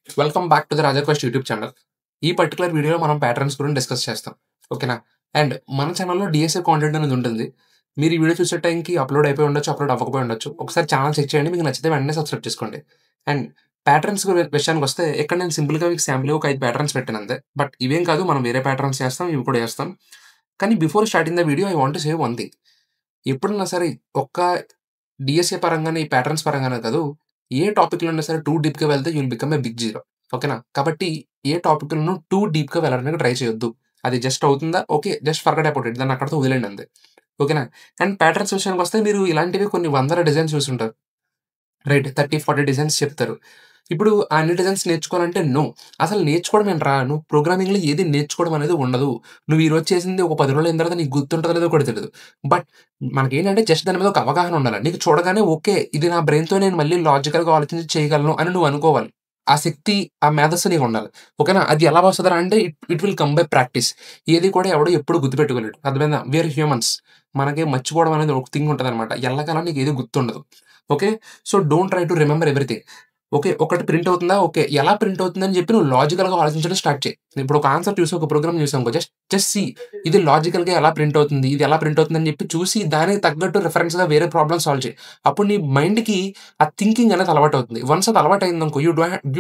Welcome back to the Raja quest YouTube channel. ఈ particular వీడియోలో మనం ప్యాటర్న్స్ గురించి డిస్కస్ చేస్తాం. ఓకేనా? అండ్ మన ఛానల్‌లో డీఎస్ఏ కాంటెంట్ అనేది ఉంటుంది. మీరు ఈ వీడియో చూసే టైంకి అప్‌లోడ్ అయిపోయి ఉండొచ్చు, అప్‌లోడ్ అవ్వకపోయి ఉండొచ్చు. ఒకసారి ఛానల్ చెక్ చేయండి. మీకు నచ్చితే వెంటనే సబ్స్క్రైబ్ చేసుకోండి. అండ్ ప్యాటర్న్స్ విషయానికొస్తే ఇక్కడ నేను సింపుల్‌గా మీకు శాంపుల్‌గా ఒక 5 ప్యాటర్న్స్ పెట్టాను అంతే. బట్ ఇవేం కాదు, మనం వేరే ప్యాటర్న్స్ చేస్తాం, ఇవి కూడా చేస్తాం. కానీ before starting the video I want to say one thing. ఎప్పుడన్నా సరే ఒక్క డీఎస్ఏ పరంగానే, ఈ ప్యాటర్న్స్ పరంగానే కాదు, ఏ టాపిక్‌లో అయినా సరే టూ డీప్‌గా వెళ్తే you will become a big zero. ఓకేనా? కాబట్టి ఏ టాపిక్‌లోనూ టూ డీప్‌గా వెళ్ళడానికి ట్రై చేయొద్దు. అది జస్ట్ అవుతుందా? Okay. Just forget about it. దాన్ని అక్కడితో వదిలేయండి అంతే. ఓకేనా? అండ్ ప్యాటర్న్స్ విషయానికొస్తే మీరు ఇలాంటివి కొన్ని వందల డిజైన్స్ చూసుంటారు. రైట్. 30, 40 డిజైన్స్ చెప్తారు. ఇప్పుడు ఆ అన్ని డిజైన్స్ నేర్చుకోవాలంటే నో. అసలు నేర్చుకోవడం ఏంట్రా? నువ్వు ప్రోగ్రామింగ్‌లో ఏది నేర్చుకోవడం అనేది ఉండదు. నువ్వు ఈరోజు చేసింది ఒక 10 రోజులయిన తర్వాత నీకు గుర్తుంటదో లేదో కూడా తెలీదు. బట్ మనకేంటంటే జస్ట్ దాని మీద ఒక అవగాహన ఉండాలి. నీకు చూడగానే ఓకే. ఇది నా బ్రెయిన్‌తో నేను మళ్ళీ లాజికల్‌గా ఆలోచించి చేయగలను అని నువ్వు అనుకోవాలి. ఆ శక్తి, ఆ మేధస్సు నీకుండాలి. ఓకేనా? అది ఎలా వస్తదిరా అంటే it will come by practice. ఏది కూడా ఎవడు ఎప్పుడు గుర్తుపెట్టుకోలేడు. అర్థమైందా? We are humans. మనకి మర్చిపోవడం అనేది ఒక థింగ్ ఉంటదనమాట. ఎల్లకాలం నీకేది గుర్తుండదు. Okay. So, don't try to remember everything. Okay. ఒకటి ప్రింట్ అవుతుందా? ఓకే. ఎలా ప్రింట్ అవుతుందని చెప్పి నువ్వు లాజికల్‌గా ఆలోచించడం స్టార్ట్ చెయి. ఇప్పుడు ఒక ఆన్సర్ చూసి ఒక ప్రోగ్రామ్ చూసామనుకో, జస్ట్ జస్ట్ సీ ఇది లాజికల్‌గా ఎలా ప్రింట్ అవుతుంది? ఇది ఎలా ప్రింట్ అవుతుందని చెప్పి చూసి దానికి తగ్గట్టు రిఫరెన్స్‌గా వేరే ప్రాబ్లమ్ సాల్వ్ చెయి. అప్పుడు నీ మైండ్‌కి ఆ థింకింగ్ అనేది అలవాటవుతుంది. వన్స్ అది అలవాటయిందనుకో you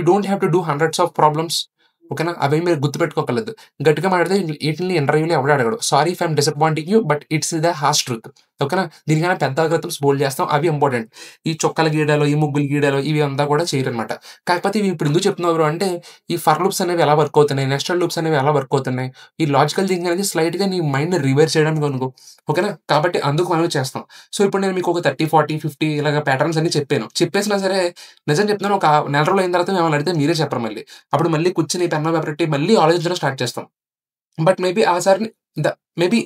don't have to do hundreds of problems. ఓకేనా? అవేం మీరు గుర్తుపెట్టుకోక్కర్లేదు. గట్టిగా మాట్లాడితే ఈటిల్ని ఇంటర్వ్యూలో ఎవడు అడగడు. Sorry if I am disappointing you but it's the harsh truth. ఓకేనా? దీనికన్నా పెద్ద అల్గోరిథమ్స్ బోల్డ్ చేస్తాం. అవి ఇంపార్టెంట్. ఈ చొక్కాలు గీయడాలు, ఈ ముగ్గులు గీయడాలు ఇవి అంతా కూడా చేయరనమాట. కాకపోతే ఇవి ఇప్పుడు ఎందుకు చెప్తున్నా బ్రో అంటే, ఈ ఫర్ లూప్స్ అనేవి ఎలా వర్క్ అవుతున్నాయి, నెస్టెడ్ లూప్స్ అనేవి ఎలా వర్క్ అవుతున్నాయి, ఈ లాజికల్ థింకింగ్ అనేది స్లైట్‌గా నీ మైండ్‌ని రివైర్ చేయడానికి అనుకో. ఓకేనా? కాబట్టి అందుకు మనమే చేస్తాం. సో, ఇప్పుడు నేను మీకు ఒక 30, 40, 50 ఇలాగ ప్యాటర్న్స్ అన్ని చెప్పాను. చెప్పేసినా సరే నిజం చెప్తున్నాను, ఒక నెల రోజులు అయిన తర్వాత మిమ్మల్ని అడిగితే మీరే చెప్పరు మళ్ళీ. అప్పుడు మళ్ళీ కూర్చొని పెన్ను పేపర్ పెట్టి మళ్ళీ ఆలోచించడం స్టార్ట్ చేస్తాం. బట్ మేబీ ఆ సారిని ద మేబీ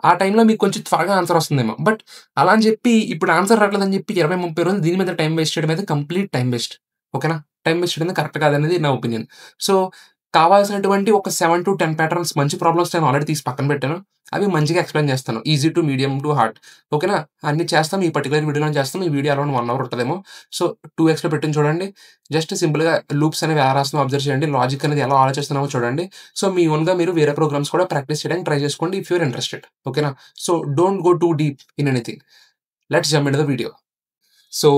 ఆ టైంలో మీకు కొంచెం త్వరగా ఆన్సర్ వస్తుందేమో. బట్ అలా అని చెప్పి ఇప్పుడు ఆన్సర్ రావట్లేదని చెప్పి 20, 30 రోజులు దీని మీద టైమ్ వేస్ట్ చేయడం అయితే కంప్లీట్ టైమ్ వేస్ట్. ఓకేనా? టైమ్ వేస్ట్ చేయడం కరెక్ట్ కాదనేది నా ఒపీనియన్. సో, కావాల్సినటువంటి ఒక 7-10 ప్యాటర్న్స్ మంచి ప్రాబ్లమ్స్ నేను ఆల్రెడీ తీసి పక్కన పెట్టాను. అవి మంచిగా ఎక్స్‌ప్లెయిన్ చేస్తాను. Easy to medium to hard. ఓకేనా? అన్నీ చేస్తాం. ఈ పర్టిక్యులర్ వీడియోలో చేస్తాం. ఈ వీడియో అరౌండ్ 1 అవర్ ఉంటదేమో. సో, 2xలో పెట్టింది చూడండి. జస్ట్ సింపుల్‌గా లూప్స్ అనేవి ఎలా రాస్తున్నామో అబ్జర్వ్ చేయండి. లాజిక్ అనేది ఎలా ఆలోచిస్తున్నామో చూడండి. సో, మీ ఓన్‌గా మీరు వేరే ప్రోగ్రామ్స్ కూడా ప్రాక్టీస్ చేయడానికి ట్రై చేసుకోండి ఇఫ్ యూ ఆర్ ఇంట్రెస్టెడ్. ఓకేనా? So, don't go too deep in anything. Let's jump into the video. So,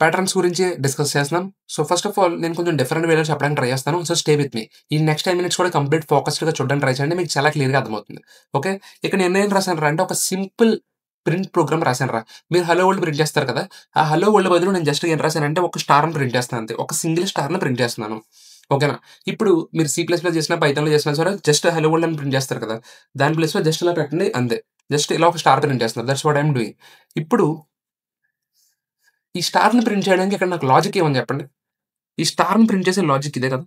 patterns గురించి డిస్కస్ చేస్తున్నాం. సో, ఫస్ట్ ఆఫ్ ఆల్ నేను కొంచెం డిఫరెంట్ వేలో చెప్పడానికి ట్రై చేస్తాను. So, stay with me. ఈ నెక్స్ట్ 10 మినిట్స్ కూడా కంప్లీట్ ఫోకస్డ్‌గా చూడడానికి ట్రై చేయండి. మీకు చాలా క్లియర్‌గా అర్థమవుతుంది. ఓకే. ఇక్కడ నేనేం రాసానురా అంటే ఒక సింపుల్ ప్రింట్ ప్రోగ్రామ్ రాసానురా. మీరు హలో వరల్డ్ ప్రింట్ చేస్తారు కదా! ఆ హలో వరల్డ్ బదులు నేను జస్ట్ ఏం రాసానంటే ఒక స్టార్‌ని ప్రింట్ చేస్తున్నాను అంతే. ఒక సింగిల్ స్టార్‌ని ప్రింట్ చేస్తున్నాను. ఓకేనా? ఇప్పుడు మీరు సి ప్లస్ ప్లస్ చేసినా, పైథాన్‌లో చేసినా సరే జస్ట్ హలో వరల్డ్ అని ప్రింట్ చేస్తారు కదా! దాని ప్లేస్‌లో జస్ట్ ఇలా పెట్టండి అంతే. జస్ట్ ఇలా ఒక స్టార్ ప్రింట్ చేస్తున్నారు. That's what I am doing. ఇప్పుడు ఈ స్టార్‌ని ప్రింట్ చేయడానికి ఇక్కడ నాకు లాజిక్ ఏమని చెప్పండి? ఈ స్టార్‌ని ప్రింట్ చేసే లాజిక్ ఇదే కదా!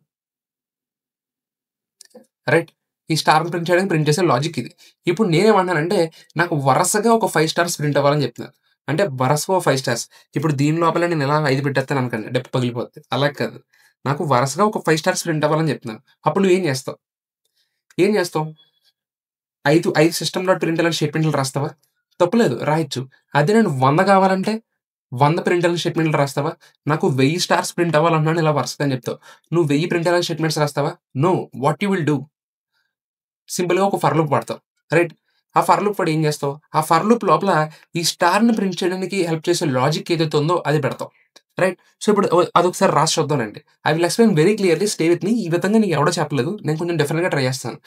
రైట్. ఈ స్టార్‌ని ప్రింట్ చేయడానికి ప్రింట్ చేసే లాజిక్ ఇది. ఇప్పుడు నేనేమంటున్నానంటే, నాకు వరసగా ఒక 5 స్టార్స్ ప్రింట్ అవ్వాలని చెప్తున్నా. అంటే వరసగా ఒక 5 స్టార్స్. ఇప్పుడు దీని లోపల నేను ఇలా 5 పెట్టేత్తాను అనకండి. డెప్పు పగిలిపోద్ది. అలా కాదు. నాకు వరసగా ఒక 5 స్టార్స్ ప్రింట్ అవ్వాలని చెప్తున్నాను. అప్పుడు నువ్వేం చేస్తావు? ఏం చేస్తావు? 5 సిస్టమ్ డాట్ ప్రింట్ఎల్ఎన్ స్టేట్మెంట్‌లు రాస్తావా? తప్పులేదు, రాయొచ్చు. అదే నేను 100 కావాలంటే 100 ప్రింట్ఎల్ఎన్ స్టేట్మెంట్‌లు రాస్తావా? నాకు 1000 స్టార్స్ ప్రింట్ అవ్వాలంటున్నాను ఇలా వరుసగా అని చెప్తావు. నువ్వు 1000 ప్రింట్ఎల్ఎన్ స్టేట్మెంట్స్ రాస్తావా? No. What you will do? సింపుల్‌గా ఒక ఫర్ లూప్ వాడతావు. రైట్. ఆ ఫర్ లూప్ వాడి ఏం చేస్తావు? ఆ ఫర్ లూప్ లోపల ఈ స్టార్‌ని ప్రింట్ చేయడానికి హెల్ప్ చేసే లాజిక్ ఏదైతే ఉందో అది పెడతావు. రైట్. సో, ఇప్పుడు అదొకసారి రాసి చూద్దామండి. I will explain very clearly, stay with me. ఈ విధంగా నీకు ఎవడో చెప్పలేదు. నేను కొంచెం డిఫరెంట్‌గా ట్రై చేస్తాను.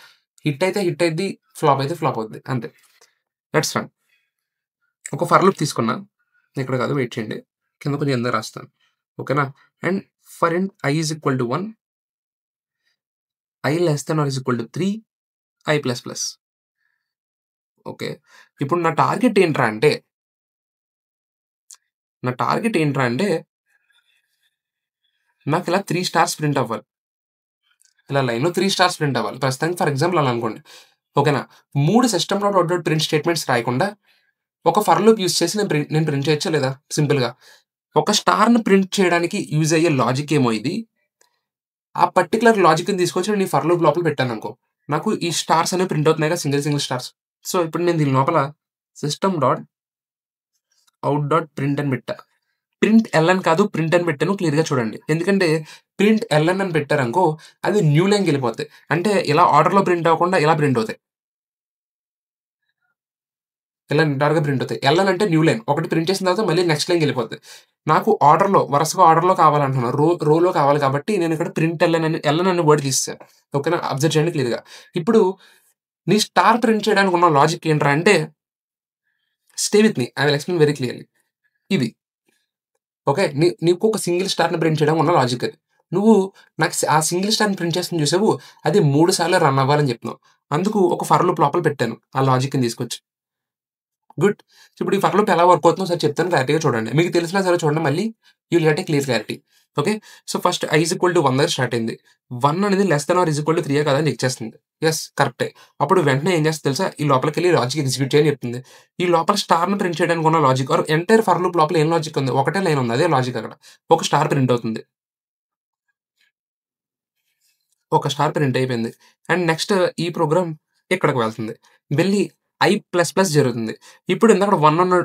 హిట్ అయితే హిట్ అయిద్ది. ఫ్లాప్ అయితే ఫ్లాప్ అవుద్ది. అంతే. Let's run. ఒక ఫర్ లూప్ తీసుకున్నా. ఇక్కడ కాదు, వెయిట్ చేయండి. కింద కొంచెం కింద రాస్తాను. ఓకేనా? And for int i is equal to 1, i less than or is equal to 3, i plus plus. Okay. ఇప్పుడు నా టార్గెట్ ఏంట్రా అంటే నాకిలా 3 స్టార్స్ ప్రింట్ అవ్వాలి. ఇలా లైన్‌లో 3 స్టార్స్ ప్రింట్ అవ్వాలి. ప్రస్తుతానికి ఫర్ ఎగ్జాంపుల్ అలా అనుకోండి. ఓకేనా? 3 system dot out dot print statements రాయకుండా ఒక ఫర్ లూప్ యూజ్ చేసి నేను ప్రింట్ చేయొచ్చా లేదా? సింపుల్‌గా. ఒక స్టార్‌ని ప్రింట్ చేయడానికి యూజ్ అయ్యే లాజిక్ ఏమో ఇది. ఆ పర్టిక్యులర్ లాజిక్‌ని తీసుకొచ్చి నేను ఈ ఫర్ లూప్ లోపల పెట్టాననుకో, నాకు ఈ స్టార్స్ అనేవి ప్రింట్ అవుతున్నాయిగా, సింగిల్ స్టార్స్. సో, ఇప్పుడు నేను దీని లోపల system dot out dot print అని పెట్టా. ప్రింట్ ఎల్ఎన్ కాదు ప్రింట్ అని పెట్టాను క్లియర్‌గా చూడండి. ఎందుకంటే ప్రింట్ ఎల్ఎన్ అని పెట్టారనుకో అది న్యూ లైన్‌కెళ్ళిపోద్ది. అంటే ఇలా ఆర్డర్‌లో ప్రింట్ అవ్వకుండా ఇలా ప్రింట్ అవుతాయి. ఇలా నిటారుగా ప్రింట్ అవుతాయి. ఎల్ఎన్ అంటే న్యూ లైన్. ఒకటి ప్రింట్ చేసిన తర్వాత మళ్ళీ నెక్స్ట్ లైన్‌కెళ్ళిపోద్ది. నాకు వరుసగా ఆర్డర్‌లో కావాలంటున్నాను. రోలో కావాలి కాబట్టి నేను ఇక్కడ ప్రింట్ ఎల్ఎన్ అనే వర్డ్ తీసేసాను. ఓకేనా? అబ్జర్వ్ చేయండి క్లియర్‌గా. ఇప్పుడు నీ స్టార్ ప్రింట్ చేయడానికి ఉన్న లాజిక్ ఏంట్రా అంటే stay with me. I will explain very clearly. ఇది. ఓకే. నీకు ఒక సింగిల్ స్టార్‌ని ప్రింట్ చేయడం ఉన్న లాజిక్ అది. నువ్వు నాకు ఆ సింగిల్ స్టార్‌ని ప్రింట్ చేస్తుంది చూసావు, అది 3 సార్లు రన్ అవ్వాలని చెప్తున్నావు. అందుకు ఒక ఫర్ లూప్ లోపల పెట్టాను. ఆ లాజిక్‌ని తీసుకొచ్చి. గుడ్. ఇప్పుడు ఈ ఫర్ లూప్ ఎలా వర్క్ అవుతుందో ఒకసారి చెప్తాను క్లారిటీగా చూడండి. మీకు తెలిసినా సరే చూడండి మళ్ళీ you will get a clear clarity. Okay. So first i is equal to 1 దగ్గర స్టార్ట్ అయింది. 1 అనేది less than or is equal to 3 కదా అని చెక్ చేస్తుంది. యెస్ కరెక్టే. అప్పుడు వెంటనే ఏం చేస్తది తెలుసా? ఈ లోపలికెళ్ళి లాజిక్ ఎగ్జిక్యూట్ చేయని చెప్తుంది. ఈ లోపల స్టార్‌ని ప్రింట్ చేయడానికి ఉన్న logic or entire for loop లోపల ఏం లాజిక్ ఉంది? ఒకటే లైన్ ఉంది. అదే లాజిక్ అక్కడ. ఒక స్టార్ ప్రింట్ అవుతుంది. ఒక స్టార్ ప్రింట్ అయిపోయింది. అండ్ నెక్స్ట్ ఈ ప్రోగ్రామ్ ఇక్కడికి వెళ్తుంది. వెళ్ళి i ప్లస్ ప్లస్ జరుగుతుంది. ఇప్పుడు ఇందాకడ 1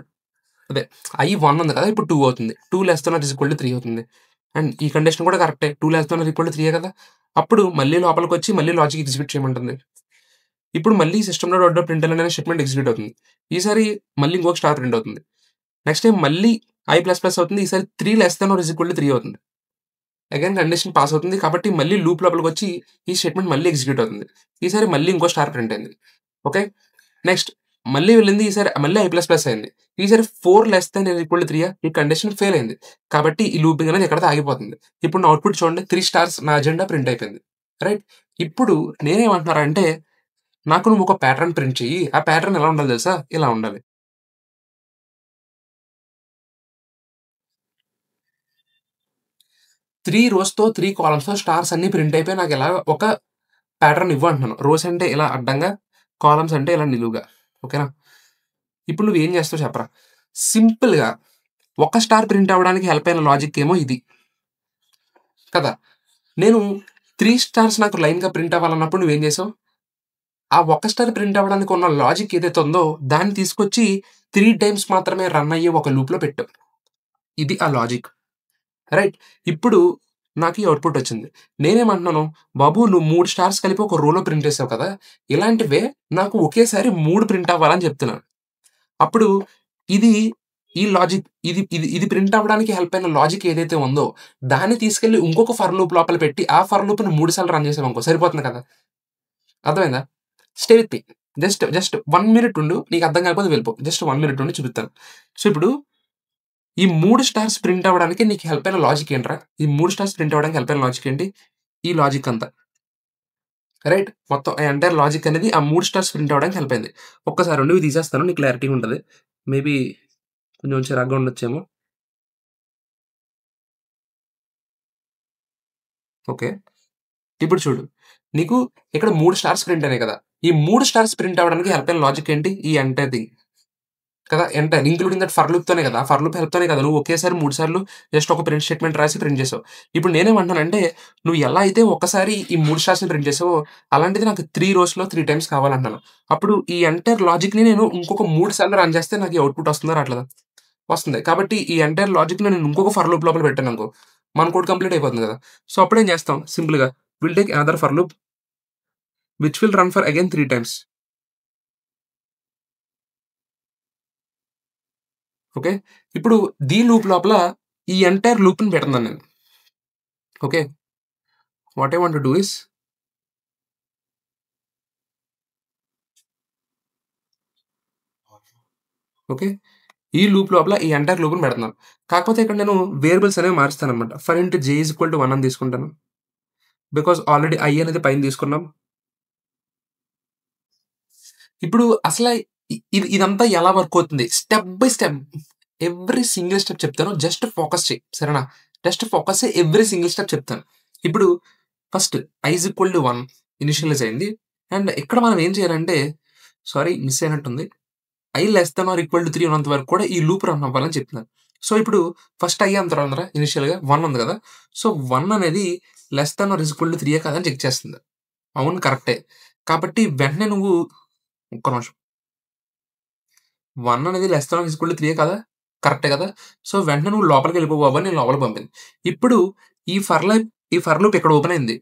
అదే i 1 ఉంది కదా! ఇప్పుడు 2 అవుతుంది. 2 less than or is equal to 3 అవుతుంది. అండ్ ఈ కండిషన్ కూడా కరెక్టే. 2 less than or equal to 3 కదా! అప్పుడు మళ్ళీ లోపలికొచ్చి మళ్ళీ లాజిక్ ఎగ్జిక్యూట్ చేయమంటుంది. ఇప్పుడు మళ్ళీ సిస్టమ్‌లో డాట్ డాట్ ప్రింట్ఎల్ఎన్ అనే స్టేట్మెంట్ ఎగ్జిక్యూట్ అవుతుంది. ఈసారి మళ్ళీ ఇంకొక స్టార్ ప్రింట్ అవుతుంది. నెక్స్ట్ టైమ్ మళ్ళీ i ప్లస్ ప్లస్ అవుతుంది. ఈసారి 3 less than or is equal to 3 అవుతుంది. అగైన్ కండిషన్ పాస్ అవుతుంది. కాబట్టి మళ్ళీ లూప్ లోపలికొచ్చి ఈ స్టేట్మెంట్ మళ్ళీ ఎగ్జిక్యూట్ అవుతుంది. ఈసారి మళ్ళీ ఇంకో స్టార్ ప్రింట్ అయింది. ఓకే. నెక్స్ట్ మళ్ళీ వెళ్ళింది. ఈసారి మళ్ళీ i ప్లస్ ప్లస్ అయింది. ఈసారి 4 less than or equal to 3 ఈ కండిషన్ ఫెయిల్ అయింది. కాబట్టి ఈ లూపింగ్ అనేది ఇక్కడితో ఆగిపోతుంది. ఇప్పుడు నా అవుట్‌పుట్ చూడండి 3 స్టార్స్ నా అజెండా ప్రింట్ అయిపోయింది. రైట్. ఇప్పుడు నేనేమంటున్నానంటే నాకు నువ్వు ఒక ప్యాటర్న్ ప్రింట్ చెయ్యి. ఆ ప్యాటర్న్ ఎలా ఉండాలో తెలుసా? ఇలా ఉండాలి. 3 రోస్‌తో 3 కాలమ్స్‌తో స్టార్స్ అన్నీ ప్రింట్ అయిపోయి నాకిలా ఒక ప్యాటర్న్ ఇవ్వు అంటున్నాను. రోస్ అంటే ఇలా అడ్డంగా, కాలమ్స్ అంటే ఇలా నిలువుగా. ఓకేనా? ఇప్పుడు నువ్వేం చేస్తావో చెప్పరా? సింపుల్‌గా ఒక స్టార్ ప్రింట్ అవ్వడానికి హెల్ప్ అయిన లాజిక్ ఏమో ఇది. కదా! నేను 3 స్టార్స్ నాకు లైన్‌గా ప్రింట్ అవ్వాలన్నప్పుడు నువ్వేం చేసావు? ఆ ఒక్క స్టార్ ప్రింట్ అవ్వడానికి ఉన్న లాజిక్ ఏదైతే ఉందో దాన్ని తీసుకొచ్చి 3 టైమ్స్ మాత్రమే రన్ అయ్యే ఒక లూప్‌లో పెట్టావు. ఇది ఆ లాజిక్. రైట్. ఇప్పుడు నాకు ఈ అవుట్‌పుట్ వచ్చింది. నేనేమంటున్నాను, బాబు నువ్వు 3 స్టార్స్ కలిపి ఒక రోలో ప్రింట్ చేసావు కదా! ఇలాంటివే నాకు ఒకేసారి 3 ప్రింట్ అవ్వాలని చెప్తున్నాను. అప్పుడు ఇది ఈ లాజిక్ ఇది ప్రింట్ అవ్వడానికి హెల్ప్ అయిన లాజిక్ ఏదైతే ఉందో, దాన్ని తీసుకెళ్ళి ఇంకొక ఫర్ లూప్ లోపల పెట్టి, ఆ ఫర్ లూప్‌ని 3 సార్లు రన్ చేసామనుకో సరిపోతుంది కదా! అర్థమైందా? Stay with me. Just 1 minute ఉండు. నీకు అర్థం కాకపోతే వెళ్ళిపో. జస్ట్ 1 మినిట్ ఉండి చూపిత్తాను. సో, ఇప్పుడు ఈ 3 స్టార్స్ ప్రింట్ అవ్వడానికి నీకు హెల్ప్ అయిన లాజిక్ ఏంట్రా? ఈ 3 స్టార్స్ ప్రింట్ అవ్వడానికి హెల్ప్ అయిన లాజిక్ ఏంటి? ఈ లాజిక్ అంతా. రైట్. మొత్తం ఎంటైర్ లాజిక్ అనేది ఆ 3 స్టార్స్ ప్రింట్ అవ్వడానికి హెల్ప్ అయింది. ఒక్కసారి ఉండు ఇవి తీసేస్తాను. నీకు క్లారిటీగా ఉంటది. మేబీ కొంచెం చిరాకుగా ఉండొచ్చేమో. ఓకే. ఇప్పుడు చూడు. నీకు ఇక్కడ 3 స్టార్స్ ప్రింట్ అయినాయి కదా! ఈ 3 స్టార్స్ ప్రింట్ అవ్వడానికి హెల్ప్ అయిన లాజిక్ ఏంటి? ఈ ఎంటైర్ థింగ్. కదా! ఎంటైర్ ఇంక్లూడింగ్ దట్ ఫర్ లూప్‌తోనే కదా! ఫర్ లూప్ హెల్ప్‌తోనే కదా! నువ్వు ఒకేసారి 3 సార్లు జస్ట్ ఒక ప్రింట్ స్టేట్మెంట్ రాసి ప్రింట్ చేసావు. ఇప్పుడు నేనేమంటున్నానంటే, నువ్వు ఎలా అయితే ఒక్కసారి ఈ 3 స్టార్స్‌ని ప్రింట్ చేసావో, అలాంటిది నాకు 3 రోస్‌లో 3 టైమ్స్ కావాలంటున్నాను. అప్పుడు ఈ ఎంటైర్ లాజిక్‌ని నేను ఇంకొక 3 సార్లు రన్ చేస్తే నాకు ఈ అవుట్‌పుట్ వస్తుందా? రాట్లేదా? వస్తుంది. కాబట్టి ఈ ఎంటైర్ లాజిక్‌ని నేను ఇంకొక ఫర్ లూప్ లోపల పెట్టాననుకో, మన కోడ్ కంప్లీట్ అయిపోతుంది కదా! సో, అప్పుడేం చేస్తాం సింపుల్‌గా will take another for loop which will run for again 3 times. Okay. ఇప్పుడు లూప్ లోపల ఈ ఎంటైర్ లూప్‌ని పెడుతున్నాను నేను. Okay. What I want to do is okay. ఈ లూప్ లోపల ఈ ఎంటైర్ లూప్‌ని పెడుతున్నాను. కాకపోతే ఇక్కడ నేను వేరియబుల్స్ అనేవి మారుస్తాననమాట. For int j is equal to 1 అని తీసుకుంటాను. బికాజ్ ఆల్రెడీ i అనేది పైన తీసుకున్నాం. ఇప్పుడు అసల ఇదంతా ఎలా వర్క్ అవుతుంది? Step by step every single step చెప్తాను. జస్ట్ ఫోకస్ చెయి. సరేనా? జస్ట్ ఫోకస్ చెయి. ఎవ్రీ సింగిల్ స్టెప్ చెప్తాను. ఇప్పుడు first i is equal to 1 initialize అయింది. అండ్ ఇక్కడ మనం ఏం చేయాలంటే సారీ మిస్ అయినట్టుంది. i less than or equal to 3 ఉన్నంత వరకు కూడా ఈ లూప్ రన్ అవ్వాలని చెప్తున్నాను. సో, ఇప్పుడు ఫస్ట్ i ఎంత ఉందిరా ఇనిషియల్‌గా 1 ఉంది కదా! సో, 1 అనేది less than or equal to 3 కాదా అని చెక్ చేస్తుంది. అవును కరెక్టే. కాబట్టి వెంటనే నువ్వు ఒక్క నిమిషం. 1 అనేది less than or equal to 3 కాదా? కరెక్టే కదా! సో, వెంటనే నువ్వు లోపలికెళ్ళిపో బాబు అని నేను లోపలికి పంపింది. ఇప్పుడు ఈ ఫర్ లూప్ ఇక్కడ ఓపెన్ అయింది.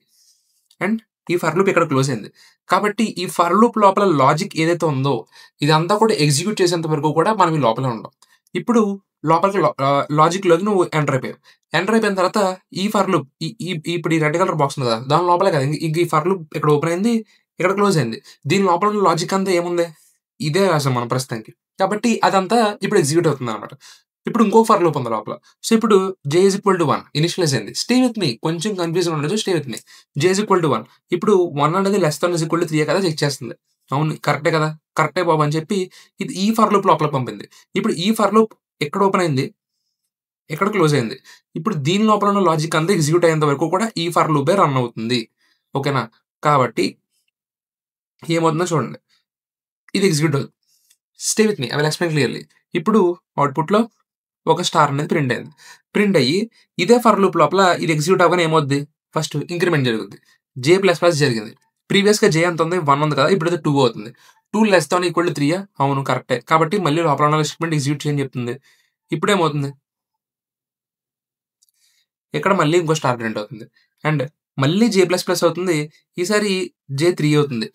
అండ్ ఈ ఫర్ లూప్ ఇక్కడ క్లోజ్ అయింది. కాబట్టి ఈ ఫర్ లూప్ లోపల లాజిక్ ఏదైతే ఉందో, ఇదంతా కూడా ఎగ్జిక్యూట్ చేసేంత వరకు కూడా మనం ఈ లోపలే ఉంటాం. ఇప్పుడు లోపలికి లాజిక్‌లోకి నువ్వు ఎంటర్ అయిపోయావు. ఎంటర్ అయిపోయిన తర్వాత ఈ ఫర్ లూప్ ఈ ఈ ఇప్పుడు ఈ రెడ్ కలర్ బాక్స్ ఉంది కదా! దాని లోపలే కదా! ఇంక ఈ ఫర్ లూప్ ఇక్కడ ఓపెన్ అయింది. ఇక్కడ క్లోజ్ అయింది. దీని లోపల ఉన్న లాజిక్ అంతా ఏముంది? ఇదే రాసాం మనం ప్రస్తుతానికి. కాబట్టి అదంతా ఇప్పుడు ఎగ్జిక్యూట్ అవుతుందనమాట. ఇప్పుడు ఇంకో ఫర్ లూప్ ఉంది లోపల. సో, ఇప్పుడు జే ఈజ్ ఈక్వల్ టు 1 ఇనిషియలైజ్ అయింది. స్టే విత్ మీ కొంచెం కన్‌ఫ్యూజన్ ఉండొచ్చు. Stay with me. J is equal to 1 ఇప్పుడు 1 అనేది less than is equal to 3 కదా! చెక్ చేస్తుంది. అవును. కరెక్టే కదా! కరెక్టే బాబు అని చెప్పి ఇది ఈ ఫర్ లూప్ లోపలికి పంపింది. ఇప్పుడు ఈ ఫర్ లూప్ ఎక్కడ ఓపెన్ అయింది? ఇక్కడ క్లోజ్ అయింది. ఇప్పుడు దీని లోపల ఉన్న లాజిక్ అంతా ఎగ్జిక్యూట్ అయ్యేంత వరకు కూడా ఈ ఫర్ లూపే రన్ అవుతుంది. ఓకేనా? కాబట్టి ఏమవుతుందో చూడండి. ఇది ఎగ్జిక్యూట్ అవుతుంది. Stay with me. I will explain clearly. ఇప్పుడు అవుట్‌పుట్‌లో ఒక స్టార్ అనేది ప్రింట్ అయింది. ప్రింట్ అయ్యి ఇదే ఫర్ లూప్ లోపల ఇది ఎగ్జిక్యూట్ అవ్వగానే ఏమవుద్ది? ఫస్ట్ ఇంక్రిమెంట్ జరుగుద్ది. జే ప్లస్ ప్లస్ జరిగింది. ప్రీవియస్‌గా జే ఎంత ఉంది? 1 ఉంది కదా! ఇప్పుడైతే 2 అవుతుంది. 2 లెస్ థాన్ ఈక్వల్ టు 3 అవును కరెక్టే. కాబట్టి మళ్ళీ లోపల ఉన్న స్టేట్‌మెంట్ ఎగ్జిక్యూట్ చేయని చెప్తుంది. ఇప్పుడేమవుతుంది? ఇక్కడ మళ్ళీ ఇంకో స్టార్ ప్రింట్ అవుతుంది. అండ్ మళ్ళీ జే ప్లస్ ప్లస్ అవుతుంది. ఈసారి జే 3 అవుతుంది.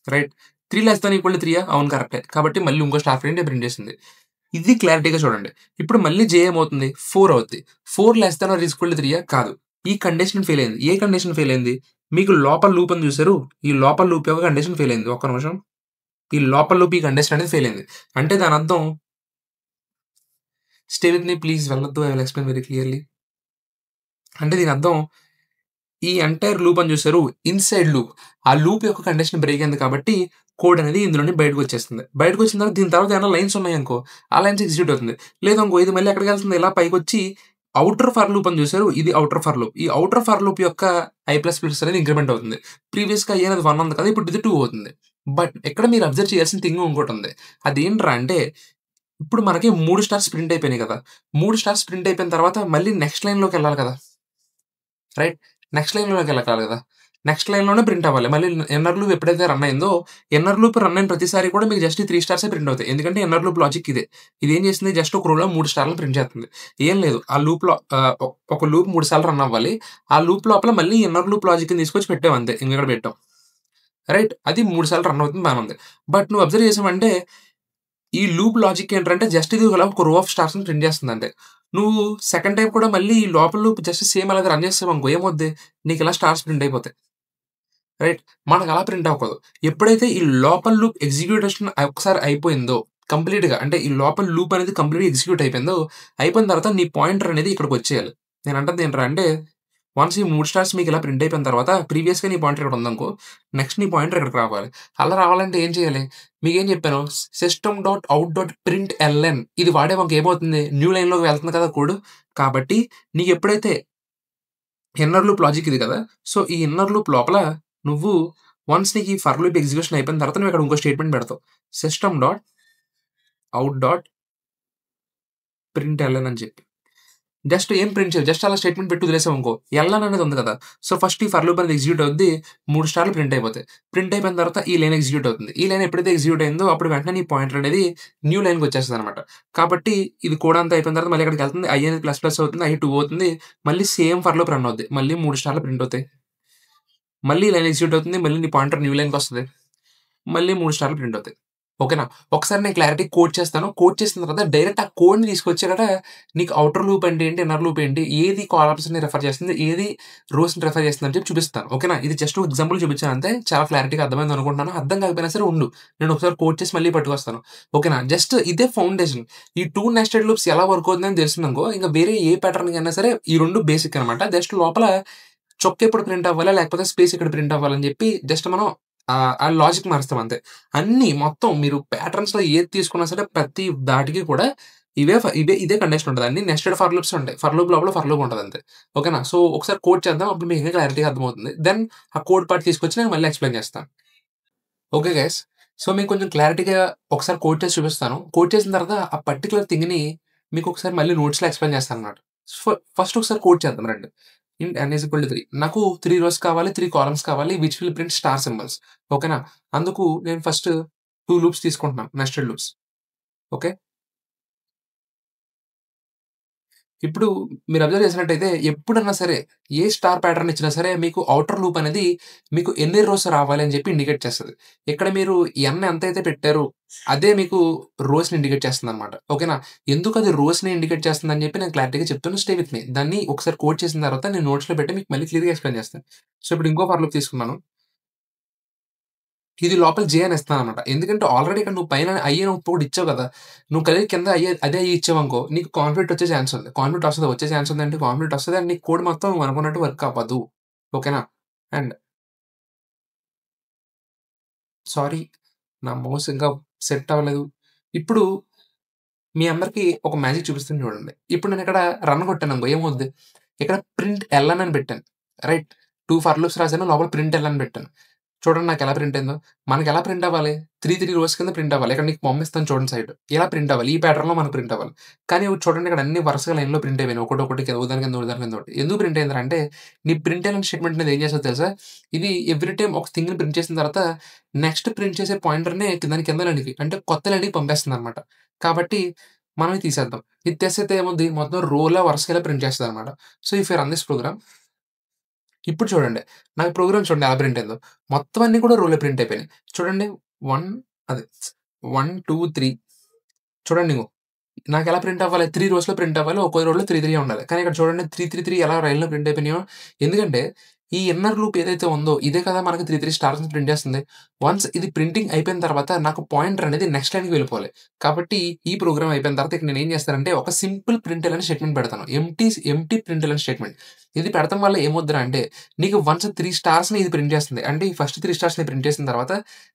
Right. 3 less than equal to 3 అవును కరెక్టే. కాబట్టి మళ్ళీ ఇంకో స్టార్ ప్రింట్ చేసింది. ఇది క్లారిటీగా చూడండి. ఇప్పుడు మళ్ళీ జే ఏమవుతుంది? 4 అవుద్ది. 4 less than or equal to 3 కాదు. ఈ కండిషన్ ఫెయిల్ అయింది. ఏ కండిషన్ ఫెయిల్ అయింది? మీకు లోపల లూప్ అని చూసారు. ఈ లోపల లూప్ యొక్క కండిషన్ ఫెయిల్ అయింది. ఒక్క నిమిషం. ఈ లోపల లూప్ ఈ కండిషన్ అనేది ఫెయిల్ అయింది. అంటే దాని అర్థం స్టే విత్ మీ ప్లీజ్ వెళ్ళొద్దు. I will explain very clearly. అంటే దీని అర్థం ఈ ఎంటైర్ లూప్ అని చూసారు. Inside loop. ఆ లూప్ యొక్క కండిషన్ బ్రేక్ అయింది కాబట్టి కోడ్ అనేది ఇందులో నుండి బయటకొచ్చేస్తుంది. బయటకొచ్చిన తర్వాత దీని తర్వాత ఏమైనా లైన్స్ ఉన్నాయనుకో, ఆ లైన్స్ ఎగ్జిక్యూట్ అవుతుంది. లేదనుకో ఇది మళ్ళీ ఎక్కడికెళ్తుంది ఇలా పైకొచ్చి ఔటర్ ఫర్ లూప్ అని చూసారు. ఇది ఔటర్ ఫర్ లూప్. ఈ ఔటర్ ఫర్ లూప్ యొక్క ఐ++ అనేది ఇంక్రిమెంట్ అవుతుంది. ప్రీవియస్‌గా ఐ అనేది 1 ఉంది కదా! ఇప్పుడు ఇది 2 అవుతుంది. బట్ ఇక్కడ మీరు అబ్జర్వ్ చేయాల్సిన థింగ్ ఇంకోటుంది. అదేంట్రా అంటే ఇప్పుడు మనకి 3 స్టార్స్ ప్రింట్ అయిపోయినాయి కదా! 3 స్టార్స్ ప్రింట్ అయిపోయిన తర్వాత మళ్ళీ నెక్స్ట్ లైన్‌లోకెళ్ళాలి కదా! రైట్. నెక్స్ట్ లైన్‌లోకెళ్ళకాలి కదా! నెక్స్ట్ లైన్‌లోనే ప్రింట్ అవ్వాలి. మళ్ళీ ఇన్నర్ లూప్ ఎప్పుడైతే రన్ అయిందో, ఇన్నర్ లూప్ రన్ అయిన ప్రతిసారి కూడా మీకు జస్ట్ ఈ 3 స్టార్సే ప్రింట్ అవుతాయి. ఎందుకంటే ఇన్నర్ లూప్ లాజిక్ ఇదే. ఇదేం చేసింది జస్ట్ ఒక రోలో 3 స్టార్‌లని ప్రింట్ చేస్తుంది. ఏం లేదు. ఆ లూప్‌లో ఒక లూప్ 3 సార్లు రన్ అవ్వాలి. ఆ లూప్ లోపల మళ్ళీ ఇన్నర్ లూప్ లాజిక్‌ని తీసుకొచ్చి పెట్టాం అంతే. ఇంకిక్కడ పెట్టాం. రైట్. అది 3 సార్లు రన్ అవుతుంది బానే ఉంది. బట్ నువ్వు అబ్జర్వ్ చేసావంటే ఈ లూప్ లాజిక్ ఏంటంటే జస్ట్ ఇది ఒక రో ఆఫ్ స్టార్స్‌ని ప్రింట్ చేస్తుందంతే. నువ్వు సెకండ్ టైమ్ కూడా మళ్ళీ ఈ లోపల లూప్ జస్ట్ సేమ్ అలాగే రన్ చేసావనుకో ఏమవుద్ది? నీకిలా స్టార్స్ ప్రింట్ అయిపోతాయి. రైట్. మనకలా ప్రింట్ అవ్వకూడదు. ఎప్పుడైతే ఈ లోపల లూప్ ఎగ్జిక్యూషన్ ఒకసారి అయిపోయిందో కంప్లీట్‌గా అంటే ఈ లోపల లూప్ అనేది కంప్లీట్‌గా ఎగ్జిక్యూట్ అయిపోయిందో, అయిపోయిన తర్వాత నీ పాయింటర్ అనేది ఇక్కడికొచ్చేయాలి. నేనంటది ఏంట్రా అంటే వన్స్ ఈ 3 స్టార్స్ మీకిలా ప్రింట్ అయిపోయిన తర్వాత ప్రీవియస్‌గా నీ పాయింటర్ ఇక్కడ ఉందనుకో, నెక్స్ట్ నీ పాయింటర్ ఇక్కడికి రావాలి. అలా రావాలంటే ఏం చేయాలి? మీకేం చెప్పాను? System dot out dot print L N వాడామనుకో ఏమవుతుంది? న్యూ లైన్‌లోకి వెళ్తుంది కదా కోడ్. కాబట్టి నీకెప్పుడైతే ఇన్నర్ లూప్ లాజిక్ ఇది కదా! సో, ఈ ఇన్నర్ లూప్ లోపల నువ్వు వన్స్ నీకు ఈ ఫర్ లూప్ ఎగ్జిక్యూషన్ అయిపోయిన తర్వాత నువ్వు ఇక్కడ ఇంకో స్టేట్‌మెంట్ పెడతావు. System dot out dot print L N చెప్పి. జస్ట్ ఏం ప్రింట్ చేయవు. జస్ట్ అలా స్టేట్‌మెంట్ పెట్టి వదిలేసావనుకో, ఎల్ఎన్ అనేది ఉంది కదా! సో, ఫస్ట్ ఈ ఫర్ లూప్ అనేది ఎగ్జిక్యూట్ అవుద్ది. 3 సార్లు ప్రింట్ అయిపోతాయి. ప్రింట్ అయిపోయిన తర్వాత ఈ లైన్ ఎగ్జిక్యూట్ అవుతుంది. ఈ లైన్ ఎప్పుడైతే ఎగ్జిక్యూట్ అయిందో అప్పుడు వెంటనే నీ పాయింటర్ అనేది న్యూ లైన్‌కి వచ్చేస్తదనమాట. కాబట్టి ఇది కోడ్ అంతా అయిపోయిన తర్వాత మళ్ళీ ఇక్కడికెళ్తుంది. ఐ అనేది ప్లస్ ప్లస్ అవుతుంది. ఐ 2 అవుతుంది. మళ్ళీ సేమ్ ఫర్ లూప్ రన్ అవుద్ది. మళ్ళీ 3 సార్లు ప్రింట్ అవుతాయి. మళ్ళీ లైన్ ఎగ్జిక్యూట్ అవుతుంది. మళ్ళీ నీ పాయింటర్ న్యూ లైన్‌కొస్తది. మళ్ళీ 3 సార్లు ప్రింట్ అవుతాయి. ఓకేనా? ఒకసారి నేను క్లారిటీ కోడ్ చేస్తాను. కోడ్ చేసిన తర్వాత డైరెక్ట్ ఆ కోడ్‌ని తీసుకొచ్చి అక్కడ నీకు ఔటర్ లూప్ అంటే ఏంటి? ఇన్నర్ లూప్ ఏంటి? ఏది కాలమ్స్‌ని రిఫర్ చేస్తుంది? ఏది రోస్‌ని రిఫర్ చేస్తుంది అని చెప్పి చూపిస్తాను. ఓకేనా? ఇది జస్ట్ ఎగ్జాంపుల్ చూపించాను అంతే. చాలా క్లారిటీగా అర్థమైంది అనుకుంటున్నాను. అర్థం కాకపోయినా సరే ఉండు. నేను ఒకసారి కోడ్ చేసి మళ్ళీ పట్టుకొస్తాను. ఓకేనా? జస్ట్ ఇదే ఫౌండేషన్. ఈ 2 నెస్టెడ్ లూప్స్ ఎలా వర్క్ అవుతుందని తెలిసిందనుకో, ఇంక వేరే ఏ ప్యాటర్న్‌కైనా సరే ఈ 2 బేసిక్ అనమాట. జస్ట్ లోపల చొక్క ఎప్పుడు ప్రింట్ అవ్వాలా? లేకపోతే స్పేస్ ఎక్కడ ప్రింట్ అవ్వాలని చెప్పి జస్ట్ మనం ఆ లాజిక్ మారుస్తాం అంతే. అన్నీ మొత్తం మీరు ప్యాటర్న్స్‌లో ఏది తీసుకున్నా సరే ప్రతి దాటికి కూడా ఇదే కండిషన్ ఉంటది. అన్ని నెస్టెడ్ ఫర్ లూప్స్ ఉంటాయి. ఫర్ లూప్ లోపల ఫర్ లూప్ ఉంటదంతే. ఓకేనా? సో, ఒకసారి కోడ్ చేద్దాం. అప్పుడు మీకు ఇంకా క్లారిటీగా అర్థమవుతుంది. దెన్ ఆ కోడ్ పార్ట్ తీసుకొచ్చి నేను మళ్ళీ ఎక్స్‌ప్లెయిన్ చేస్తాను. Okay guys. సో, మీకు కొంచెం క్లారిటీగా ఒకసారి కోడ్ చేసి చూపిస్తాను. కోడ్ చేసిన తర్వాత ఆ పర్టిక్యులర్ థింగ్‌ని మీకు ఒకసారి మళ్ళీ నోట్స్‌లో ఎక్స్‌ప్లెయిన్ చేస్తానన్నమాట. ఫస్ట్ ఒకసారి కోడ్ చేద్దాం రండి. ఇంట్ n ఈజ్ ఈక్వల్ టు 3 నాకు 3 రోస్ కావాలి, 3 కాలమ్స్ కావాలి. Which will print star symbols. ఓకేనా? అందుకు నేను ఫస్ట్ 2 లూప్స్ తీసుకుంటున్నాను. Nested loops. ఓకే. ఇప్పుడు మీరు అబ్జర్వ్ చేసినట్టయితే ఎప్పుడన్నా సరే, ఏ స్టార్ ప్యాటర్న్ ఇచ్చినా సరే మీకు ఔటర్ లూప్ అనేది మీకు ఎన్ని రోస్ రావాలి అని చెప్పి ఇండికేట్ చేస్తది. ఇక్కడ మీరు ఎన్ ఎంతైతే పెట్టారో అదే మీకు రోస్‌ని ఇండికేట్ చేస్తుందనమాట. ఓకేనా? ఎందుకు అది రోస్‌ని ఇండికేట్ చేస్తుందని చెప్పి నేను క్లారిటీగా చెప్తాను. స్టే విత్ మీ. దాన్ని ఒకసారి కోడ్ చేసిన తర్వాత నేను నోట్స్‌లో పెట్టి మీకు మళ్ళీ క్లియర్‌గా ఎక్స్‌ప్లెయిన్ చేస్తాను. సో, ఇప్పుడు ఇంకో ఫర్ లూప్ తీసుకున్నాను. ఇది లోపల జే అని ఇస్తాననమాట. ఎందుకంటే ఆల్రెడీ ఇక్కడ నువ్వు పైన ఐ అని ఒకటి ఇచ్చావు కదా! నువ్వు కలిపి కింద అదే ఐ ఇచ్చావనుకో నీకు కాన్ఫ్లిక్ట్ వచ్చే ఛాన్స్ ఉంది. కాన్ఫ్లిక్ట్ వస్తది. వచ్చే ఛాన్స్ ఉందంటే కాన్ఫ్లిక్ట్ వస్తది. అండ్ నీ కోడ్ మొత్తం నువ్వు అనుకున్నట్టు వర్క్ అవ్వదు. ఓకేనా? అండ్ సారీ నా మౌస్ ఇంకా సెట్ అవ్వలేదు. ఇప్పుడు మీ అందరికి ఒక మ్యాజిక్ చూపిస్తాను చూడండి. ఇప్పుడు నేనిక్కడ రన్ కొట్టాననుకో ఏమవుద్ది? ఇక్కడ ప్రింట్ ఎల్ఎన్ అని పెట్టాను. రైట్? 2 ఫర్ లూప్స్ రాసాను. లోపల ప్రింట్ ఎల్ అని పెట్టాను. చూడండి నాకెలా ప్రింట్ అయిందో. మనకెలా ప్రింట్ అవ్వాలి? 3 రోస్ కింద ప్రింట్ అవ్వాలి. ఇక్కడ నీకు పంపిస్తాను చూడండి సైడ్. ఇలా ప్రింట్ అవ్వాలి. ఈ ప్యాటర్న్‌లో మనకు ప్రింట్ అవ్వాలి. కానీ చూడండి ఇక్కడ అన్ని వరుసగా లైన్‌లో ప్రింట్ అయిపోయినాయి. ఒకటొకటి ఒకదాని కింద ఒకదాని కింద ఒకటి. ఎందుకు ప్రింట్ అయిందిరా అంటే నీ ప్రింట్ ఎల్ఎన్ స్టేట్మెంట్ అనేది ఏం చేస్తదో తెలుసా? ఇది ఎవ్రీ టైమ్ ఒక థింగ్‌ని ప్రింట్ చేసిన తర్వాత నెక్స్ట్ ప్రింట్ చేసే పాయింటర్‌ని దాని కింద లైన్‌కి అంటే కొత్త లైన్‌కి పంపేస్తుందన్నమాట. కాబట్టి మనం ఇది తీసేద్దాం. ఇది తీసేస్తే ఏముద్ది? మొత్తం రోలా వరుసగా ఇలా ప్రింట్ చేస్తదన్నమాట. So, if you run this program ఇప్పుడు చూడండి. నాకు ప్రోగ్రామ్ చూడండి ఎలా ప్రింట్ అయిందో. మొత్తం అన్నీ కూడా రోలో ప్రింట్ అయిపోయినాయి. చూడండి 1 అదే 1, 2, 3 చూడండి ఇగో. నాకెలా ప్రింట్ అవ్వాలి? 3 రోస్‌లో ప్రింట్ అవ్వాలి. ఒక్కో రోలో 3, 3 ఉండాలి. కానీ ఇక్కడ చూడండి 3, 3, 3 ఎలా లైన్‌లో ప్రింట్ అయిపోయినాయో. ఎందుకంటే ఈ ఇన్నర్ లూప్ ఏదైతే ఉందో ఇదే కదా మనకి 3, 3 స్టార్స్‌ని ప్రింట్ చేస్తుంది. వన్స్ ఇది ప్రింటింగ్ అయిపోయిన తర్వాత నాకు పాయింటర్ అనేది నెక్స్ట్ లైన్‌కి వెళ్ళిపోవాలి. కాబట్టి ఈ ప్రోగ్రామ్ అయిపోయిన తర్వాత ఇక్కడ నేనేం చేస్తానంటే ఒక సింపుల్ ప్రింట్‌ఎల్ అనే స్టేట్మెంట్ పెడతాను. ఎంప్టీ ప్రింట్‌ఎల్ అనే స్టేట్మెంట్. ఇది పెడతం వల్ల ఏమవుద్దిరా అంటే నీకు వన్స్ 3 స్టార్స్‌ని ఇది ప్రింట్ చేస్తుంది. అంటే ఈ ఫస్ట్ 3 స్టార్స్‌ని ప్రింట్ చేసిన తర్వాత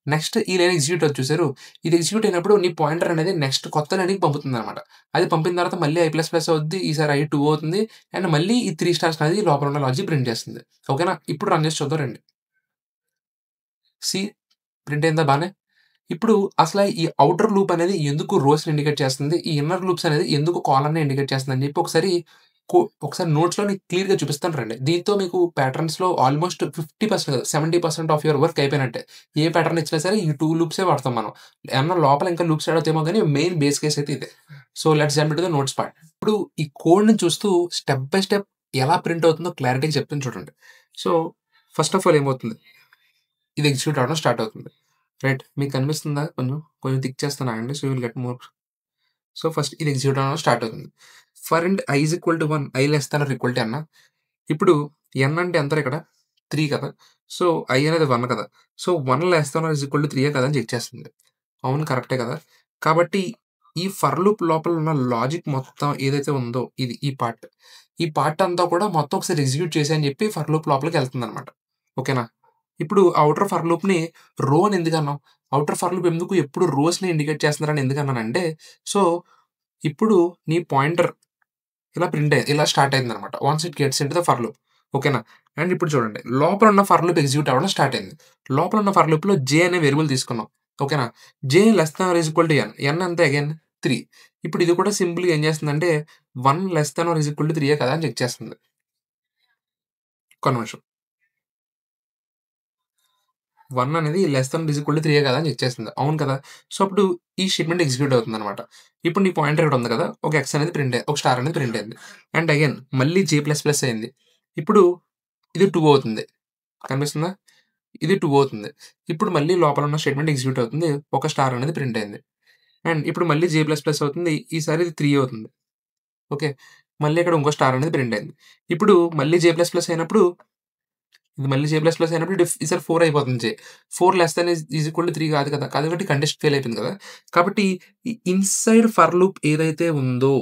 నెక్స్ట్ ఈ లైన్ ఎగ్జిక్యూట్ అవుద్ది చూసారు? ఇది ఎగ్జిక్యూట్ అయినప్పుడు నీ పాయింటర్ అనేది నెక్స్ట్ కొత్త లైన్‌కి పంపుతుందన్నమాట. అది పంపిన తర్వాత మళ్ళీ ఐ++ అవుద్ది. ఈసారి ఐ2 అవుతుంది. అండ్ మళ్ళీ ఈ 3 స్టార్స్ అనేది లోపల ఉన్న లాజిక్ ప్రింట్ చేస్తుంది. ఓకేనా? ఇప్పుడు రన్ చేసి చూద్దాం రండి. సీ ప్రింట్ అయిందా బానే? ఇప్పుడు అసల ఈ ఔటర్ లూప్ అనేది ఎందుకు రోస్‌ని ఇండికేట్ చేస్తుంది? ఈ ఇన్నర్ లూప్స్ అనేది ఎందుకు కాలమ్‌ని ఇండికేట్ చేస్తుందని చెప్పి ఒకసారి నోట్స్‌లో నీకు క్లియర్‌గా చూపిస్తాను రండి. దీంతో మీకు ప్యాటర్న్స్‌లో ఆల్‌మోస్ట్ 50% కాదు 70% ఆఫ్ యువర్ వర్క్ అయిపోయినట్టే. ఏ ప్యాటర్న్ ఇచ్చినా సరే ఈ 2 లూప్సే వాడతాం మనం. ఏమన్నా లోపల ఇంకా లూప్స్ యాడ్ అవుతాయేమో గానీ మెయిన్ బేస్ కేస్ అయితే ఇదే. So, let's jump into the notes part. ఇప్పుడు ఈ కోడ్‌ని చూస్తూ స్టెప్ బై స్టెప్ ఎలా ప్రింట్ అవుతుందో క్లారిటీగా చెప్తాను చూడండి. సో, ఫస్ట్ ఆఫ్ ఆల్ ఏమవుతుంది? ఇది ఎగ్జిక్యూట్ అవ్వడం స్టార్ట్ అవుతుంది. రైట్. మీకు కనిపిస్తుందా? కొంచెం థిక్ చేస్తాను ఆగండి. So, you will get more. So, first ఇది ఎగ్జిక్యూట్ అవ్వడం స్టార్ట్ అవుతుంది. For int I is equal to 1 I less than or equal to N. ఇప్పుడు ఎన్ అంటే ఎంతరా ఇక్కడ? 3 కదా! సో, ఐ అనేది 1 కదా! So, 1 less than or is equal to 3 కదా! అని చెక్ చేస్తుంది. అవును కరెక్టే కదా! కాబట్టి ఈ ఫర్ లూప్ లోపల ఉన్న లాజిక్ మొత్తం ఏదైతే ఉందో ఇది ఈ పార్ట్. ఈ పార్ట్ అంతా కూడా మొత్తం ఒకసారి ఎగ్జిక్యూట్ చేసేయి అని చెప్పి ఫర్ లూప్ లోపలికెళ్తుందనమాట. ఓకేనా? ఇప్పుడు ఔటర్ ఫర్ లూప్‌ని రో అని ఎందుకన్నాం? ఔటర్ ఫర్ లూప్ ఎందుకు ఎప్పుడు రోస్‌ని ఇండికేట్ చేస్తున్నారని ఎందుకన్నానంటే, సో, ఇప్పుడు నీ పాయింటర్ ఇలా స్టార్ట్ అయిందనమాట. Once it gets into the for loop. ఓకేనా? అండ్ ఇప్పుడు చూడండి. లోపల ఉన్న ఫర్ లూప్ ఎగ్జిక్యూట్ అవ్వడం స్టార్ట్ అయింది. లోపల ఉన్న ఫర్ లూప్‌లో జే అనే వేరియబుల్ తీసుకున్నాం. ఓకేనా? J less than or is equal to N. N ఎంత అగైన్ 3. ఇప్పుడు ఇది కూడా సింపుల్‌గా ఏం చేస్తుందంటే 1 less than or is equal to 3 కదా! అని చెక్ చేస్తుంది. ఒక్క నిమిషం. 1 అనేది less than is equal to 3 కదా! అని చెక్ చేస్తుంది. అవును కదా! సో, అప్పుడు ఈ స్టేట్మెంట్ ఎగ్జిక్యూట్ అవుతుందనమాట. ఇప్పుడు నీ పాయింటర్ ఇక్కడ ఉంది కదా! ఒక ఎక్స్ అనేది ఒక స్టార్ అనేది ప్రింట్ అయింది. అండ్ అగైన్ మళ్ళీ జే++ అయింది. ఇప్పుడు ఇది 2 అవుతుంది. కనిపిస్తుందా? ఇది 2 అవుతుంది. ఇప్పుడు మళ్ళీ లోపల ఉన్న స్టేట్మెంట్ ఎగ్జిక్యూట్ అవుతుంది. ఒక స్టార్ అనేది ప్రింట్ అయింది. అండ్ ఇప్పుడు మళ్ళీ జే++ అవుతుంది. ఈసారి ఇది 3 అవుతుంది. ఓకే. మళ్ళీ ఇక్కడ ఇంకో స్టార్ అనేది ప్రింట్ అయింది. ఇప్పుడు మళ్ళీ జే++ అయినప్పుడు ఇది మళ్ళీ జే++ అయినప్పుడు ఈసారి 4 అయిపోతుంది జే. 4 less than is equal to 3 కాదు కదా! కాబట్టి కండిషన్ ఫెయిల్ అయిపోయింది కదా! కాబట్టి ఈ ఇన్‌సైడ్ ఫర్ లూప్ ఏదైతే ఉందో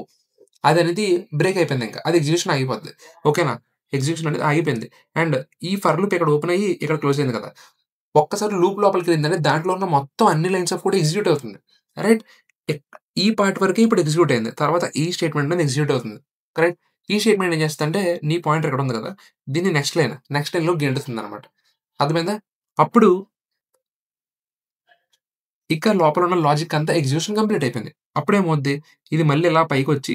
అదనేది బ్రేక్ అయిపోయిందింక. అది ఎగ్జిక్యూషన్ ఆగిపోద్ది. ఓకేనా? ఎగ్జిక్యూషన్ అనేది ఆగిపోయింది. అండ్ ఈ ఫర్ లూప్ ఇక్కడ ఓపెన్ అయ్యి ఇక్కడ క్లోజ్ అయింది కదా! ఒక్కసారి లూప్ లోపలికెళ్ళిందంటే దాంట్లో ఉన్న మొత్తం అన్ని లైన్స్ ఆఫ్ కోడ్ ఎగ్జిక్యూట్ అవుతుంది. రైట్? ఎక్ ఈ పార్ట్ వరకే ఇప్పుడు ఎగ్జిక్యూట్ అయింది. తర్వాత ఈ స్టేట్మెంట్ అనేది ఎగ్జిక్యూట్ అవుతుంది. కరెక్ట్? ఈ స్టేట్మెంట్ ఏం చేస్తదంటే నీ పాయింటర్ ఇక్కడ ఉంది కదా! దీన్ని నెక్స్ట్ లైన్‌లోకి గెంటుతుందనమాట. అర్థమైందా? అప్పుడు ఇక లోపల ఉన్న లాజిక్ అంతా ఎగ్జిక్యూషన్ కంప్లీట్ అయిపోయింది. అప్పుడేమవుద్ది? ఇది మళ్ళీ ఇలా పైకొచ్చి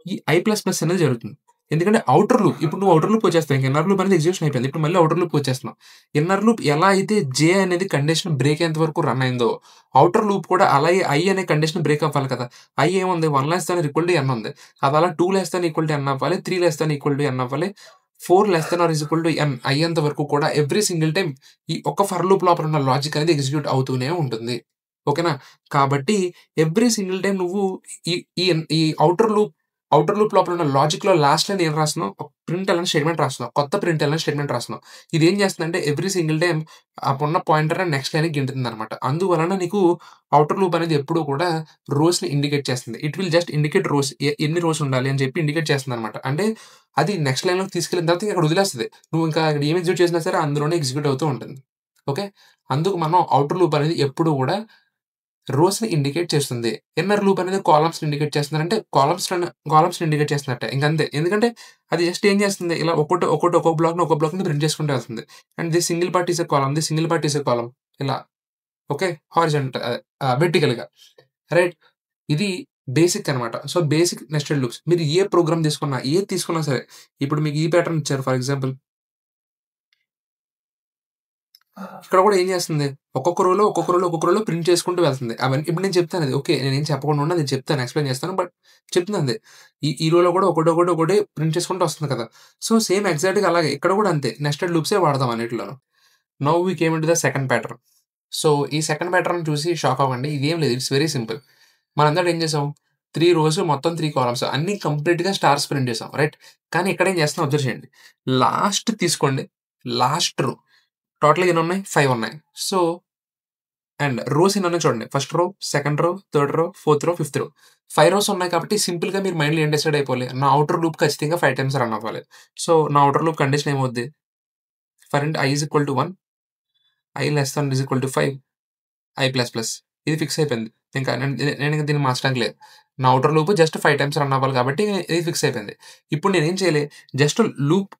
ఈ ఐ++ అనేది జరుగుతుంది. ఎందుకంటే ఔటర్ లూప్ ఇప్పుడు నువ్వు ఔటర్ లూప్ వచ్చేస్తావు. ఇంక ఇన్నర్ లూప్ అనేది ఎగ్జిక్యూషన్ అయిపోయింది. ఇప్పుడు మళ్ళీ ఔటర్ లూప్ వచ్చేస్తున్నావు. ఇన్నర్ లూప్ ఎలా అయితే జే అనేది కండిషన్ బ్రేక్ అయ్యేంత వరకు రన్ అయిందో ఔటర్ లూప్ కూడా అలాగే ఐ అనే కండిషన్ బ్రేక్ అవ్వాలి కదా. ఐ ఏముంది 1 less than equal to n ఉంది. అది అలా 2 less than equal to n అవ్వాలి, 3 less than equal to n అవ్వాలి, 4 less than or is equal to n అయ్యేంత వరకు కూడా ఎవ్రీ సింగిల్ టైమ్ ఈ ఒక్క ఫర్ లూప్ లోపల ఉన్న లాజిక్ అనేది ఎగ్జిక్యూట్ అవుతూనే ఉంటుంది. ఓకేనా? కాబట్టి ఎవ్రీ సింగిల్ టైమ్ నువ్వు ఈ ఈ ఈ ఔటర్ లూప్ లోపల ఉన్న లాజిక్‌లో లాస్ట్ లైన్ ఏం రాస్తున్నావు? ఒక ప్రింట్‌ఎల్ఎన్ స్టేట్మెంట్ రాస్తున్నావు. కొత్త ప్రింట్‌ఎల్ఎన్ స్టేట్మెంట్ రాస్తున్నావు. ఇదేం చేస్తుందంటే ఎవ్రీ సింగిల్ టైమ్ అప్పుడున్న పాయింటర్‌ని నెక్స్ట్ లైన్‌కి గింటుతుందనమాట. అందువలన నీకు ఔటర్ లూప్ అనేది ఎప్పుడూ కూడా రోస్‌ని ఇండికేట్ చేస్తుంది. It will just indicate rows ఎన్ని రోస్ ఉండాలి అని చెప్పి ఇండికేట్ చేస్తుందనమాట. అంటే అది నెక్స్ట్ లైన్‌లోకి తీసుకెళ్ళిన తర్వాత అక్కడ వదిలేస్తది. నువ్వు ఇంకా అక్కడ ఏం ఎగ్జిక్యూట్ చేసినా సరే అందులోనే ఎగ్జిక్యూట్ అవుతూ ఉంటుంది. ఓకే. అందుకు మనం ఔటర్ లూప్ అనేది ఎప్పుడూ కూడా రోస్‌ని ఇండికేట్ చేస్తుంది. ఇన్నర్ లూప్ అనేది కాలమ్స్‌ని ఇండికేట్ చేస్తుంది. అంటే కాలమ్స్‌ని ఇండికేట్ చేస్తున్నట్టే. ఇంకంతే. ఎందుకంటే అది జస్ట్ ఏం చేస్తుంది ఇలా ఒక్కొక్క బ్లాక్‌ని ప్రింట్ చేసుకుంటూ వెళ్తుంది. And this single part is a column. This single part is a column. ఇలా ఓకే. వెర్టికల్‌గా రైట్. ఇది బేసిక్ అనమాట. So, basic nested loops. మీరు ఏ ప్రోగ్రామ్ తీసుకున్నా, ఏది తీసుకున్నా సరే, ఇప్పుడు మీకు ఈ ప్యాటర్న్ ఇచ్చారు ఫర్ ఎగ్జాంపుల్. ఇక్కడ కూడా ఏం చేస్తుంది? ఒక్కొక్క రోలో ప్రింట్ చేసుకుంటూ వెళ్తుంది. అవన్నీ ఇప్పుడు నేను చెప్తాను అది. ఓకే. నేనేం చెప్పకుండా ఉన్నా నేను చెప్తాను. ఎక్స్‌ప్లెయిన్ చేస్తాను. బట్ చెప్తున్నాను అదే. ఈ రోలో కూడా ఒకటి ప్రింట్ చేసుకుంటూ వస్తుంది కదా. సో, సేమ్ ఎగ్జాక్ట్‌గా అలాగే ఇక్కడ కూడా అంతే. నెస్టెడ్ లూప్సే వాడతాం అన్నిటిలోను. Now we came into the second pattern. So, ఈ సెకండ్ ప్యాటర్న్ చూసి షాక్ అవ్వండి. ఇదేం లేదు. It's very simple. మనందరం ఏం చేసాం? 3 రోస్ మొత్తం 3 కాలమ్స్ అన్నీ కంప్లీట్‌గా స్టార్స్ ప్రింట్ చేసాం. రైట్. కానీ ఇక్కడ ఏం చేస్తున్నాం అబ్జర్వ్ చేయండి. లాస్ట్ తీసుకోండి. లాస్ట్ రో టోటల్‌గా ఎన్నున్నాయి? 5 ఉన్నాయి. సో, అండ్ రోస్ ఎన్నున్నాయి చూడండి. First row, second row, third row, fourth రో, ఫిఫ్త్ రో. 5 రోస్ ఉన్నాయి కాబట్టి సింపుల్‌గా మీరు మైండ్‌లో ఏం డిసైడ్ అయిపోవాలి? నా ఔటర్ లూప్ ఖచ్చితంగా 5 టైమ్స్ రన్ అవ్వాలి. సో, నా ఔటర్ లూప్ కండిషన్ ఏమవుద్ది? For int i is equal to 1, i less than is equal to 5, i++. ఇది ఫిక్స్ అయిపోయింది. ఇంకా నేను దీన్ని మార్చడానికి లేదు. నా outer loop just 5 times run అవ్వాలి కాబట్టి ఇది ఫిక్స్ అయిపోయింది. ఇప్పుడు నేనేం చేయాలి? జస్ట్ లూప్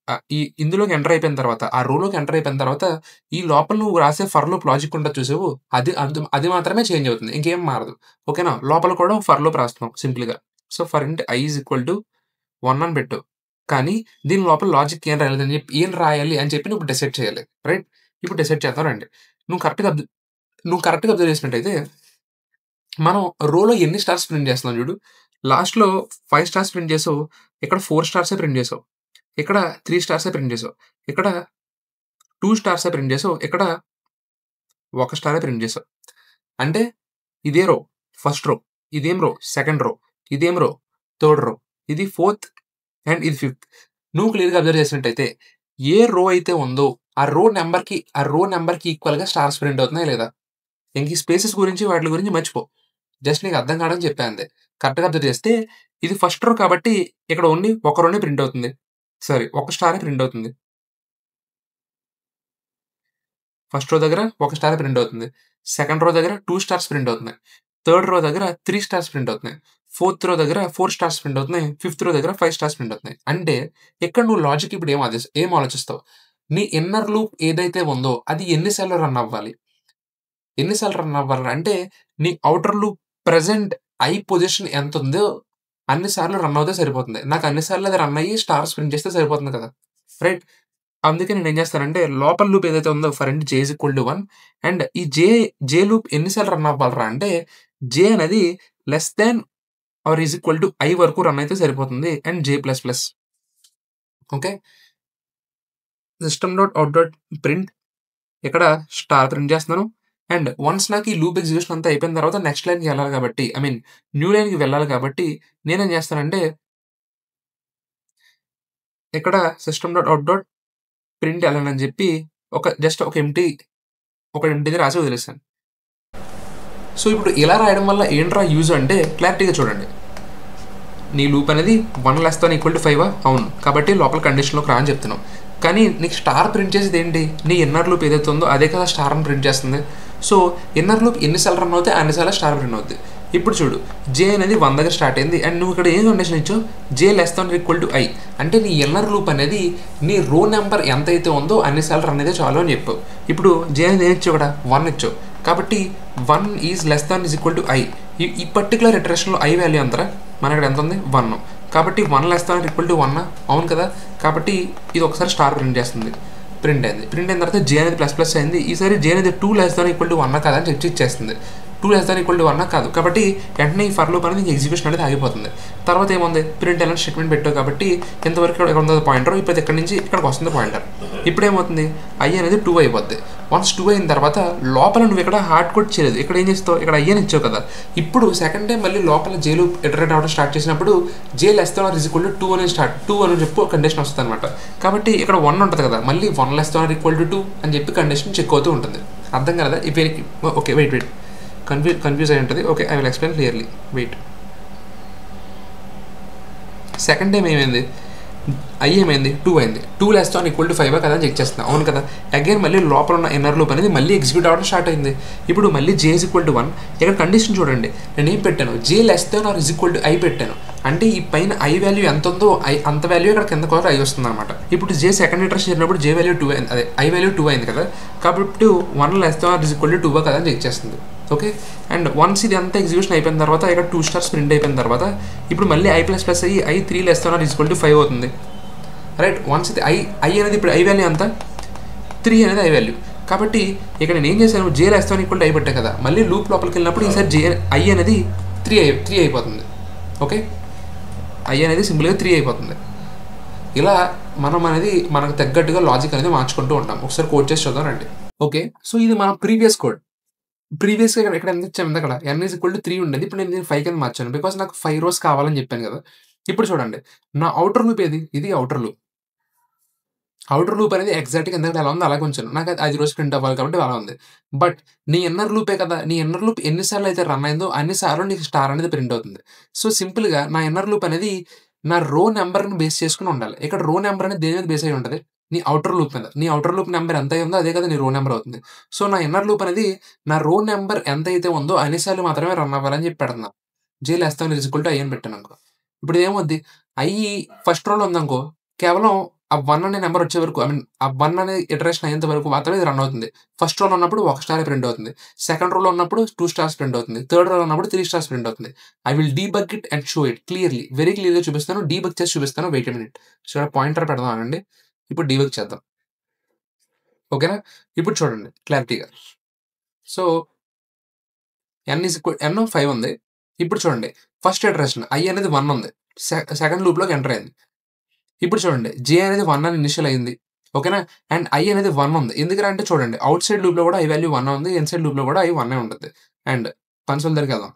ఇందులోకి ఎంటర్ అయిపోయిన తర్వాత, ఆ రోలోకి ఎంటర్ అయిపోయిన తర్వాత, ఈ లోపల నువ్వు రాసే ఫర్ లూప్ లాజిక్ ఉంటది చూసావు? అది మాత్రమే చేంజ్ అవుతుంది. ఇంకేం మారదు. ఓకేనా? లోపల కూడా ఫర్ లూప్ రాస్తున్నాం సింపుల్‌గా. So, for int i is equal to 1 అని పెట్టు. కానీ దీని లోపల లాజిక్ ఏం రాయాలి అని చెప్పి నువ్వు డిసైడ్ చేయాలి. రైట్. ఇప్పుడు డిసైడ్ చేద్దాం రండి. నువ్వు కరెక్ట్‌గా అబ్జర్వ్ చేసినట్టయితే మనం రోలో ఎన్ని స్టార్స్ ప్రింట్ చేస్తున్నాం చూడు. లాస్ట్‌లో 5 స్టార్స్ ప్రింట్ చేసావు. ఇక్కడ 4 స్టార్సే ప్రింట్ చేసావు. ఇక్కడ 3 స్టార్సే ప్రింట్ చేసావు. ఇక్కడ 2 స్టార్సే ప్రింట్ చేసావు. ఇక్కడ 1 స్టారే ప్రింట్ చేసావు. అంటే ఇదే రో ఫస్ట్ రో, ఇదేం రో సెకండ్ రో, ఇదేం రో థర్డ్ రో, ఇది ఫోర్త్ అండ్ ఇది ఫిఫ్త్. నువ్వు క్లియర్‌గా అబ్జర్వ్ చేసినట్టయితే ఏ రో అయితే ఉందో ఆ రో నంబర్‌కి ఈక్వల్‌గా స్టార్స్ ప్రింట్ అవుతున్నాయా లేదా? ఇంక ఈ స్పేసెస్ గురించి వాటి గురించి మర్చిపో. జస్ట్ నీకు అర్థం కావడానికి చెప్పా అంతే. కరెక్ట్‌గా అబ్జర్వ్ చేస్తే ఇది ఫస్ట్ రో కాబట్టి ఇక్కడ ఓన్లీ ఒక రోనే ప్రింట్ అవుతుంది. సారీ, ఒక స్టారే ప్రింట్ అవుతుంది. ఫస్ట్ రో దగ్గర ఒక స్టార్ ప్రింట్ అవుతుంది. సెకండ్ రో దగ్గర 2 స్టార్స్ ప్రింట్ అవుతున్నాయి. థర్డ్ రో దగ్గర 3 స్టార్స్ ప్రింట్ అవుతున్నాయి. ఫోర్త్ రో దగ్గర 4 స్టార్స్ ప్రింట్ అవుతున్నాయి. ఫిఫ్త్ రో దగ్గర 5 స్టార్స్ ప్రింట్ అవుతున్నాయి. అంటే ఇక్కడ నువ్వు లాజిక్ ఇప్పుడు ఏం ఆలోచిస్తావు? నీ ఇన్నర్ లూప్ ఏదైతే ఉందో అది ఎన్ని సార్లు రన్ అవ్వాలి? అంటే నీ outer loop present I position ఎంతుందో అన్ని సార్లు రన్ అవుతే సరిపోతుంది. నాకు అన్ని సార్లు అది రన్ అయ్యి స్టార్స్ ప్రింట్ చేస్తే సరిపోతుంది కదా. రైట్. అందుకే నేనేం చేస్తానంటే లోపల లూప్ ఏదైతే ఉందో for int j is equal to 1 and ఈ జే లూప్ ఎన్ని సార్లు రన్ అవ్వాలిరా అంటే జే అనేది less than or is equal to i వరకు రన్ అయితే సరిపోతుంది. And j++. ఓకే. system.out.print ఇక్కడ స్టార్ ప్రింట్ చేస్తున్నాను. అండ్ వన్స్ నాకు ఈ లూప్ ఎగ్జిక్యూషన్ అంతా అయిపోయిన తర్వాత నెక్స్ట్ లైన్‌కి వెళ్ళాలి కాబట్టి న్యూ లైన్‌కి వెళ్ళాలి కాబట్టి నేనేం చేస్తానంటే ఇక్కడ system.out.println అని చెప్పి జస్ట్ ఒక ఎంప్టీది రాసి వదిలేసాను. సో, ఇప్పుడు ఇలా రాయడం వల్ల ఏంట్రా యూజ్ అంటే క్లారిటీగా చూడండి. నీ లూప్ అనేది 1 లెస్ దాన్ ఈక్వల్ టు 5 అవును. కాబట్టి లోపల కండిషన్‌లోకి రా అని చెప్తున్నాం. కానీ నీకు స్టార్ ప్రింట్ చేసేది ఏంటి? నీ ఇన్నర్ లూప్ ఏదైతే ఉందో అదే కదా స్టార్ అని ప్రింట్ చేస్తుంది. సో, ఇన్నర్ లూప్ ఎన్నిసార్లు రన్ అవుతాయి అన్నిసార్లు స్టార్ ప్రింట్ అవుద్ది. ఇప్పుడు చూడు, జే అనేది 1 దగ్గర స్టార్ట్ అయింది. అండ్ నువ్వు ఇక్కడ ఏం కండిషన్ ఇచ్చావు? J less than equal to i. అంటే నీ ఇన్నర్ లూప్ అనేది నీ రో నెంబర్ ఎంతైతే ఉందో అన్నిసార్లు రన్ అయితే చాలు అని చెప్పావు. ఇప్పుడు జే అనేది ఏం ఇచ్చావు? ఇక్కడ 1 ఇచ్చావు. కాబట్టి 1 is less than is equal to i. ఈ పర్టికులర్ ఇటరేషన్‌లో i వాల్యూ ఎంతరా? మన ఇక్కడ ఎంత ఉంది? 1. కాబట్టి 1 లెస్ దాన్ ఈక్వల్ టు 1 అవును కదా. కాబట్టి ఇది ఒకసారి స్టార్ ప్రింట్ చేస్తుంది. ప్రింట్ అయింది. ప్రింట్ అయిన తర్వాత జే అనేది ప్లస్ ప్లస్ అయింది. ఈసారి జే అనేది 2 లెస్ దాన్ ఈక్వల్ టు 1 కదా అని చెక్ ఇచ్చేస్తుంది. 2 లెస్ దాన్ ఈక్వల్ టు 1 కాదు. కాబట్టి వెంటనే ఈ ఫర్ లూప్ అనేది ఎగ్జిక్యూషన్ అనేది ఆగిపోతుంది. తర్వాత ఏముంది, ప్రింట్ ఎలాంటి స్టేట్మెంట్ పెట్టావు కాబట్టి ఇంతవరకు ఇక్కడ ఉంది పాయింటర్, ఇప్పుడు ఇక్కడ నుంచి ఇక్కడికి వస్తుంది పాయింటర్. ఇప్పుడు ఏమవుతుంది, ఐ అనేది 2 అయిపోద్ది. వన్స్ 2 అయిన తర్వాత లోపల నువ్వు ఇక్కడ హార్డ్ కోడ్ చేయలేదు. ఇక్కడ ఏం చేస్తావు, ఇక్కడ ఐ అని ఇచ్చావు కదా. ఇప్పుడు సెకండ్ టైం మళ్ళీ లోపల జే లూప్ ఇటరేట్ అవ్వడం స్టార్ట్ చేసినప్పుడు J less than or is equal to 2 అని స్టార్ట్ 2 అని చెప్పి కండిషన్ వస్తుంది అనమాట. కాబట్టి ఇక్కడ 1 ఉంటుంది కదా, మళ్ళీ 1 less than or equal to 2 అని చెప్పి కండిషన్ చెక్ అవుతూ ఉంటుంది. అర్థం కదా. ఇప్పుడు ఓకే వెయిట్ కన్ఫ్యూజ్ అయి ఉంటుంది. Okay, I will explain clearly. Wait, second time ఏమైంది, ఐ ఏమైంది 2 అయింది. 2 లెస్ దాన్ ఈక్వల్ టు 5 కదా అని చెక్ చేస్తున్నా. అవును కదా. అగైన్ మళ్ళీ లోపల ఉన్న ఇన్నర్ లూప్ అనేది మళ్ళీ ఎగ్జిక్యూట్ అవ్వడం స్టార్ట్ అయింది. ఇప్పుడు మళ్ళీ జే ఈజ్ ఈక్వల్ టు 1. ఇక్కడ కండిషన్ చూడండి, నేను ఏం పెట్టాను, J less than or is equal to I పెట్టాను. అంటే ఈ పైన ఐ వాల్యూ ఎంత ఉందో అంత వాల్యూ ఇక్కడ కింద కూడా ఐ వస్తుంది అనమాట. ఇప్పుడు జే సెకండ్ ఇటరేషన్ చేసినప్పుడు జే వాల్యూ 2 అయింది, అదే ఐ వాల్యూ 2 అయింది కదా. కాబట్టి 1 less than or is equal to 2 కదా అని చెక్ చేస్తుంది. ఓకే, అండ్ వన్స్ ఇది అంతా ఎగ్జిక్యూషన్ అయిపోయిన తర్వాత ఇక్కడ 2 స్టార్స్ ప్రింట్ అయిపోయిన తర్వాత ఇప్పుడు మళ్ళీ ఐ ప్లస్ ప్లస్ అయ్యి I 3 less than or is equal to 5 అవుతుంది. రైట్, వన్స్ ఇది ఐ అనేది ఇప్పుడు ఐ వాల్యూ అంతా 3 అనేది ఐ వాల్యూ. కాబట్టి ఇక్కడ నేను ఏం చేశాను, J less than equal to I పెట్టా కదా, మళ్ళీ లూప్ లోపలికి వెళ్ళినప్పుడు ఈసారి జే ఐ అనేది 3 అయిపోతుంది. ఓకే, ఐ అనేది సింపుల్గా 3 అయిపోతుంది. ఇలా మనం అనేది మనకు తగ్గట్టుగా లాజిక్ అనేది మార్చుకుంటూ ఉంటాం. ఒకసారి కోడ్ చేసి చూద్దాం రండి. ఓకే, సో ఇది మన ప్రీవియస్ కోడ్. ప్రీవియస్గా ఇక్కడ ఎంత ఇచ్చాము, అక్కడ ఎన్ ఈజ్ ఈక్వల్ టు 3 ఉండేది. ఇప్పుడు నేను 5 కింద మార్చాను, బికాస్ నాకు 5 రోస్ కావాలని చెప్పాను కదా. ఇప్పుడు చూడండి, నా అవుటర్ లూప్ ఏది, ఇది అవుటర్ లూప్. అవుటర్ లూప్ అనేది ఎగ్జాక్ట్గా ఎందుకంటే ఎలా ఉందో అలాగే ఉంచాను. నాకు అది రోజు ప్రింట్ అవ్వాలి కాబట్టి అలా ఉంది. బట్ నీ ఇన్నర్ లూపే కదా, నీ ఇన్నర్ లూప్ ఎన్నిసార్లు అయితే రన్ అయిందో అన్నిసార్లు నీకు స్టార్ అనేది ప్రింట్ అవుతుంది. సో సింపుల్గా నా ఇన్నర్ లూప్ అనేది నా రో నెంబర్ని బేస్ చేసుకుని ఉండాలి. ఇక్కడ రో నెంబర్ అనేది దేని మీద బేస్ అయి ఉంటుంది, నీ అవుటర్ లూప్ మీద. నీ అవుటర్ లూప్ నెంబర్ ఎంత ఉందో అదే కదా నీ రో నెంబర్ అవుతుంది. సో నా ఇన్నర్ లూప్ అనేది నా రో నెంబర్ ఎంత అయితే ఉందో అన్నిసార్లు మాత్రమే రన్ అవ్వాలని చెప్పి పెడుతున్నా. J less than is equal to I అని పెట్టాను అనుకో. ఇప్పుడు ఏమవుద్ది, ఐ ఫస్ట్ రోలో ఉందనుకో, కేవలం ఆ 1 అనే నెంబర్ వచ్చే వరకు, ఐ మీన్ ఆ 1 అనే ఇటరేషన్ అయ్యేంత వరకు మాత్రమే ఇది రన్ అవుతుంది. ఫస్ట్ రోలో ఉన్నప్పుడు 1 స్టార్ ప్రింట్ అవుతుంది. సెకండ్ రోలో ఉన్నప్పుడు 2 స్టార్స్ ప్రింట్ అవుతుంది. థర్డ్ రోలో ఉన్నప్పుడు 3 స్టార్స్ ప్రింట్ అవుతుంది. I will debug it and show it clearly, very క్లియర్గా చూపిస్తాను. డీబగ్ చేసి చూపిస్తాను. Wait a minute. So pointer పెడదాం అండి. ఇప్పుడు డీబగ్ చేద్దాం. ఓకేనా. ఇప్పుడు చూడండి క్లారిటీగా. So n is equal n 5 ఉంది. ఇప్పుడు చూడండి ఫస్ట్ ఇటరేషన్ ఐ అనేది 1 ఉంది. సెకండ్ లూప్లోకి ఎంటర్ అయింది. ఇప్పుడు చూడండి జే అనేది 1 అని ఇనిషియల్ అయింది. ఓకేనా. అండ్ ఐ అనేది 1 ఉంది. ఎందుకంటే చూడండి అవుట్ సైడ్ లూప్లో కూడా ఐ వాల్యూ 1 ఉంది, ఇన్సైడ్ లూప్లో కూడా ఐ 1 ఉంటుంది. అండ్ కన్సోల్ దగ్గరికి వెళ్దాం.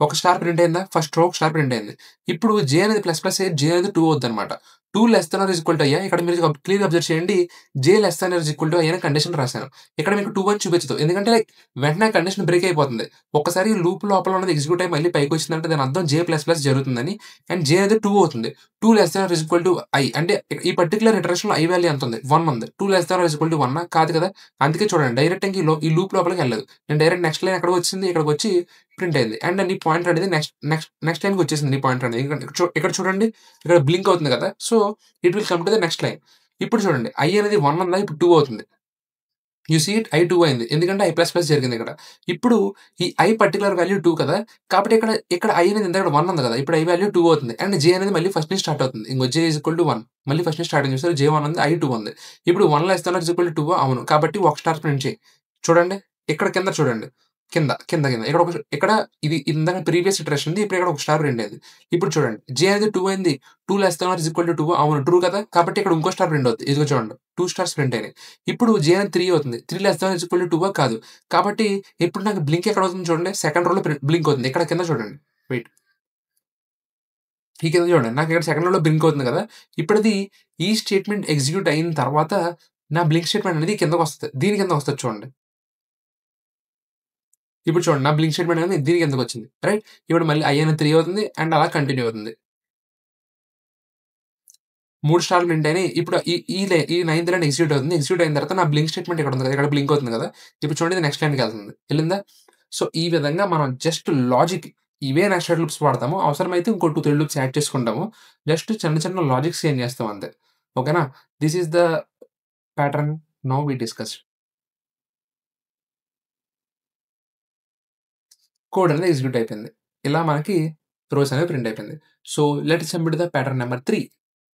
ఒక స్టార్ ప్రింట్ అయిందా, ఫస్ట్ రో ఒక స్టార్ ప్రింట్ అయింది. ఇప్పుడు జే అనేది ప్లస్ ప్లస్ అయ్యి జే అనేది 2 అవుద్ది అనమాట. 2 less than or is equal to అయ్యా. ఇక్కడ మీరు క్లియర్గా అబ్జర్వ్ చేయండి, J less than or is equal to అయ్యా కండిషన్ రాశాను. ఇక్కడ మీకు 2 అని చూపించదు, ఎందుకంటే లైక్ వెంటనే కండిషన్ బ్రేక్ అయిపోతుంది. ఒకసారి లూప్ లోపల ఉన్నది ఎగ్జిక్యూట్ అయ్యి మళ్ళీ పైకి వచ్చిందంటే దాని అర్థం జే ప్లస్ ప్లస్ జరుగుతుందని. అండ్ జే అనేది 2 అవుతుంది. 2 less than or is equal to I అంటే ఈ పర్టికులర్ ఇటరేషన్లో ఐ వాల్యూ ఎంత ఉంది, 1 ఉంది. 2 less than or is equal to 1 కాదు కదా. అందుకే చూడండి డైరెక్ట్ ఈ లూప్ లోపలికి వెళ్ళదు. నేను డైరెక్ట్ నెక్స్ట్ లైన్ ఎక్కడికి వచ్చింది, ఇక్కడికి వచ్చి ప్రింట్ అయింది. అండ్ నీ పాయింటర్ అనేది నెక్స్ట్ లైన్కి వచ్చేసింది. నీ పాయింటర్ అనేది ఇక్కడ చూడండి, ఇక్కడ బ్లింక్ అవుతుంది కదా. So it will come to the next line. ఇప్పుడు చూడండి ఐ అనేది 1 ఉందా, ఇప్పుడు 2 అవుతుంది. యూ సీ ఇట్, ఐ 2 అయింది, ఎందుకంటే ఐ ప్లస్ ప్లస్ జరిగింది ఇక్కడ. ఇప్పుడు ఈ ఐ పర్టికులర్ వాల్యూ 2 కదా, కాబట్టి ఇక్కడ ఐ అనేది ఇంత 1 ఉంది కదా, ఇప్పుడు ఐ వాల్యూ 2 అవుతుంది. అండ్ జే అనేది మళ్ళీ ఫస్ట్ నుంచి స్టార్ట్ అవుతుంది. ఇంకో జే ఈజ్ ఈక్వల్ టు 1, మళ్ళీ ఫస్ట్ నుంచి స్టార్ట్ అయింది. చూస్తారు జే 1 ఉంది, ఐ 2 ఉంది. ఇప్పుడు 1 less than or is equal to 2 అవును, కాబట్టి ఒక స్టార్ ప్రింట్ చేయి. చూడండి ఇక్కడ కింద చూడండి, కింద ఇక్కడ ఇది ఇందాక ప్రీవియస్ ఇటరేషన్ ఉంది. ఇప్పుడు ఇక్కడ ఒక స్టార్ ప్రింట్ అయింది. ఇప్పుడు చూడండి జే అనేది 2 అయింది. 2 less than or is equal to 2 అవును, ట్రూ కదా, కాబట్టి ఇక్కడ ఇంకో స్టార్ ప్రింట్ అవుతుంది. ఇదిగో చూడండి 2 స్టార్స్ ప్రింట్ అయినాయి. ఇప్పుడు జే అనేది 3 అవుతుంది. 3 less than is equal to 2 కాదు, కాబట్టి ఇప్పుడు నాకు బ్లింక్ ఎక్కడ అవుతుంది చూడండి, సెకండ్ రోలో బ్లింక్ అవుతుంది. ఇక్కడ కింద చూడండి, వెయిట్, ఈ కింద చూడండి నాకు ఇక్కడ సెకండ్ రోలో బ్లింక్ అవుతుంది కదా. ఇప్పుడు అది ఈ స్టేట్మెంట్ ఎగ్జిక్యూట్ అయిన తర్వాత నా బ్లింక్ స్టేట్మెంట్ అనేది కిందకు వస్తుంది, దీని కింద వస్తుంది చూడండి. ఇప్పుడు చూడండి నా బ్లింక్ స్టేట్మెంట్ అనేది దీనికి ఎందుకు వచ్చింది, రైట్. ఇప్పుడు మళ్ళీ ఐ అనేది 3 అవుతుంది అండ్ అలా కంటిన్యూ అవుతుంది. 3 స్టార్లు ప్రింట్ అయినాయి. ఇప్పుడు ఈ 9th లైన్ ఎగ్జిక్యూట్ అవుతుంది. ఎగ్జిక్యూట్ అయిన తర్వాత నా బ్లింక్ స్టేట్మెంట్ ఇక్కడ ఉంది కదా, ఇక్కడ బ్లింక్ అవుతుంది కదా. ఇప్పుడు చూడండి ఇది నెక్స్ట్ లైన్కి వెళ్తుంది, వెళ్ళిందా. సో ఈ విధంగా మనం జస్ట్ లాజిక్ ఇవే నెస్టెడ్ లూప్స్ వాడతాము. అవసరమైతే ఇంకో 2, 3 లూప్స్ యాడ్ చేసుకుంటాము. జస్ట్ చిన్న లాజిక్స్ ఏం చేస్తాం అంతే. ఓకేనా. This is the pattern now we discuss. Code అనేది ఎగ్జిక్యూట్ అయిపోయింది. ఇలా మనకి రోస్ అనేవి ప్రింట్ అయిపోయింది. So let's jump to the pattern number 3.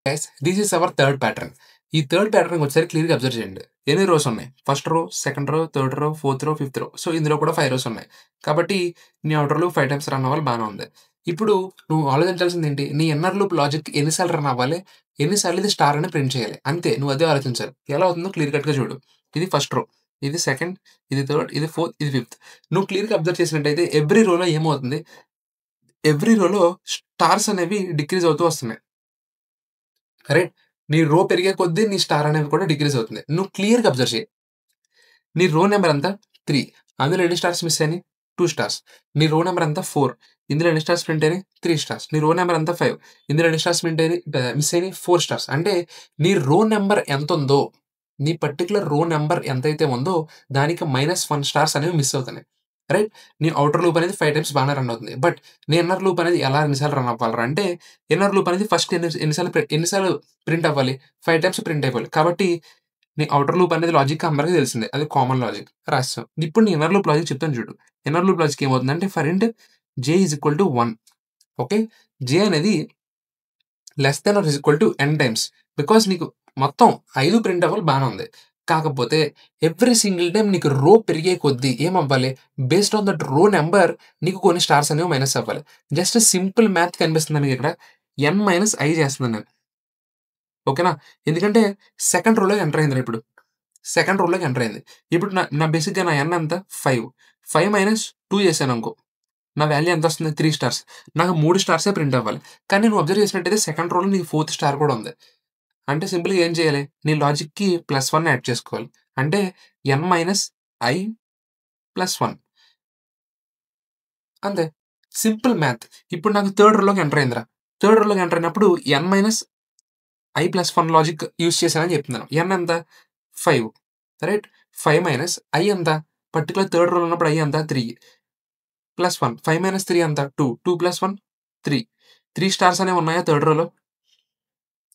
Guys this is our third pattern. ఈ థర్డ్ ప్యాటర్న్‌కి వచ్చేసరికి క్లియర్‌గా అబ్జర్వ్ చేయండి. ఎన్ని రోస్ ఉన్నాయి? First row, second row, third row, fourth రో, ఫిఫ్త్ రో. సో ఇందులో కూడా 5 రోస్ ఉన్నాయి. కాబట్టి నీ ఔటర్ లూప్ 5 టైమ్స్ రన్ అవ్వాలి బానే ఉంది. ఇప్పుడు నువ్వు ఆలోచించాల్సిందేంటి? నీ ఇన్నర్ లూప్ లాజిక్ ఎన్ని సార్లు రన్ అవ్వాలి? ఎన్ని సార్లు ఇది స్టార్ అని ప్రింట్ చేయాలి. అంతే నువ్వు అదే ఆలోచించాలి. ఎలా అవుతుందో క్లియర్ కట్‌గా చూడు. ఇది ఫస్ట్ రో, ఇది సెకండ్, ఇది థర్డ్, ఇది ఫోర్త్, ఇది ఫిఫ్త్. నువ్వు క్లియర్‌గా అబ్జర్వ్ చేసినట్టయితే ఎవ్రి రోలో ఏమవుతుంది? ఎవ్రి రోలో స్టార్స్ అనేవి డిక్రీజ్ అవుతూ వస్తున్నాయి. కరెక్ట్? నీ రో పెరిగే కొద్దీ నీ స్టార్ అనేవి కూడా డిక్రీజ్ అవుతుంది. నువ్వు క్లియర్‌గా అబ్జర్వ్ చెయి. నీ రో నంబర్ ఎంత? 3. అందులో ఎన్ని స్టార్స్ మిస్ అయినాయి? 2 స్టార్స్. నీ రో నంబర్ ఎంత? 4. ఇందులో ఎన్ని స్టార్స్ ప్రింట్ అయినాయి? 3 స్టార్స్. నీ రో నంబర్ ఎంత? 5. ఇందులో ఎన్ని స్టార్స్ మిస్ అయినాయి? 4 స్టార్స్. అంటే నీ రో నంబర్ ఎంతుందో, నీ పర్టిక్యులర్ రో నంబర్ ఎంతైతే ఉందో దానికి -1 స్టార్స్ అనేవి మిస్ అవుతున్నాయి. రైట్? నీ ఔటర్ లూప్ అనేది 5 టైమ్స్ బాగానే రన్ అవుతుంది. బట్ నీ ఇన్నర్ లూప్ అనేది ఎన్ని సార్లు రన్ అవ్వాలిరా అంటే ఇన్నర్ లూప్ అనేది ఫస్ట్ ఎన్ని సార్లు ప్రింట్ అవ్వాలి? 5 టైమ్స్ ప్రింట్ అయిపోవాలి. కాబట్టి నీ ఔటర్ లూప్ అనేది లాజిక్ అందరికి తెలిసిందే. అది కామన్ లాజిక్ రాసేసాం. ఇప్పుడు నీ ఇన్నర్ లూప్ లాజిక్ చెప్తాను చూడు. ఇన్నర్ లూప్ లాజిక్ ఏమవుతుందంటే for int j is equal to 1. Okay. j అనేది less than or is equal to n times. Because నీకు మొత్తం 5 ప్రింట్ అవ్వాలి బానే ఉంది. కాకపోతే ఎవ్రి సింగిల్ టైమ్ నీకు రో పెరిగే కొద్దీ ఏమవ్వాలి? బేస్డ్ ఆన్ దట్ రో నంబర్ నీకు కొన్ని స్టార్స్ అనేవి మైనస్ అవ్వాలి. జస్ట్ సింపుల్ మ్యాథ్ కనిపిస్తుందా మీకిక్కడ? n - i చేస్తున్నాను నేను. ఓకేనా? ఎందుకంటే సెకండ్ రోలోకి ఎంటర్ అయిందిరా ఇప్పుడు. సెకండ్ రోలోకి ఎంటర్ అయింది. ఇప్పుడు నా నా బేసిక్‌గా నా n ఎంత? 5. 5 - 2 చేశాననుకో. నా వాల్యూ ఎంతొస్తుంది? 3 స్టార్స్. నాకు 3 స్టార్సే ప్రింట్ అవ్వాలి. కానీ నువ్వు అబ్జర్వ్ చేసినట్టయితే సెకండ్ రోలో నీకు ఫోర్త్ స్టార్ కూడా ఉంది. అంటే సింపుల్‌గా ఏం చేయాలి? నీ లాజిక్‌కి +1 యాడ్ చేసుకోవాలి. అంటే n - i +1 అంతే. Simple math. ఇప్పుడు నాకు థర్డ్ రోలోకి ఎంటర్ అయిందిరా. థర్డ్ రోలోకి ఎంటర్ అయినప్పుడు n - i+1 లాజిక్ యూజ్ చేశానని చెప్తున్నాను. n ఎంత? 5. రైట్? 5 - i ఎంత? పర్టిక్యులర్ థర్డ్ రోలో ఉన్నప్పుడు i ఎంత? 3. +1. 5 - 3 ఎంత? 2. 2 + 1 3. 3 స్టార్స్ అనేవి ఉన్నాయా థర్డ్ రోలో?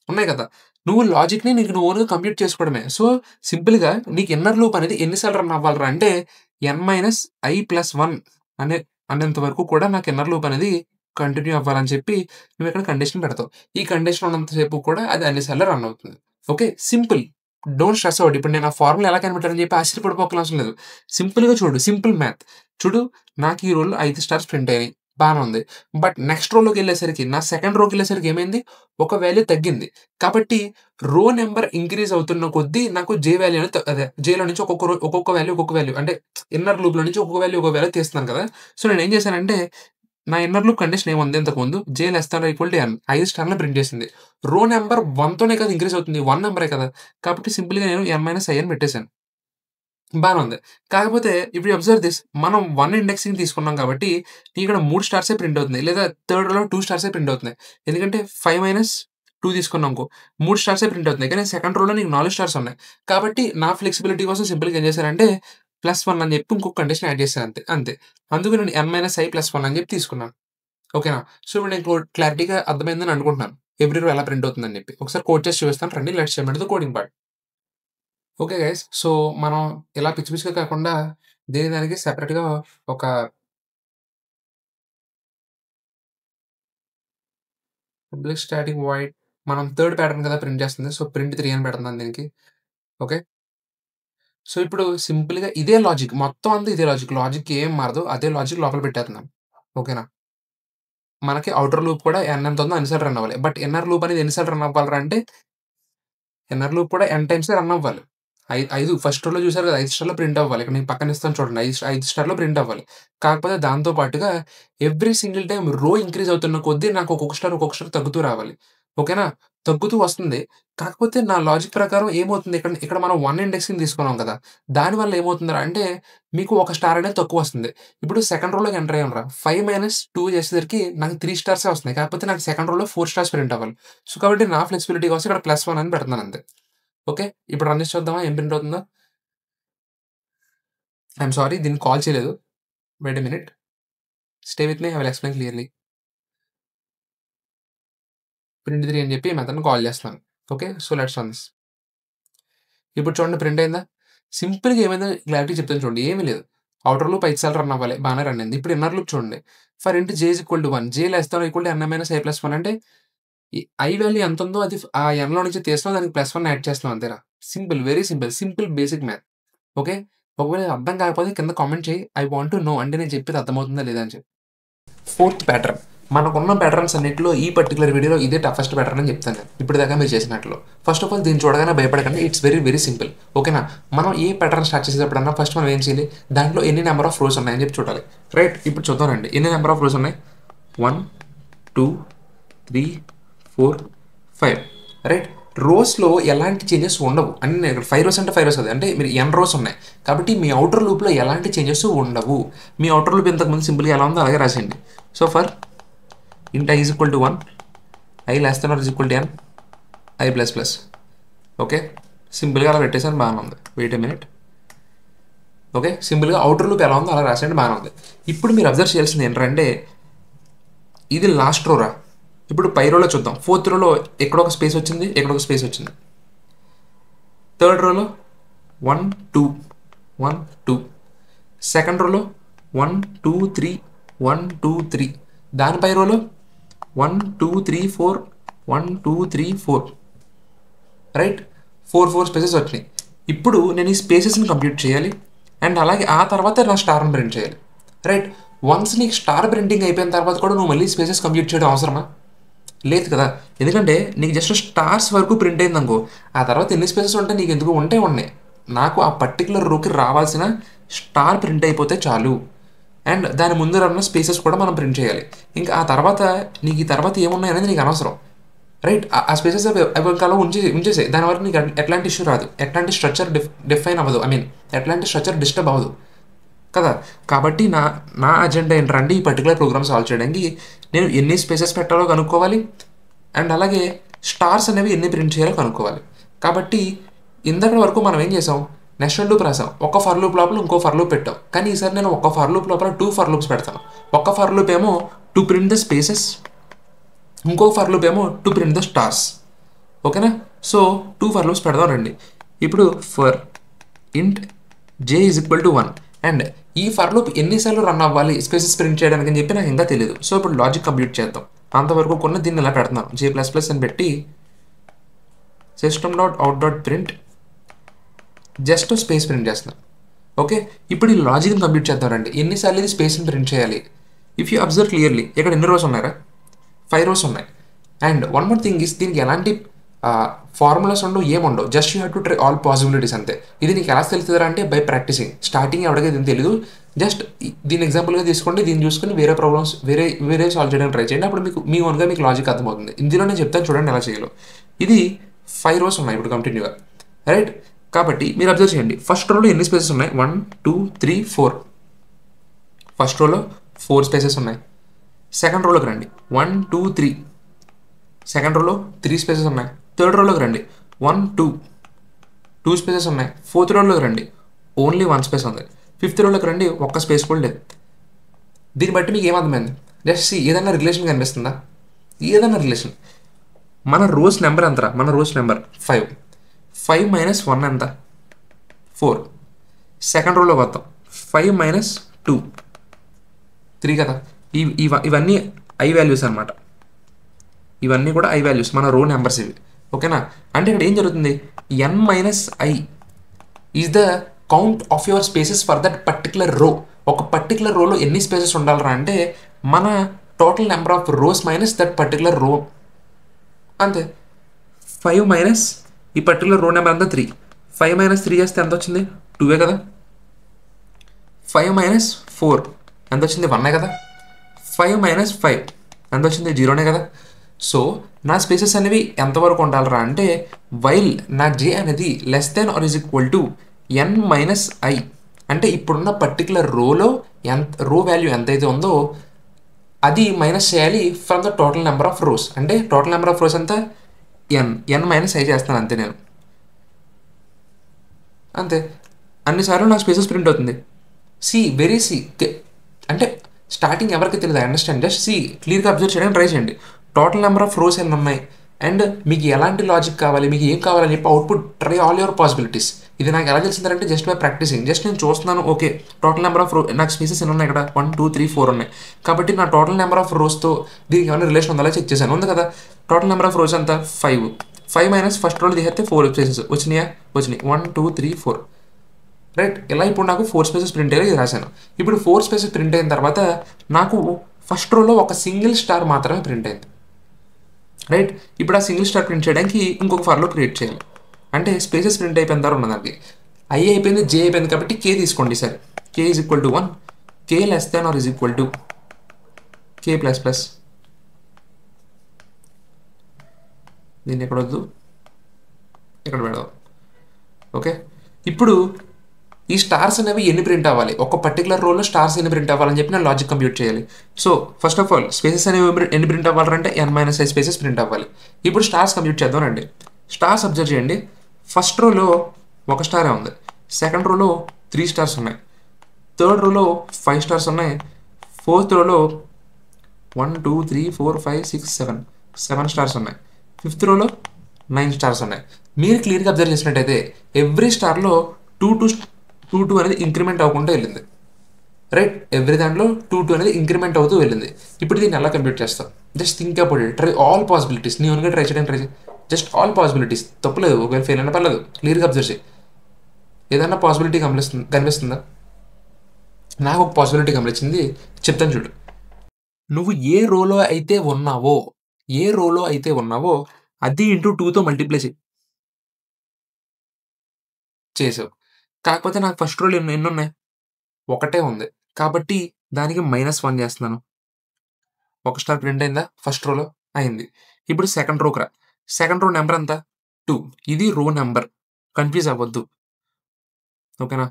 ఉన్నాయి కదా! నువ్వు లాజిక్‌ని నీకు నువ్వు ఓన్‌గా కంప్యూట్ చేసుకోవడమే. సో, సింపుల్‌గా నీకు ఇన్నర్ లూప్ అనేది ఎన్ని సార్లు రన్ అవ్వాలిరా అంటే n - i+1 అనే అనేంత వరకు కూడా నాకు ఇన్నర్ లూప్ అనేది కంటిన్యూ అవ్వాలని చెప్పి నువ్విక్కడ కండిషన్ పెడతావు. ఈ కండిషన్ ఉన్నంత సేపు కూడా అది అన్ని సార్లు రన్ అవుతుంది. Okay. Simple. Don't stress out. ఇప్పుడు నేను ఆ ఫార్ములా ఎలా కనిపెట్టానని చెప్పి ఆశ్చర్యపడిపోక్కనవసరం లేదు. సింపుల్‌గా చూడు. Simple math. చూడు నాకు ఈ రోలో 5 స్టార్స్ ప్రింట్ అయినాయి. బానే ఉంది. బట్ నెక్స్ట్ రోలోకెళ్ళేసరికి నా సెకండ్ రోకెళ్ళేసరికి ఏమైంది? ఒక వాల్యూ తగ్గింది. కాబట్టి రో నంబర్ ఇంక్రీజ్ అవుతున్న కొద్దీ నాకు జే వాల్యూ అనేది అదే జేలో నుంచి ఒక్కొక్క వాల్యూ అంటే ఇన్నర్ లూప్‌లో నుంచి ఒక్కొక్క వాల్యూ తీస్తున్నాను కదా! సో, నేనేం చేశానంటే నా ఇన్నర్ లూప్ కండిషన్ ఏముంది ఇంతకుముందు J less than or equal to n 5 స్టార్‌లని ప్రింట్ చేసింది. రో నంబర్ 1 తోనే కదా ఇంక్రీజ్ అవుతుంది. 1 నంబరే కదా! కాబట్టి సింపుల్‌గా నేను n - i అని పెట్టేసాను. బానే ఉంది. కాకపోతే ఇప్పుడు అబ్జర్వ్ థిస్ మనం 1 ఇండెక్సింగ్ తీసుకున్నాం కాబట్టి ఇక్కడ 3 స్టార్సే ప్రింట్ అవుతున్నాయి. లేదా థర్డ్ రోలో 2 స్టార్సే ప్రింట్ అవుతున్నాయి. ఎందుకంటే 5 - 2 తీసుకున్నామనుకో 3 స్టార్సే ప్రింట్ అవుతున్నాయి. కానీ సెకండ్ రోలో నీకు 4 స్టార్స్ ఉన్నాయి. కాబట్టి నా ఫ్లెక్సిబిలిటీ కోసం సింపుల్‌గా ఏం చేశానంటే +1 అని చెప్పి ఇంకొక కండిషన్ యాడ్ చేశాను అంతే. అంతే. అందుకు నేను n - i+1 అని చెప్పి తీసుకున్నాను. ఓకేనా? సో, ఇప్పుడు నీకు క్లారిటీగా అర్థమైందని అనుకుంటున్నాను. ఎవ్రి రో ఎలా ప్రింట్ అవుతుందని చెప్పి. ఒకసారి కోడ్ చేసి చూపిస్తాను రండి. Let's jump into the coding part. Okay guys. So, మనం ఇలా పిచ్చి పిచ్చిగా కాకుండా దానికి సెపరేట్‌గా ఒక పబ్లిక్ స్టాటిక్ వాయిడ్ మనం థర్డ్ ప్యాటర్న్ కదా ప్రింట్ చేస్తుంది. సో, ప్రింట్ 3 అని పెడుతున్నాను దీనికి. ఓకే. సో, ఇప్పుడు సింపుల్‌గా ఇదే లాజిక్ మొత్తం అంతా ఇదే లాజిక్. లాజిక్ ఏం మారదు. అదే లాజిక్ లోపల పెట్టేస్తున్నాను. ఓకేనా? మనకి ఔటర్ లూప్ కూడా n ఎంత ఉందో అన్ని సార్లు రన్ అవ్వాలి. బట్ ఇన్నర్ లూప్ అనేది ఎన్ని సార్లు రన్ అవ్వాలిరా అంటే ఇన్నర్ లూప్ కూడా n టైమ్సే రన్ అవ్వాలి. 5 ఫస్ట్ రోలో చూసారు కదా! 5 స్టార్‌లో ప్రింట్ అవ్వాలి. ఇక్కడ నేను పక్కన ఇస్తాను చూడండి. 5 స్టార్‌లో ప్రింట్ అవ్వాలి. కాకపోతే దాంతో పాటుగా ఎవ్రి సింగిల్ టైమ్ రో ఇంక్రీజ్ అవుతున్న కొద్దీ నాకు ఒక్కొక్క స్టార్ తగ్గుతూ రావాలి. ఓకేనా? తగ్గుతూ వస్తుంది. కాకపోతే నా లాజిక్ ప్రకారం ఏమవుతుంది ఇక్కడ ఇక్కడ మనం 1 ఇండెక్సింగ్ తీసుకున్నాం కదా! దానివల్ల ఏమవుతుందిరా అంటే మీకు ఒక స్టార్ అనేది తక్కువొస్తుంది. ఇప్పుడు సెకండ్ రోలోకి ఎంటర్ అయ్యానురా. 5 - 2 చేసేసరికి నాకు 3 స్టార్సే వస్తున్నాయి. కాకపోతే నాకు సెకండ్ రోలో 4 స్టార్స్ ప్రింట్ అవ్వాలి. సో, కాబట్టి నా ఫ్లెక్సిబిలిటీ కోసం ఇక్కడ +1 అని పెడుతున్నాను అంతే. ఓకే. ఇప్పుడు రన్ చేసి చూద్దామా ఏం ప్రింట్ అవుతుందో? ఐయామ్ సారీ దీనికి కాల్ చేయలేదు. Wait a minute. Stay with me. I will explain clearly. Print 3 అని చెప్పి ఈ మెథడ్‌ని కాల్ చేస్తున్నాను. Okay. So, let's run this. ఇప్పుడు చూడండి ప్రింట్ అయిందా? సింపుల్‌గా ఏమైందో క్లారిటీ చెప్తాను చూడండి. ఏమీ లేదు. ఔటర్ లూప్ 5 సార్లు రన్ అవ్వాలి. బానే రన్ అయింది. ఇప్పుడు ఇన్నర్ లూప్ చూడండి. ఫర్ ఇంట్ జే is equal to 1 J less than equal to n minus I plus 1 అంటే ఈ ఐ వాల్యూ ఎంత ఉందో అది ఆ nలో నుంచి తీస్తున్నాం. దానికి +1 యాడ్ చేస్తున్నాం అంతేరా. Simple. Very simple. Simple basic math. Okay. ఒకవేళ అర్థం కాకపోతే కింద కామెంట్ చేయి. ఐ వాంట్ టు నో అంటే నేను చెప్పేది అర్థమవుతుందా లేదా అని చెప్పి. Fourth pattern. మనకున్న ప్యాటర్న్స్ అన్నిటిలో ఈ పర్టికులర్ వీడియోలో ఇదే టఫెస్ట్ ప్యాటర్న్ అని చెప్తాను నేను. ఇప్పటిదాకా మీరు చేసినట్లు. ఫస్ట్ ఆఫ్ ఆల్ దీన్ని చూడగానే భయపడకండి. It's very very simple. ఓకేనా. మనం ఏ ప్యాటర్న్ స్టార్ట్ చేసేటప్పుడన్నా ఫస్ట్ మనం ఏం చేయాలి, దాంట్లో ఎన్ని నెంబర్ ఆఫ్ రోస్ ఉన్నాయని చెప్పి చూడాలి. రైట్. ఇప్పుడు చూద్దామండి ఎన్ని నెంబర్ ఆఫ్ రోస్ ఉన్నాయి. 1 2 3 4 5. రైట్. రోస్లో ఎలాంటి చేంజెస్ ఉండవు. అంటే ఇక్కడ 5 రోస్ అంటే 5 రోస్ అది అంటే మీరు n రోస్ ఉన్నాయి కాబట్టి మీ అవుటర్ లూప్లో ఎలాంటి చేంజెస్ ఉండవు. మీ అవుటర్ లూప్ ఇంతకుముందు సింపుల్గా ఎలా ఉందో అలాగే రాసేయండి. So for int i is equal to 1 i less than or is equal to n i plus plus. Okay. సింపుల్గా అలా పెట్టేసాను. బాగానే ఉంది. Wait a minute. ఓకే. సింపుల్గా అవుటర్ లూప్ ఎలా ఉందో అలా రాసేయండి. బాగానే ఉంది. ఇప్పుడు మీరు అబ్జర్వ్ చేయాల్సింది ఏంటంటే ఇది లాస్ట్ రోరా. ఇప్పుడు పై రోలో చూద్దాం. ఫోర్త్ రోలో ఎక్కడ ఒక స్పేస్ వచ్చింది, ఎక్కడ ఒక స్పేస్ వచ్చింది. థర్డ్ రోలో 1 2 1 2. సెకండ్ రోలో 1 2 3 1 2 3. దానిపై రోలో 1 2 3 4 1 2 3 4. రైట్. 4 స్పేసెస్ వచ్చినాయి. ఇప్పుడు నేను ఈ స్పేసెస్ని కంప్లీట్ చేయాలి అండ్ అలాగే ఆ తర్వాత నా స్టార్ని ప్రింట్ చేయాలి. రైట్. వన్స్ నీకు స్టార్ ప్రింటింగ్ అయిపోయిన తర్వాత కూడా నువ్వు మళ్ళీ స్పేసెస్ కంప్లీట్ చేయడం అవసరమా? లేదు కదా. ఎందుకంటే నీకు జస్ట్ స్టార్స్ వరకు ప్రింట్ అయింది అనుకో, ఆ తర్వాత ఎన్ని స్పేసెస్ ఉంటే నీకు ఎందుకు ఉన్నాయి. నాకు ఆ పర్టికులర్ రోకి రావాల్సిన స్టార్ ప్రింట్ అయిపోతే చాలు. అండ్ దాని ముందు రన్న స్పేసెస్ కూడా మనం ప్రింట్ చేయాలి. ఇంకా ఆ తర్వాత నీకు ఈ తర్వాత ఏమున్నాయి అనేది నీకు అనవసరం. రైట్. ఆ స్పేసెస్ అవి కాలం ఉంచేసాయి. దానివల్ల నీకు ఎట్లాంటి ఇష్యూ రాదు, ఎట్లాంటి స్ట్రక్చర్ డిఫైన్ అవ్వదు. ఎట్లాంటి స్ట్రక్చర్ డిస్టర్బ్ అవ్వదు కదా. కాబట్టి నా అజెండా ఏంటంటే ఈ పర్టికులర్ ప్రోగ్రామ్ సాల్వ్ చేయడానికి నేను ఎన్ని స్పేసెస్ పెట్టాలో కనుక్కోవాలి అండ్ అలాగే స్టార్స్ అనేవి ఎన్ని ప్రింట్ చేయాలో కనుక్కోవాలి. కాబట్టి ఇంతటి వరకు మనం ఏం చేసాం, నెస్టెడ్ లూప్ రాసాం. ఒక ఫర్ లూప్ లోపల ఇంకో ఫర్ లూప్ పెట్టాం. కానీ ఈసారి నేను ఒక ఫర్ లూప్ లోపల 2 ఫర్ లూప్స్ పెడతాను. ఒక ఫర్ లూప్ ఏమో టు ప్రింట్ ద స్పేసెస్, ఇంకో ఫర్ లూప్ ఏమో టు ప్రింట్ ద స్టార్స్. ఓకేనా. సో 2 ఫర్ లూప్స్ పెడదాం రండి. ఇప్పుడు ఫర్ ఇంట్ జే ఈజ్ ఈక్వల్ టు 1 అండ్ ఈ ఫర్ లూప్ ఎన్నిసార్లు రన్ అవ్వాలి స్పేసెస్ ప్రింట్ చేయడానికి అని చెప్పి నాకు ఇంకా తెలియదు. సో ఇప్పుడు లాజిక్ కంప్లీట్ చేద్దాం. అంతవరకు కొన్న దీన్ని ఇలా పెడుతున్నాను. J++ అని పెట్టి system.out.print జస్ట్ స్పేస్ ప్రింట్ చేస్తున్నాను. ఓకే. ఇప్పుడు ఈ లాజిక్ని కంప్లీట్ చేద్దాం రండి. ఎన్నిసార్లు ఇది స్పేస్ని ప్రింట్ చేయాలి. ఇఫ్ యూ అబ్జర్వ్ క్లియర్లీ ఇక్కడ ఎన్ని రోస్ ఉన్నారా, 5 రోస్ ఉన్నాయి. And one more thing is దీనికి ఎలాంటి ఫార్ములాస్ ఉండవు, ఏముండవు. Just you have to try all possibilities అంతే. ఇది నీకు ఎలా తెలుస్తుందా అంటే బై ప్రాక్టీసింగ్. స్టార్టింగ్ ఎవరికైతే దీని తెలియదు. జస్ట్ దీని ఎగ్జాంపుల్గా తీసుకోండి, దీన్ని చూసుకొని వేరే ప్రాబ్లమ్స్ వేరే సాల్వ్ చేయడానికి ట్రై చేయండి. అప్పుడు మీ ఓన్గా మీకు లాజిక్ అర్థమవుతుంది. ఇందులో నేను చెప్తాను చూడండి ఎలా చేయాలో. ఇది 5 రోస్ ఉన్నాయి ఇప్పుడు కంటిన్యూగా. రైట్. కాబట్టి మీరు అబ్జర్వ్ చేయండి. ఫస్ట్ రోలో ఎన్ని స్పేసెస్ ఉన్నాయి, 1 2 3 4. ఫస్ట్ రోలో 4 స్పేసెస్ ఉన్నాయి. సెకండ్ రోలోకి రండి, 1 2 3. సెకండ్ రోలో 3 స్పేసెస్ ఉన్నాయి. థర్డ్ రోలోకి రండి, 1 2 స్పేసెస్ ఉన్నాయి. ఫోర్త్ రోలోకి రండి, ఓన్లీ 1 స్పేస్ ఉంది. ఫిఫ్త్ రోలోకి రండి, ఒక్క స్పేస్ కూడా లేదు. దీన్ని బట్టి మీకు ఏమర్థమైంది, జస్ట్ ఏదైనా రిలేషన్ కనిపిస్తుందా, ఏదైనా రిలేషన్. మన రోస్ నెంబర్ ఎంతరా, మన రోస్ నెంబర్ 5. 5 - 1 ఎంత, 4. సెకండ్ రోలోకి వద్దాం, 5 - 2 3 కదా. ఇవన్నీ ఐ వాల్యూస్ అనమాట. ఇవన్నీ కూడా ఐ వాల్యూస్, మన రో నెంబర్స్ ఇవి. ఓకేనా. అంటే ఇక్కడ ఏం జరుగుతుంది, n - i is the count of your spaces for that particular రో. ఒక పర్టికులర్ రోలో ఎన్ని స్పేసెస్ ఉండాలరా అంటే మన total number of rose minus that particular రో అంతే. 5 - ఈ పర్టికులర్ రో నెంబర్ అంతా 3. 5 - 3 చేస్తే ఎంత వచ్చింది, 2 కదా. 5 - 4 ఎంత వచ్చింది, 1 కదా. 5 - 5 ఎంత వచ్చింది, 0 కదా. సో నా స్పేసెస్ అనేవి ఎంతవరకు ఉండాలరా అంటే వైల్ నా జే అనేది less than or is equal to n - i. అంటే ఇప్పుడున్న పర్టికులర్ రోలో రో వాల్యూ ఎంతైతే ఉందో అది మైనస్ చేయాలి from the total number of rose. అంటే టోటల్ నెంబర్ ఆఫ్ రోస్ అంతా n - i చేస్తాను అంతే నేను. అంతే. అన్నిసార్లు నాకు స్పేసెస్ ప్రింట్ అవుతుంది. వెరీ అంటే స్టార్టింగ్ ఎవరికి తెలియదు, ఐ అండర్స్టాండ్. జస్ట్ క్లియర్గా అబ్జర్వ్ చేయడానికి ట్రై చేయండి. టోటల్ నెంబర్ ఆఫ్ రోస్ ఎన్ని ఉన్నాయి అండ్ మీకు ఎలాంటి లాజిక్ కావాలి, మీకు ఏం కావాలని చెప్పి output try all your possibilities. ఇది నాకు ఎలా తెలిసిందంటే జస్ట్ బై ప్రాక్టీసింగ్. జస్ట్ నేను చూస్తున్నాను, ఓకే టోటల్ నెంబర్ ఆఫ్ నాకు స్పీసెస్ ఎన్ని ఉన్నాయి ఇక్కడ, 1 2 3 4 ఉన్నాయి. కాబట్టి నా టోటల్ నెంబర్ ఆఫ్ రోస్తో దీనికి ఏమైనా రిలేషన్ ఉందా చెక్ చేశాను. ఉంది కదా, టోటల్ నెంబర్ ఆఫ్ రోస్ అంతా 5. 5 మైనస్ ఫస్ట్ రోల్ తీసేస్తే 4 స్పేసెస్ వచ్చినాయా, వచ్చినాయి. 1 2 3 4 రైట్. ఇలా ఇప్పుడు నాకు 4 స్పేసెస్ ప్రింట్ అయ్యి ఇది రాశాను. ఇప్పుడు 4 స్పేసెస్ ప్రింట్ అయిన తర్వాత నాకు ఫస్ట్ రోలో ఒక సింగిల్ స్టార్ మాత్రమే ప్రింట్ అయింది. రైట్. ఇప్పుడు ఆ సింగిల్ స్టార్ ప్రింట్ చేయడానికి ఇంకొక ఫర్లో క్రియేట్ చేయాలి. అంటే స్పేసెస్ ప్రింట్ అయిపోయిన తర్వాత ఉన్నదానికి ఐ అయిపోయింది, జే అయిపోయింది, కాబట్టి కే తీసుకోండి సరే. K is equal to 1, K less than or is equal to K plus plus. దీన్ని ఎక్కడ వద్దు, ఇక్కడ పెడదాం. ఓకే. ఇప్పుడు ఈ స్టార్స్ అనేవి ఎన్ని ప్రింట్ అవ్వాలి, ఒక పర్టికులర్ రోల్లో స్టార్స్ ఎన్ని ప్రింట్ అవ్వాలని చెప్పి నేను లాజిక్ కంప్యూట్ చేయాలి. So first of all spaces అనేవి ఎన్ని ప్రింట్ అవ్వాలంటే n-i స్పేసెస్ ప్రింట్ అవ్వాలి. ఇప్పుడు స్టార్స్ కంప్యూట్ చేద్దామండి. స్టార్స్ అబ్జర్వ్ చేయండి. ఫస్ట్ రోలో ఒక స్టారే ఉంది, సెకండ్ రోలో 3 స్టార్స్ ఉన్నాయి, థర్డ్ రోలో 5 స్టార్స్ ఉన్నాయి, ఫోర్త్ రోలో 1 2 3 4 5 6 7 స్టార్స్ ఉన్నాయి, ఫిఫ్త్ రోలో 9 స్టార్స్ ఉన్నాయి. మీరు క్లియర్గా అబ్జర్వ్ చేసినట్టయితే ఎవ్రీ స్టార్లో 2 అనేది ఇంక్రిమెంట్ అవ్వకుండా వెళ్ళింది. రైట్. ఎవ్రీ దాంట్లో 2 అనేది ఇంక్రిమెంట్ అవుతూ వెళ్ళింది. ఇప్పుడు దీన్ని ఎలా కంప్యూట్ చేస్తాం? Just think about it. Try all possibilities. నీ ఓన్గా ట్రై చేయడానికి ట్రై చేయి. Just all possibilities. తప్పలేదు, ఒకవేళ ఫెయిల్ అయినా పర్లేదు. క్లియర్గా అబ్జర్వ్ చేయి. ఏదన్నా పాసిబిలిటీ కనిపిస్తుందా? నాకు ఒక పాసిబిలిటీ కనిపించింది, చెప్తాను చూడు. నువ్వు ఏ రోలో అయితే ఉన్నావో అది ఇంటూ 2తో మల్టిప్లై చేసావు. కాకపోతే నాకు ఫస్ట్ రోలో ఎన్ని ఉన్నాయి, ఒకటే ఉంది. కాబట్టి దానికి -1 చేస్తున్నాను. ఒక స్టార్ ప్రింట్ అయిందా ఫస్ట్ రోలో? అయింది. ఇప్పుడు సెకండ్ రోకి రా. సెకండ్ రో నెంబర్ ఎంత? 2. ఇది రో నెంబర్, కన్ఫ్యూజ్ అవ్వద్దు. ఓకేనా.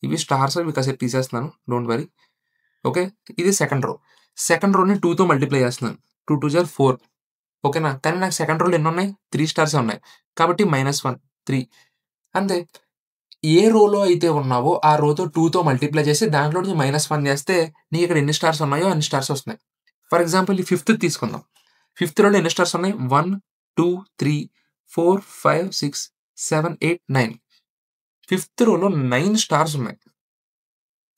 ఇవి స్టార్స్, ఇవి కాసేపు తీసేస్తున్నాను, డోంట్ వరీ. ఓకే. ఇది సెకండ్ రో. సెకండ్ రోని 2తో మల్టిప్లై చేస్తున్నాను. 2 2 జార్ 4. ఓకేనా. కానీ నాకు సెకండ్ రోలో ఎన్ని ఉన్నాయి, 3 స్టార్స్ ఉన్నాయి. కాబట్టి -1 3 అంతే. ఏ రోలో అయితే ఉన్నావో ఆ రోతో 2తో మల్టిప్లై చేసి దాంట్లో నుంచి -1 చేస్తే నీకు ఇక్కడ ఎన్ని స్టార్స్ ఉన్నాయో అన్ని స్టార్స్ వస్తున్నాయి. ఫర్ ఎగ్జాంపుల్ ఈ ఫిఫ్త్ తీసుకుందాం. ఫిఫ్త్ రోలో ఎన్ని స్టార్స్ ఉన్నాయి, 1 2 3 4 5 6 7 8 9. ఫిఫ్త్ రోలో 9 స్టార్స్ ఉన్నాయి.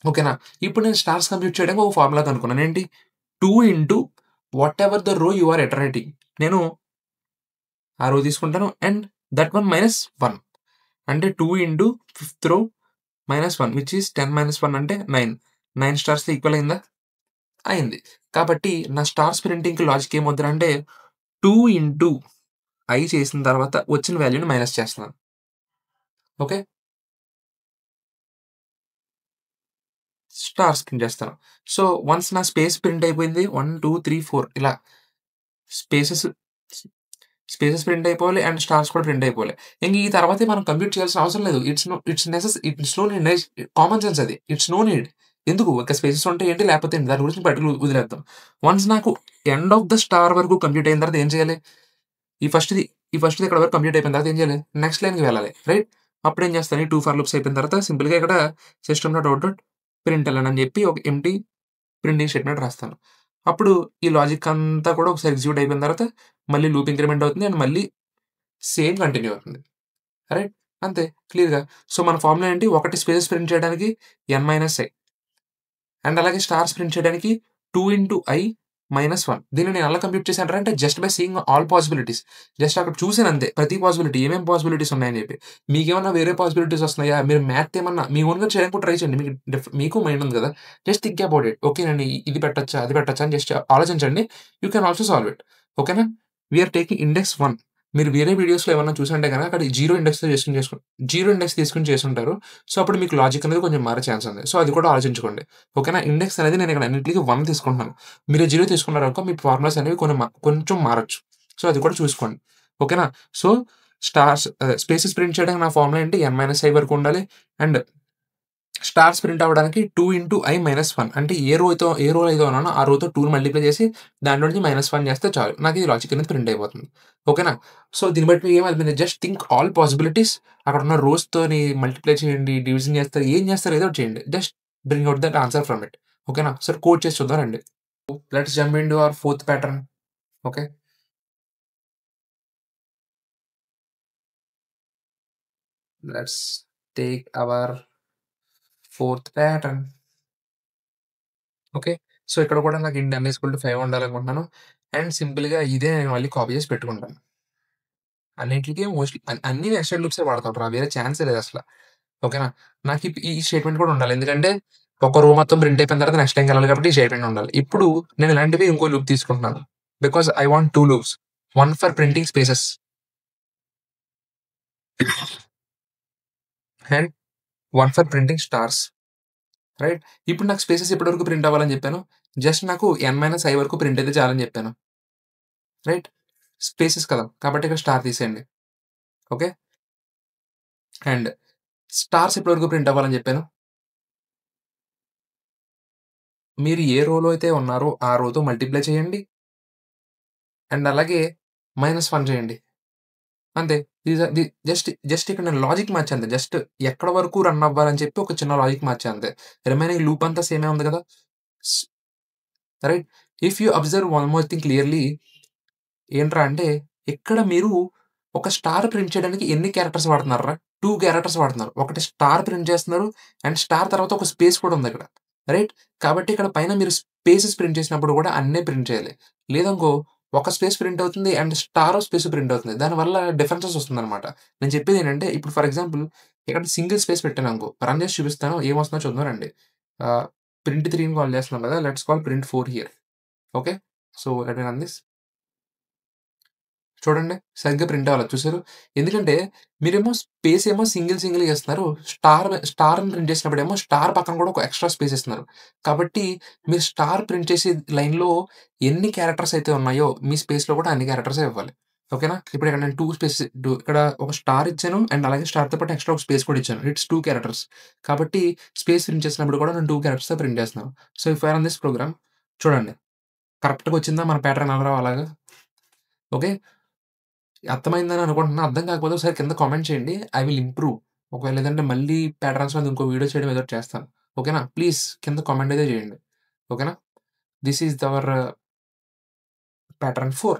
ఓకేనా. ఇప్పుడు నేను స్టార్స్ కంప్యూట్ చేయడానికి ఒక ఫార్ములా కనుక్కున్నాను. ఏంటి? 2 ఇంటూ వాట్ ఎవర్ ద రో యు ఆర్ ఇటరేటింగ్. నేను ఆ రో తీసుకుంటాను అండ్ దట్ వన్ -1 అంటే 2 ఇంటూ ఫిఫ్త్ రో -1 విచ్ ఈస్ 10 - 1 అంటే 9. 9 స్టార్స్‌తో ఈక్వల్ అయిందా? అయింది. కాబట్టి నా స్టార్స్ ప్రింటింగ్‌కి లాజిక్ ఏమవుద్దంటే 2 ఇంటూ ఐ చేసిన తర్వాత వచ్చిన వాల్యూని మైనస్ చేస్తున్నాను. ఓకే. స్టార్స్ ప్రింట్ చేస్తాను. సో వన్స్ నా స్పేస్ ప్రింట్ అయిపోయింది. 1 2 3 4 ఇలా స్పేసెస్ స్పేసెస్ ప్రింట్ అయిపోవాలి అండ్ స్టార్స్ కూడా ప్రింట్ అయిపోవాలి. ఇంక ఈ తర్వాతే మనం కంప్యూట్ చేయాల్సిన అవసరం లేదు. It's no need. Common sense అది. It's no need. ఎందుకు? ఇక స్పేసెస్ ఉంటే ఏంటి, లేకపోతే ఏంటి, దాని గురించి పర్టిక్యులర్ వదిలేద్దాం. వన్స్ నాకు ఎండ్ ఆఫ్ ద స్టార్ వరకు కంప్యూట్ అయిన తర్వాత ఏం చేయాలి? ఈ ఫస్ట్‌ది ఇక్కడ వరకు కంప్లీట్ అయిపోయిన తర్వాత ఏం చేయాలి? నెక్స్ట్ లైన్‌కి వెళ్ళాలి. రైట్. అప్పుడు ఏం చేస్తాను, ఈ 2 ఫర్ లూప్స్ అయిపోయిన తర్వాత సింపుల్‌గా ఇక్కడ system.out.println అని చెప్పి ఒక ఎంప్టీ ప్రింటింగ్ స్టేట్మెంట్ రాస్తాను. అప్పుడు ఈ లాజిక్ అంతా కూడా ఒకసారి ఎగ్జిక్యూట్ అయిపోయిన తర్వాత మళ్ళీ లూప్ ఇంక్రిమెంట్ అవుతుంది అండ్ మళ్ళీ సేమ్ కంటిన్యూ అవుతుంది. రైట్. అంతే క్లియర్‌గా. సో మన ఫార్ములా ఏంటి? ఒకటి స్పేసెస్ ప్రింట్ చేయడానికి n-i అండ్ అలాగే స్టార్స్ ప్రింట్ చేయడానికి 2 ఇంటూ i -1. దీన్ని నేను ఎలా కంప్యూట్ చేశానంటే just by seeing all possibilities. Just అక్కడ చూసాను అంతే. ప్రతి పాసిబిలిటీ ఏమేం పాసిబిలిటీస్ ఉన్నాయని చెప్పి. మీకేమన్నా వేరే పాసిబిలిటీస్ వస్తున్నాయా? మీరు మ్యాథ్ ఏమన్నా మీ ఓన్‌గా చేయడానికి కూడా ట్రై చేయండి. మీకు మైండ్ ఉంది కదా! Just think about it. ఓకేనండి, ఇది పెట్టొచ్చా? అది పెట్టొచ్చా? అని జస్ట్ ఆలోచించండి. You can also solve it. ఓకేనా. We are taking index 1. మీరు వేరే వీడియోస్‌లో ఏమన్నా చూసుంటే గనక అక్కడ జీరో ఇండెక్స్ తీసుకొని చేసుంటారు. సో అప్పుడు మీకు లాజిక్ అనేది కొంచెం మారే ఛాన్స్ ఉంది. సో అది కూడా ఆలోచించుకోండి. ఓకేనా. ఇండెక్స్ అనేది నేను ఇక్కడ అన్నిట్లికి 1 తీసుకుంటున్నాను. మీరు 0 తీసుకున్నారనుకో మీ ఫార్ములాస్ అనేవి కొంచెం మారొచ్చు. సో అది కూడా చూసుకోండి. ఓకేనా. సో స్పేసెస్ ప్రింట్ చేయడానికి నా ఫార్ములా ఏంటి? n-i వరకు ఉండాలి అండ్ స్టార్స్ ప్రింట్ అవ్వడానికి 2 ఇంటూ i -1 అంటే ఏ రో అయితే ఉన్నానో ఆ రోతో 2ని మల్టిప్లై చేసి దాంట్లో నుంచి -1 చేస్తే చాలు. నాకు ఈ లాజిక్ అనేది ప్రింట్ అయిపోతుంది. ఓకేనా. సో దీన్ని బట్టి మీకు ఏమర్థమైంది? Just think all possibilities. అక్కడ ఉన్న రోస్‌తోని మల్టిప్లై చేయండి, డివిజన్ చేస్తారు, ఏం చేస్తారో ఏదో ఒకటి చేయండి. Just bring out that answer from it. ఓకేనా. సరే కోడ్ చేసి చూద్దాం రండి. Let's jump into our fourth pattern. Okay. Let's take our fourth pattern. Okay. So, ఇక్కడ కూడా నాకు ఇన్ n = 5 ఉండాలనుకుంటున్నాను. అండ్ సింపుల్‌గా ఇదే నేను మళ్ళీ కాపీ చేసి పెట్టుకుంటాను. అన్నిట్లికి మోస్ట్‌లీ అన్ని నెస్టెడ్ లూప్సే వాడతానురా. వేరే ఛాన్సే లేదసల. ఓకేనా? నాకు ఈ స్టేట్‌మెంట్ కూడా ఉండాలి. ఎందుకంటే ఒక రో మొత్తం ప్రింట్ అయిపోయిన తర్వాత నెక్స్ట్ లైన్‌కెళ్ళాలి కాబట్టి ఈ స్టేట్‌మెంట్ ఉండాలి. ఇప్పుడు నేను ఇలాంటివి ఇంకో లూప్ తీసుకుంటున్నాను. Because I want 2 loops. One for printing spaces and one for printing stars. Right? ఇప్పుడు నాకు స్పేసెస్ ఎప్పటి వరకు ప్రింట్ అవ్వాలని చెప్పాను? జస్ట్ నాకు n-i వరకు ప్రింట్ అయితే చాలని చెప్పాను. రైట్? స్పేసెస్ కదా! కాబట్టి ఇక్కడ స్టార్ తీసేయండి. ఓకే. అండ్ స్టార్స్ ఎప్పటి వరకు ప్రింట్ అవ్వాలని చెప్పాను? మీరు ఏ రోలో అయితే ఉన్నారో ఆ రోతో మల్టిప్లై చేయండి. అండ్ అలాగే -1 చేయండి. అంతే. దీస్ ఆర్ జస్ట్ ఇక్కడ నేను లాజిక్ మార్చా అంతే. జస్ట్ ఎక్కడి వరకు రన్ అవ్వాలని చెప్పి ఒక చిన్న లాజిక్ మార్చా అంతే. రిమైనింగ్ లూప్ అంతా సేమే ఉంది కదా! స్ right? If you observe one more thing clearly ఏంట్రా అంటే, ఇక్కడ మీరు ఒక స్టార్ ప్రింట్ చేయడానికి ఎన్ని క్యారెక్టర్స్ వాడుతున్నార్రా? 2 క్యారెక్టర్స్ వాడుతున్నారు. ఒకటి స్టార్ ప్రింట్ చేస్తున్నారు. అండ్ స్టార్ తర్వాత ఒక స్పేస్ కూడా ఉందిక్కడ. రైట్? కాబట్టి ఇక్కడ పైన మీరు స్పేసెస్ ప్రింట్ చేసినప్పుడు కూడా అన్నే ప్రింట్ చేయాలి. లేదనుకో ఒక స్పేస్ ప్రింట్ అవుతుంది. అండ్ స్టారో, స్పేసో ప్రింట్ అవుతుంది. దానివల్ల డిఫరెన్సెస్ వస్తుందనమాట. నేను చెప్పేదేంటంటే, ఇప్పుడు ఫర్ ఎగ్జాంపుల్ ఇక్కడ సింగిల్ స్పేస్ పెట్టాననుకో, రన్ చేసి చూపిస్తాను. ఏమొస్తుందో చూద్దాం రండి. ప్రింట్ 3ని కాల్ చేస్తున్నాం కదా! Let's call print 4 here. Okay. So, let me run this. చూడండి. సరిగ్గా ప్రింట్ అవ్వలేదు చూసారు? ఎందుకంటే మీరేమో స్పేస్ ఏమో సింగిల్‌గా ఇస్తున్నారు. స్టార్‌ని ప్రింట్ చేసినప్పుడేమో స్టార్ పక్కన కూడా ఒక ఎక్స్‌ట్రా స్పేస్ ఇస్తున్నారు. కాబట్టి మీరు స్టార్ ప్రింట్ చేసే లైన్‌లో ఎన్ని క్యారెక్టర్స్ అయితే ఉన్నాయో మీ స్పేస్‌లో కూడా అన్ని క్యారెక్టర్సే ఇవ్వాలి. ఓకేనా? ఇప్పుడు ఇక్కడ నేను 2 స్పేస్ ఇక్కడ ఒక స్టార్ ఇచ్చాను. అండ్ అలాగే స్టార్‌తో పాటు ఎక్స్‌ట్రా ఒక స్పేస్ కూడా ఇచ్చాను. It's 2 characters. కాబట్టి స్పేస్ ప్రింట్ చేసినప్పుడు కూడా నేను 2 క్యారెక్టర్స్‌తో ప్రింట్ చేస్తున్నాను. So, if I run this program చూడండి. కరెక్ట్‌గా వచ్చిందా మన ప్యాటర్న్ ఎలా అలాగా? ఓకే. అర్థమైందని అనుకుంటున్నా. అర్థం కాకపోతే ఒకసారి కింద కామెంట్ చేయండి. I will improve. ఒకవేళ లేదంటే మళ్ళీ ప్యాటర్న్స్ మీద ఇంకో వీడియో చేయడం ఏదో ఒకటి చేస్తాను. ఓకేనా? ప్లీజ్ కింద కామెంట్ అయితే చేయండి. ఓకేనా? This is hour pattern 4.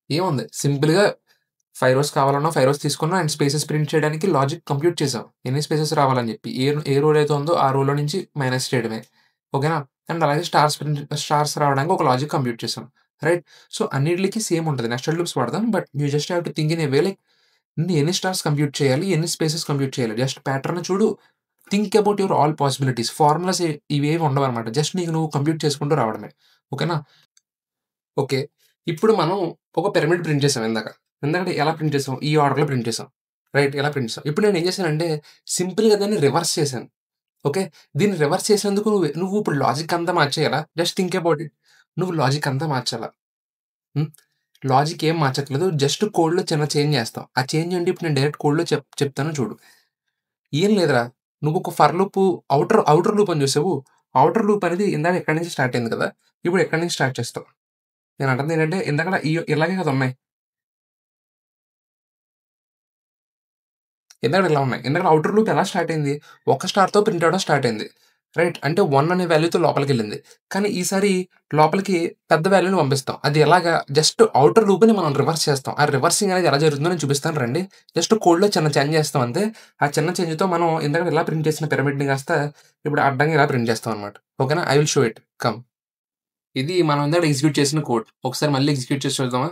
ఏముంది సింపుల్‌గా 5 రోస్ కావాలన్నా 5 రోస్ తీసుకున్నాం. అండ్ స్పేసెస్ ప్రింట్ చేయడానికి లాజిక్ కంప్యూట్ చేసాం. ఎన్ని స్పేసెస్ రావాలని చెప్పి. ఏ రోలో అయితే ఉందో ఆ రోలో నుంచి మైనస్ చేయడమే. ఓకేనా? అండ్ అలాగే స్టార్స్ రావడానికి ఒక లాజిక్ కంప్యూట్ చేసాం. రైట్? సో, అన్నిట్లికి సేమ్ ఉంటది. నెస్టెడ్ లూప్స్ వాడదాం. But you just have to think in a way like ఎన్ని స్టార్స్ కంప్యూట్ చేయాలి? ఎన్ని స్పేసెస్ కంప్యూట్ చేయాలి? జస్ట్ ప్యాటర్న్ చూడు. Think about your all possibilities. Formulas ఇవేవి ఉండవనమాట. జస్ట్ నీకు నువ్వు కంప్యూట్ చేసుకుంటూ రావడమే. ఓకేనా? ఓకే. ఇప్పుడు మనం ఒక పిరమిడ్ ప్రింట్ చేసాం ఇందాక. ఇందాకడ ఎలా ప్రింట్ చేసాం? ఈ ఆర్డర్‌లో ప్రింట్ చేసాం. రైట్? ఇలా ప్రింట్ చేసాం. ఇప్పుడు నేనేం చేశానంటే సింపుల్‌గా దాన్ని రివర్స్ చేశాను. ఓకే. దీన్ని రివర్స్ చేసినందుకు నువ్వు ఇప్పుడు లాజిక్ అంతా మార్చేయాలా? Just think about it. నువ్వు లాజిక్ అంతా మార్చాలా. హ్మ్. లాజిక్ ఏం మార్చట్లేదు. జస్ట్ కోడ్‌లో చిన్న చేంజ్ చేస్తాం. ఆ చేంజ్ ఏంటి ఇప్పుడు నేను డైరెక్ట్ కోడ్‌లో చెప్తాను చూడు. ఏం లేదురా. నువ్వొక ఫర్ లూపు ఔటర్ లూప్ అని చూసావు. ఔటర్ లూప్ అనేది ఇందాక ఇక్కడి నుంచి స్టార్ట్ అయింది కదా! ఇప్పుడు ఎక్కడి నుంచి స్టార్ట్ చేస్తావు. నేను అంటుంది ఏంటంటే ఇందాకడ ఇలాగే కదా ఉన్నాయి. ఇందాకడ ఇలా ఉన్నాయి. ఇందాకడ ఔటర్ లూప్ ఎలా స్టార్ట్ అయింది? ఒక స్టార్‌తో ప్రింట్ అవ్వడం స్టార్ట్ అయింది. రైట్. అంటే 1 అనే వాల్యూతో లోపలికెళ్ళింది. కానీ ఈసారి లోపలికి పెద్ద వాల్యూని పంపిస్తాం. అది ఎలాగా? జస్ట్ ఔటర్ లూప్‌ని మనం రివర్స్ చేస్తాం. ఆ రివర్సింగ్ అనేది ఎలా జరుగుతుందో నేను చూపిస్తాను రండి. జస్ట్ కోడ్‌లో చిన్న చేంజ్ చేస్తాం అంతే. ఆ చిన్న చేంజ్‌తో మనం ఇందాక ఇలా ప్రింట్ చేసిన పిరమిడ్‌ని కాస్త ఇప్పుడు అడ్డంగా ఇలా ప్రింట్ చేస్తాం అన్నమాట. ఓకేనా? I will show it. Come. ఇది మనం ఇందాక ఎగ్జిక్యూట్ చేసిన కోడ్. ఒకసారి మళ్ళీ ఎగ్జిక్యూట్ చేసి చూద్దామా?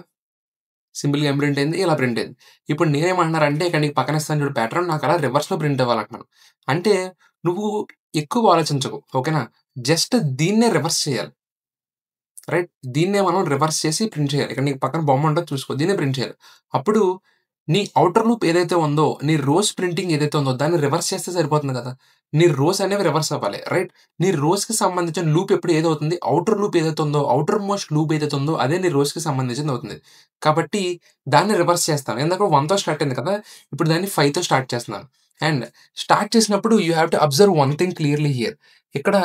సింపుల్‌గా ఏం ప్రింట్ అయింది? ఇలా ప్రింట్ అయింది. ఇప్పుడు నేనేమంటున్నానంటే ఇక్కడ నీకు పక్కన ఇస్తాను చూడు ప్యాటర్న్ నాకు అలా రివర్స్‌లో ప్రింట్ అవ్వాలంటున్నాను. అంటే నువ్వు ఎక్కువ ఆలోచించకు. ఓకేనా? జస్ట్ దీన్నే రివర్స్ చేయాలి. రైట్? దీన్నే మనం రివర్స్ చేసి ప్రింట్ చేయాలి. ఇక్కడ నీకు పక్కన బొమ్మ ఉంటది చూసుకో. దీన్నే ప్రింట్ చేయాలి. అప్పుడు నీ ఔటర్ లూప్ ఏదైతే ఉందో, నీ రోస్ ప్రింటింగ్ ఏదైతే ఉందో దాన్ని రివర్స్ చేస్తే సరిపోతుంది కదా! నీ రోస్ అనేవి రివర్స్ అవ్వాలి. రైట్? నీ రోస్‌కి సంబంధించిన లూప్ ఎప్పుడు ఏదవుతుంది? ఔటర్ లూప్ ఏదైతే ఉందో, ఔటర్ మోస్ట్ లూప్ ఏదైతే ఉందో అదే నీ రోస్‌కి సంబంధించింది అవుతుంది. కాబట్టి దాన్ని రివర్స్ చేస్తాను. ఇందాక 1తో స్టార్ట్ అయింది కదా! ఇప్పుడు దాన్ని 5తో స్టార్ట్ చేస్తున్నాను. అండ్ స్టార్ట్ చేసినప్పుడు you have to observe one thing clearly here. ఇక్కడ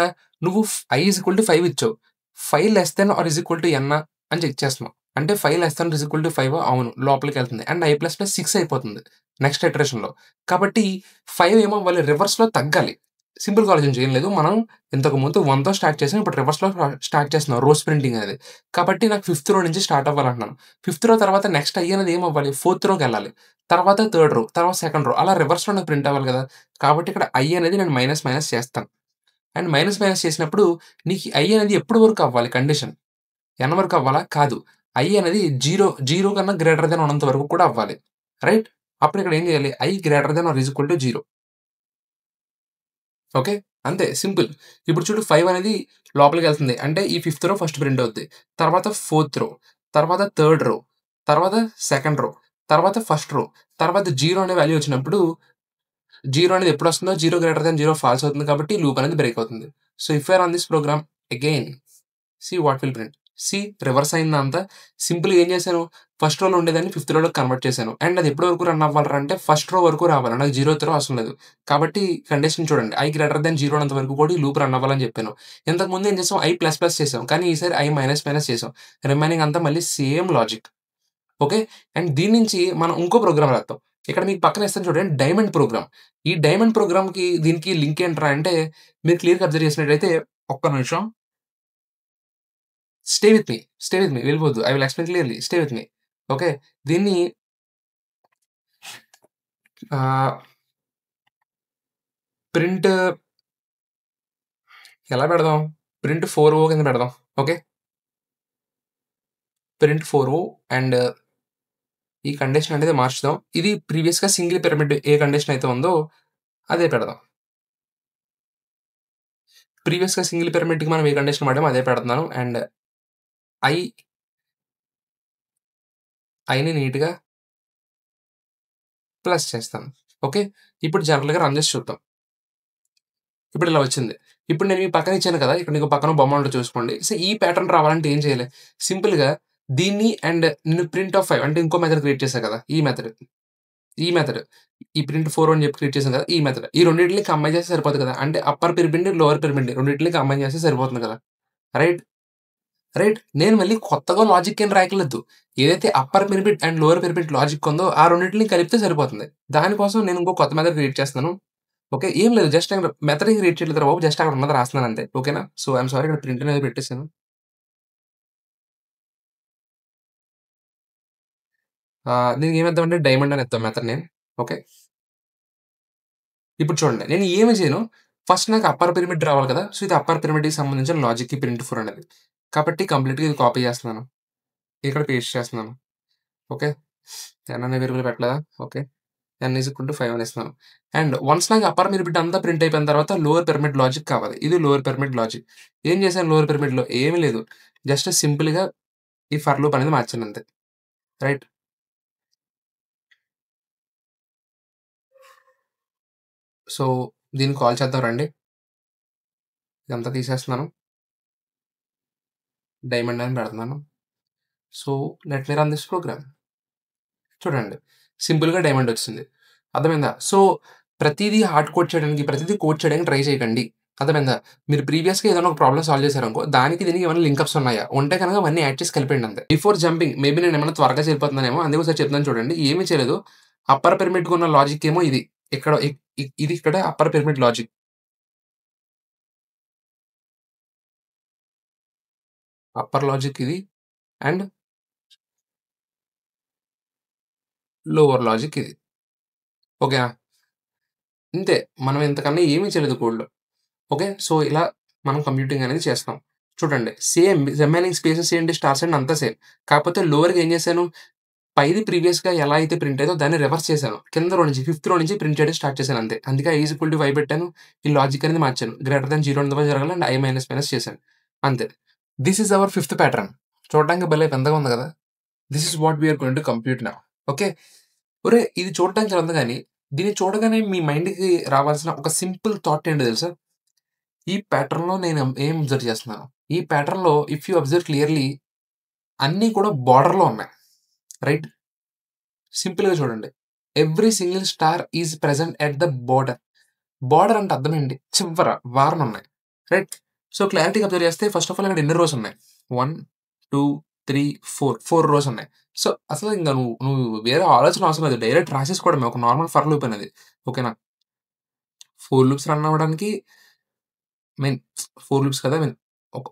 నువ్వు i = 5 ఇచ్చావు. 5 less than or is equal to ఎన్నా అని చెక్ చేస్తున్నాం. అంటే 5 less than or is equal to 5 అవును. లోపలికెళ్తుంది. అండ్ i++ 6 అయిపోతుంది. నెక్స్ట్ ఇటరేషన్‌లో. కాబట్టి 5 ఏమవ్వాలి రివర్స్‌లో తగ్గాలి. సింపుల్‌గా ఆలోచించు ఏం లేదు. మనం ఇంతకుముందు 1తో స్టార్ట్ చేసాం. ఇప్పుడు రివర్స్‌లో స్టార్ట్ చేస్తున్నాం రో స్ప్రింటింగ్ అనేది. కాబట్టి నాకు ఫిఫ్త్ రో నుంచి స్టార్ట్ అవ్వాలంటున్నాను. ఫిఫ్త్ రో తర్వాత నెక్స్ట్ ఐ అనేది ఏమవ్వాలి? ఫోర్త్ రోకెళ్ళాలి. తర్వాత థర్డ్ రో, తర్వాత సెకండ్ రో అలా రివర్స్‌లో నాకు ప్రింట్ అవ్వాలి కదా! కాబట్టి ఇక్కడ ఐ అనేది నేను మైనస్, మైనస్ చేస్తాను. అండ్ మైనస్, మైనస్ చేసినప్పుడు నీకు ఐ అనేది ఎప్పటి వరకు అవ్వాలి కండిషన్? ఎన్ వరకు అవ్వాలా? కాదు. ఐ అనేది 0 కన్నా గ్రేటర్ థాన్ ఉన్నంత వరకు కూడా అవ్వాలి. రైట్? అప్పుడు ఇక్కడ ఏం చేయాలి? I greater than or is equal to 0. Okay. అంతే సింపుల్. ఇప్పుడు చూడు 5 అనేది లోపలికెళ్తుంది. అంటే ఈ ఫిఫ్త్ రో ఫస్ట్ ప్రింట్ అవుద్ది. తర్వాత ఫోర్త్ రో, తర్వాత థర్డ్ రో, తర్వాత సెకండ్ రో, తర్వాత ఫస్ట్ రో, తర్వాత 0 అనే వాల్యూ వచ్చినప్పుడు 0 అనేది ఎప్పుడొస్తుందో 0 గ్రేటర్ థాన్ 0 ఫాల్స్ అవుతుంది కాబట్టి లూప్ అనేది బ్రేక్ అవుతుంది. So, if you are on this program again see what will print. See reverse అయిందంతా. సింపుల్‌గా ఏం చేశాను, ఫస్ట్ రోలో ఉండేదాన్ని ఫిఫ్త్ రోలోకి కన్వర్ట్ చేశాను. అండ్ అది ఎప్పటి వరకు రన్ అవ్వాలిరా అంటే ఫస్ట్ రో వరకు రావాలి. నాకు 0థ్ రో అవసరం లేదు. కాబట్టి కండిషన్ చూడండి. ఐ గ్రేటర్ థాన్ 0 అన్నంత వరకు కూడా ఈ లూప్ రన్ అవ్వాలని చెప్పాను. ఇంతకుముందు ఏం చేసాం, ఐ ప్లస్ ప్లస్ చేసాం. కానీ ఈసారి ఐ మైనస్ మైనస్ చేసాం. రిమైనింగ్ అంతా మళ్ళీ సేమ్ లాజిక్. ఓకే. అండ్ దీని నుంచి మనం ఇంకో ప్రోగ్రామ్ రాద్దాం. ఇక్కడ మీకు పక్కన ఇస్తాను చూడండి డైమండ్ ప్రోగ్రామ్. ఈ డైమండ్ ప్రోగ్రామ్‌కి దీనికి లింక్ ఏంట్రా అంటే మీరు క్లియర్‌గా అబ్జర్వ్ చేసినట్టయితే ఒక్క నిమిషం. Stay with me. Stay with me. వెళ్ళిపోవద్దు. I will explain clearly. Stay with me. Okay. దీన్ని ఆహ్, ప్రింట్ ఎలా పెడదాం? ప్రింట్ 4ఓ కింద పెడదాం. ఓకే. ప్రింట్ 4ఓ అండ్ ఈ కండిషన్ అనేది మార్చుదాం. ఇది ప్రీవియస్‌గా సింగిల్ పిరమిడ్ ఏ కండిషన్ అయితే ఉందో అదే పెడదాం. ప్రీవియస్‌గా సింగిల్ పిరమిడ్‌కి మనం ఏ కండిషన్ వాడామో అదే పెడుతున్నాను. అండ్ ఐ ఐని నీట్‌గా ప్లస్ చేస్తాను. ఓకే. ఇప్పుడు జనరల్‌గా రన్ చేసి చూద్దాం. ఇప్పుడు ఇలా వచ్చింది. ఇప్పుడు నేను మీ పక్కన ఇచ్చాను కదా! ఇక్కడ నీకు పక్కన బొమ్మ ఉంటది చూసుకోండి. సో, ఈ ప్యాటర్న్ రావాలంటే ఏం చేయాలి? సింపుల్‌గా దీన్ని అండ్ నేను ప్రింట్ ఆఫ్ 5 అంటే ఇంకో మెథడ్ క్రియేట్ చేశా కదా! ఈ మెథడ్. ఈ మెథడ్. ఈ ప్రింట్ 4 అని చెప్పి క్రియేట్ చేశాను కదా! ఈ మెథడ్. ఈ రెండిటిలిని కంబైన్ చేస్తే సరిపోద్ది కదా! అంటే అప్పర్ పిరమిడ్, లోవర్ పిరమిడ్ రెండిటిలిని కంబైన్ చేస్తే సరిపోతుంది కదా! రైట్? రైట్. నేను మళ్ళీ కొత్తగా లాజిక్ ఏం రాయక్కర్లేదు. ఏదైతే upper pyramid and lower pyramid logic ఉందో ఆ రెండిటిలిని కలిపితే సరిపోతుంది. దానికోసం నేను ఇంకో కొత్త మెథడ్ క్రియేట్ చేస్తున్నాను. ఓకే. ఏం లేదు. జస్ట్ నేను మెథడ్ ఏం క్రియేట్ చేయలేదురా బాబు. జస్ట్ అక్కడ ఉన్నది రాస్తున్నాను అంతే. ఓకేనా? సో, ఐ యామ్ సారీ ఇక్కడ ప్రింట్ అనేది పెట్టేసాను. దీనికి ఏమిద్దామంటే డైమండ్ అని ఇద్దాం మెథడ్ నేమ్. ఓకే. ఇప్పుడు చూడండి. నేను ఏమి చేయను. ఫస్ట్ నాకు అప్పర్ పిరమిడ్ రావాలి కదా! సో, ఇది అప్పర్ పిరమిడ్‌కి సంబంధించిన లాజిక్ ఈ ప్రింట్ 4 అనేది. కాబట్టి కంప్లీట్‌గా ఇది కాపీ చేస్తున్నాను. ఇక్కడ పేస్ట్ చేస్తున్నాను. ఓకే. n అనే వేరియబుల్ పెట్టలేదా? ఓకే. n = 5 అని ఇస్తున్నాను. అండ్ వన్స్ నాకు అప్పర్ పిరమిడ్ అంతా ప్రింట్ అయిపోయిన తర్వాత లోవర్ పిరమిడ్ లాజిక్ కావాలి. ఇది లోవర్ పిరమిడ్ లాజిక్. ఏం చేశాను లోవర్ పిరమిడ్‌లో? ఏమి లేదు. జస్ట్ సింపుల్‌గా ఈ ఫర్ లూప్ అనేది మార్చాను అంతే. రైట్. సో, దీన్ని కాల్ చేద్దాం రండి. ఇదంతా తీసేస్తున్నాను. డైమండ్ అని పెడుతున్నాను. So, let me run this program. చూడండి. సింపుల్‌గా డైమండ్ వచ్చింది. అర్థమైందా? సో, ప్రతీదీ హార్డ్ కోడ్ చేయడానికి, ప్రతీదీ కోడ్ చేయడానికి ట్రై చేయకండి. అర్థమైందా? మీరు ప్రీవియస్‌గా ఏదైనా ఒక ప్రాబ్లమ్ సాల్వ్ చేశారనుకో, దానికి దీనికి ఏమైనా లింకప్స్ ఉన్నాయా? ఉంటే గనక అవన్నీ యాడ్ చేసి కలిపేయండి అంతే. బిఫోర్ జంపింగ్ మేబీ నేనేమన్నా త్వరగా వెళ్ళిపోతున్నానేమో అందుకే ఒకసారి చెప్తున్నాను చూడండి. ఏమీ చేయలేదు. అప్పర్ పిరమిడ్‌కున్న లాజిక్ ఏమో ఇది. ఇక్కడ ఇది ఇక్కడ upper pyramid logic. Upper logic ఇది అండ్ లోవర్ లాజిక్ ఇది. ఓకేనా? ఇంతే. మనం ఇంతకన్నా ఏమీ చేయలేదు కోడ్‌లో. ఓకే. సో, ఇలా మనం కంప్యూటింగ్ అనేది చేస్తాం. చూడండి సేమ్ రిమైనింగ్ స్పేసెస్ ఏంటి, స్టార్స్ ఏంటి అంతా సేమ్. కాకపోతే లోవర్‌గా ఏం చేశాను, పైది ప్రీవియస్‌గా ఎలా అయితే ప్రింట్ అయ్యేదో దాన్ని రివర్స్ చేశాను. కింద రో నుంచి ఫిఫ్త్ రో నుంచి ప్రింట్ చేయడం స్టార్ట్ చేశాను అంతే. అందుకే ఐ ఈజ్ ఈక్వల్ టు 5 పెట్టాను. ఈ లాజిక్ అనేది మార్చాను. గ్రేటర్ థాన్ 0 ఉన్నది జరగాలి అండ్ ఐ మైనస్ మైనస్ చేశాను. అంతే. This is our fifth pattern. చూడడానికి భలే వింతగా ఉంది కదా! This is what we are going to compute now. Okay. ఒరేయ్! ఇది చూడటానికి చాలా ఉంది గాని, దీన్ని చూడగానే మీ మైండ్‌కి రావాల్సిన ఒక సింపుల్ థాట్ ఏంటో తెలుసా? ఈ ప్యాటర్న్‌లో నేను ఏం అబ్జర్వ్ చేస్తున్నాను. ఈ ప్యాటర్న్‌లో ఇఫ్ యూ అబ్జర్వ్ క్లియర్‌లీ అన్నీ కూడా బోర్డర్‌లో ఉన్నాయి. రైట్? సింపుల్‌గా చూడండి. Every single star is present at the border. Border అంటే అర్థం ఏంటి? చివర వారన ఉన్నాయి. రైట్? సో, క్లారిటీగా అబ్జర్వ్ చేస్తే ఫస్ట్ ఆఫ్ ఆల్ ఇక్కడ ఎన్ని రోస్ ఉన్నాయి? 1, 2, 3, 4 రోస్ ఉన్నాయి. సో, అసలు ఇంక నువ్వు నువ్వు వేరే ఆలోచన అవసరం లేదు. డైరెక్ట్ రాసేసుకోవడమే ఒక నార్మల్ ఫర్ లూప్ అనేది. ఓకేనా? 4 లూప్స్ రన్ అవ్వడానికి మీన్ 4 లూప్స్ కదా! మీన్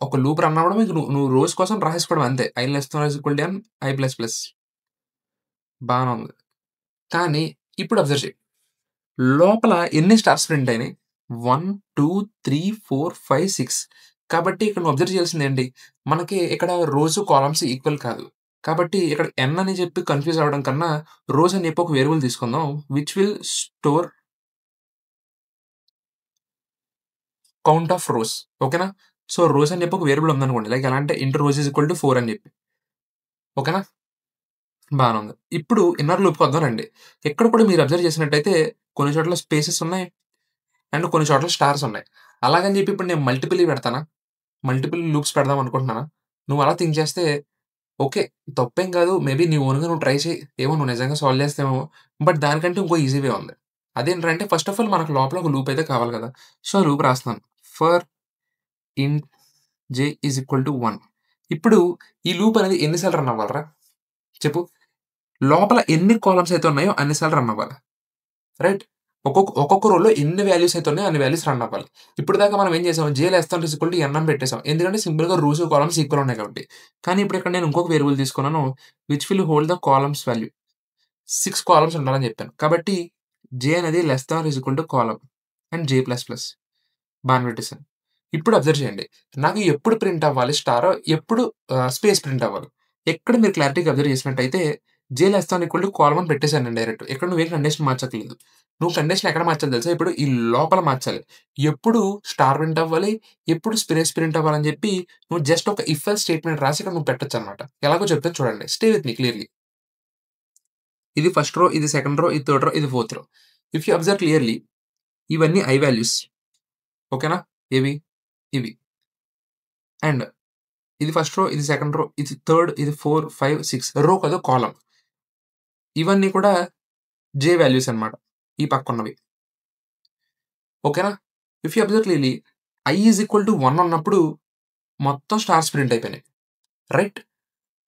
ఒక లూప్ రన్ అవ్వడం ఇంక నువ్వు రోస్ కోసం రాసేసుకోవడం అంతే. I less than or equal to I plus plus బానే ఉంది. కానీ ఇప్పుడు అబ్జర్వ్ చెయి. లోపల ఎన్ని స్టార్స్ ప్రింట్ అయినాయి? 1, 2, 3, 4, 5, 6 కాబట్టి ఇక్కడ నువ్వు అబ్జర్వ్ చేయాల్సిందేంటి? మనకి ఇక్కడ రోస్, కాలమ్స్ ఈక్వల్ కాదు. కాబట్టి ఇక్కడ n అని చెప్పి కన్‌ఫ్యూజ్ అవ్వడం కన్నా రోస్ అని చెప్పి ఒక వేరియబుల్ తీసుకుందాం. Which will store count of rows. ఓకేనా? సో, రోస్ అని చెప్పి ఒక వేరియబుల్ ఉందనుకోండి. లైక్ ఎలా అంటే int rows is equal to 4 అని చెప్పి. ఓకేనా? బానే ఉంది. ఇప్పుడు ఇన్నర్ లూప్‌కొద్దాం రండి. ఇక్కడ కూడా మీరు అబ్జర్వ్ చేసినట్టయితే కొన్ని చోట్ల స్పేసెస్ ఉన్నాయి. అండ్ కొన్ని చోట్ల స్టార్స్ ఉన్నాయి. అలాగని చెప్పి ఇప్పుడు నేను మల్టిపుల్‌వి పెడతానా? మల్టిపుల్ లూప్స్ పెడదాం అనుకుంటున్నానా? నువ్వు అలా థింక్ చేస్తే ఓకే. తప్పేం కాదు. మేబీ నీ ఓన్‌గా నువ్వు ట్రై చెయి. ఏమో నువ్వు నిజంగా సాల్వ్ చేస్తావేమో. బట్ దానికంటే ఇంకో ఈజీ వే ఉంది. అదేంటంటే ఫస్ట్ ఆఫ్ ఆల్ మనకు లోపల ఒక లూప్ అయితే కావాలి కదా! సో, లూప్ రాస్తున్నాను. ఫర్ ఇంట్ జే ఈజ్ ఈక్వల్ టు 1 ఇప్పుడు ఈ లూప్ అనేది ఎన్ని సార్లు రన్ అవ్వాలిరా? చెప్పు. లోపల ఎన్ని కాలమ్స్ అయితే ఉన్నాయో అన్ని సార్లు రన్ అవ్వాలి. రైట్? ఒక్కొక్క రోలో ఎన్ని వాల్యూస్ అయితే ఉన్నాయో అన్ని వాల్యూస్ రన్ అవ్వాలి. ఇప్పటిదాకా మనం ఏం చేసాం? J less than is equal to N అని పెట్టేసాం. ఎందుకంటే సింపుల్‌గా రోస్, కాలమ్స్ ఈక్వల్ ఉన్నాయి కాబట్టి. కానీ ఇప్పుడు ఇక్కడ నేను ఇంకొక వేరియబుల్ తీసుకున్నాను. Which will hold the columns value. 6 columns ఉండాలని చెప్పాను. కాబట్టి జే అనేది less than is equal to column and J plus plus బానే పెట్టేసాను. ఇప్పుడు అబ్జర్వ్ చేయండి. నాకు ఎప్పుడు ప్రింట్ అవ్వాలి స్టార్, ఎప్పుడు స్పేస్ ప్రింట్ అవ్వాలి. ఎక్కడ మీరు క్లారిటీగా అబ్జర్వ్ చేసినట్టయితే J less than equal to column అని పెట్టేసాను నేను డైరెక్ట్. ఇక్కడ నువ్వేం కండిషన్ మార్చట్లేదు. నువ్వు కండిషన్ ఎక్కడ మార్చాలి తెలుసా? ఇప్పుడు ఈ లోపల మార్చాలి. ఎప్పుడు స్టార్ ప్రింట్ అవ్వాలి, ఎప్పుడు స్పేస్ ప్రింట్ అవ్వాలని చెప్పి నువ్వు జస్ట్ ఒక ఇఫ్ ఎల్స్ స్టేట్మెంట్ రాసి ఇక్కడ నువ్వు పెట్టొచ్చనమాట. ఎలాగో చెప్తాను చూడండి. Stay with me clearly. ఇది ఫస్ట్ రో, ఇది సెకండ్ రో, ఇది థర్డ్ రో, ఇది ఫోర్త్ రో. ఇఫ్ యూ అబ్జర్వ్ క్లియర్‌లీ ఇవన్నీ ఐ వాల్యూస్. ఓకేనా? ఏవి? ఇవి. అండ్ ఇది ఫస్ట్ రో, ఇది సెకండ్ రో, ఇది థర్డ్, ఇది 4, 5, 6 రో కాదు కాలమ్. ఇవన్నీ కూడా జే వాల్యూస్ అన్నమాట. ఈ పక్కన్నవి. ఓకేనా? If you observe clearly I is equal to 1 ఉన్నప్పుడు మొత్తం స్టార్స్ ప్రింట్ అయిపోయినాయి. రైట్?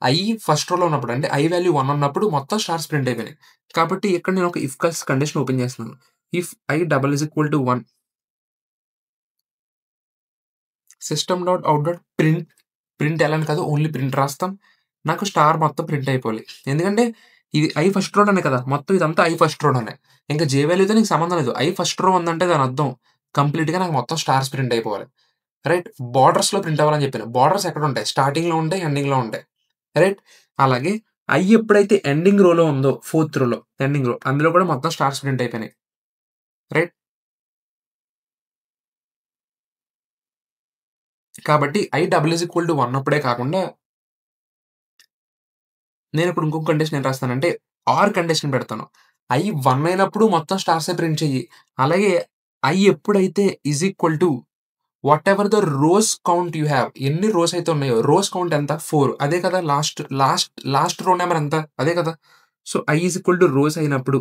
ఐ ఫస్ట్ రోలో ఉన్నప్పుడు అంటే ఐ వాల్యూ 1 ఉన్నప్పుడు మొత్తం స్టార్స్ ప్రింట్ అయిపోయినాయి. కాబట్టి ఇక్కడ నేను ఒక ఇఫ్ కల్స్ కండిషన్ ఓపెన్ చేస్తున్నాను. If I double is equal to 1 system dot out dot print, print l అని కాదు ఓన్లీ ప్రింట్ రాస్తాం. నాకు స్టార్ మొత్తం ప్రింట్ అయిపోవాలి. ఎందుకంటే ఇది ఐ ఫస్ట్ రోలోనే కదా! మొత్తం ఇదంతా ఐ ఫస్ట్ రోలోనే. ఇంకా జే వాల్యూతో నీకు సంబంధం లేదు. ఐ ఫస్ట్ రో ఉందంటే దాని అర్థం కంప్లీట్‌గా నాకు మొత్తం స్టార్స్ ప్రింట్ అయిపోవాలి. రైట్? బార్డర్స్‌లో ప్రింట్ అవ్వాలని చెప్పాను. బార్డర్స్ ఎక్కడుంటాయి? స్టార్టింగ్‌లో ఉంటాయి, ఎండింగ్‌లో ఉంటాయి. రైట్? అలాగే ఐ ఎప్పుడైతే ఎండింగ్ రోలో ఉందో ఫోర్త్ రోలో ఎండింగ్ రో అందులో కూడా మొత్తం స్టార్స్ ప్రింట్ అయిపోయినాయి. రైట్? కాబట్టి I double is equal to 1 అప్పుడే కాకుండా నేనిప్పుడు ఇంకొక కండిషన్ ఏం రాస్తానంటే, ఆర్ కండిషన్ పెడతాను. ఐ 1 అయినప్పుడు మొత్తం స్టార్సే ప్రింట్ చెయ్యి. అలాగే ఐ ఎప్పుడైతే is equal to whatever the rose count you have ఎన్ని రోస్ అయితే ఉన్నాయో, రోస్ కౌంట్ ఎంత? 4 అదే కదా లాస్ట్ రో నంబర్ ఎంత? అదే కదా! So, i is equal to rows అయినప్పుడు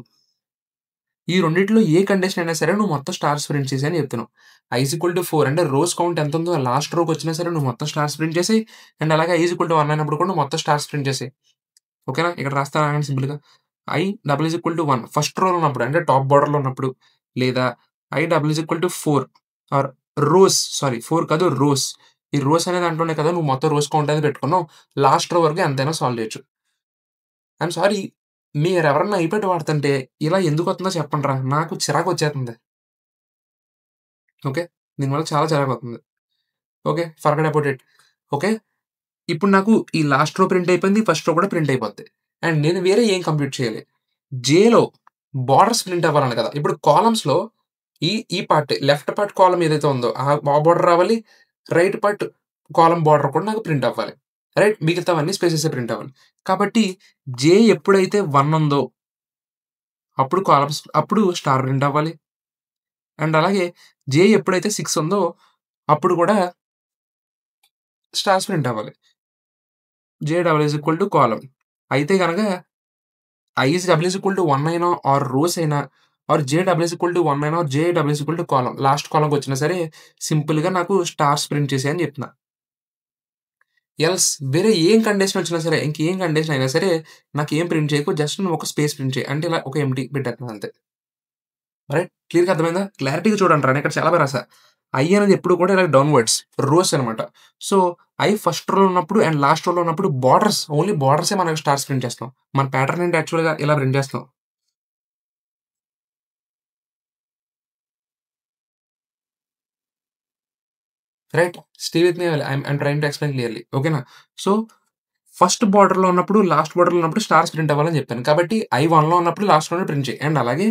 ఈ రెండిట్లో ఏ కండిషన్ అయినా సరే నువ్వు మొత్తం స్టార్స్ ప్రింట్ చేసేయి అని చెప్తున్నావు. ఐ ఈజ్ ఈక్వల్ టు 4 అంటే రోస్ కౌంట్ ఎంతుందో లాస్ట్ రోకొచ్చినా సరే నువ్వు మొత్తం స్టార్స్ ప్రింట్ చేసేయి. అండ్ అలాగే ఐ ఈజ్ ఈక్వల్ టు 1 అయినప్పుడు కూడా నువ్వు మొత్తం స్టార్స్ ప్రింట్ చేసేయి. ఓకేనా? ఇక్కడ రాస్తాను ఆగండి సింపుల్‌గా. I double is equal to 1 first రోలో ఉన్నప్పుడు అంటే టాప్ బోర్డర్‌లో ఉన్నప్పుడు లేదా i double is equal to 4 or rows sorry 4 కాదు రోస్. ఈ రోస్ అనే దాంట్లోనే కదా నువ్వు మొత్తం రోస్ కౌంట్ అనేది పెట్టుకున్నావు. లాస్ట్ రో వరకు ఎంతైనా సాల్వ్ చేయొచ్చు. ఐయామ్ సారీ మీరెవరన్నా ఐప్యాడ్ వాడుతుంటే ఇలా ఎందుకొత్తుందో చెప్పండిరా! నాకు చిరాకొచ్చేస్తుంది. ఓకే. దీనివల్ల చాలా చిరాకొస్తుంది. Okay. Forget about it. Okay. ఇప్పుడు నాకు ఈ లాస్ట్ రో ప్రింట్ అయిపోయింది. ఫస్ట్ రో కూడా ప్రింట్ అయిపోద్ది. అండ్ నేను వేరే ఏం కంప్యూట్ చేయాలి? జేలో బోర్డర్స్ ప్రింట్ అవ్వాలని కదా! ఇప్పుడు కాలమ్స్‌లో ఈ పార్ట్ లెఫ్ట్ పార్ట్ కాలమ్ ఏదైతే ఉందో ఆ బోర్డర్ రావాలి. రైట్ పార్ట్ కాలమ్ బోర్డర్ కూడా నాకు ప్రింట్ అవ్వాలి. రైట్? మిగతావన్నీ స్పేసెసే ప్రింట్ అవ్వాలి. కాబట్టి జే ఎప్పుడైతే 1 ఉందో అప్పుడు స్టార్ ప్రింట్ అవ్వాలి. అండ్ అలాగే జే ఎప్పుడైతే 6 ఉందో అప్పుడు కూడా స్టార్స్ ప్రింట్ అవ్వాలి. J double is equal to column. అయితే గనక I is double is equal to 1 అయినా ఆర్ రోస్ అయినా or J double is equal to 1 అయినా or J double is equal to column. Last కాలమ్‌కొచ్చినా సరే సింపుల్‌గా నాకు స్టార్స్ ప్రింట్ చేసేయి అని చెప్తున్నా. ఎల్స్ వేరే ఏం కండిషన్ వచ్చినా సరే, ఇంకేం కండిషన్ అయినా సరే నాకేం ప్రింట్ చేయకు. జస్ట్ నువ్వు ఒక స్పేస్ ప్రింట్ చెయి. అంటే ఇలా ఒక ఎంప్టీ పెట్టేస్తున్నాను అంతే. రైట్. క్లియర్‌గా అర్థమైందా? క్లారిటీగా చూడండిరా నేను ఇక్కడ చాలా బాగా రాసా. ఐ అనేది ఎప్పుడు కూడా ఇలా డౌన్‌వర్డ్స్ రోస్ అనమాట. సో, ఐ ఫస్ట్ రోలో ఉన్నప్పుడు అండ్ లాస్ట్ రోలో ఉన్నప్పుడు బోర్డర్స్ ఓన్లీ బోర్డర్సే మనం స్టార్స్ ప్రింట్ చేస్తాం. మన ప్యాటర్న్ ఏంటి యాక్చువల్‌గా ఇలా ప్రింట్ చేస్తాం. Right. Stay with me I'm trying to explain clearly. ఓకేనా? సో, ఫస్ట్ బోర్డర్‌లో ఉన్నప్పుడు, లాస్ట్ బోర్డర్‌లో ఉన్నప్పుడు స్టార్స్ ప్రింట్ అవ్వాలని చెప్పాను. కాబట్టి ఐ 1లో ఉన్నప్పుడు లాస్ట్‌లోనే ప్రింట్ చెయి. అండ్ అలాగే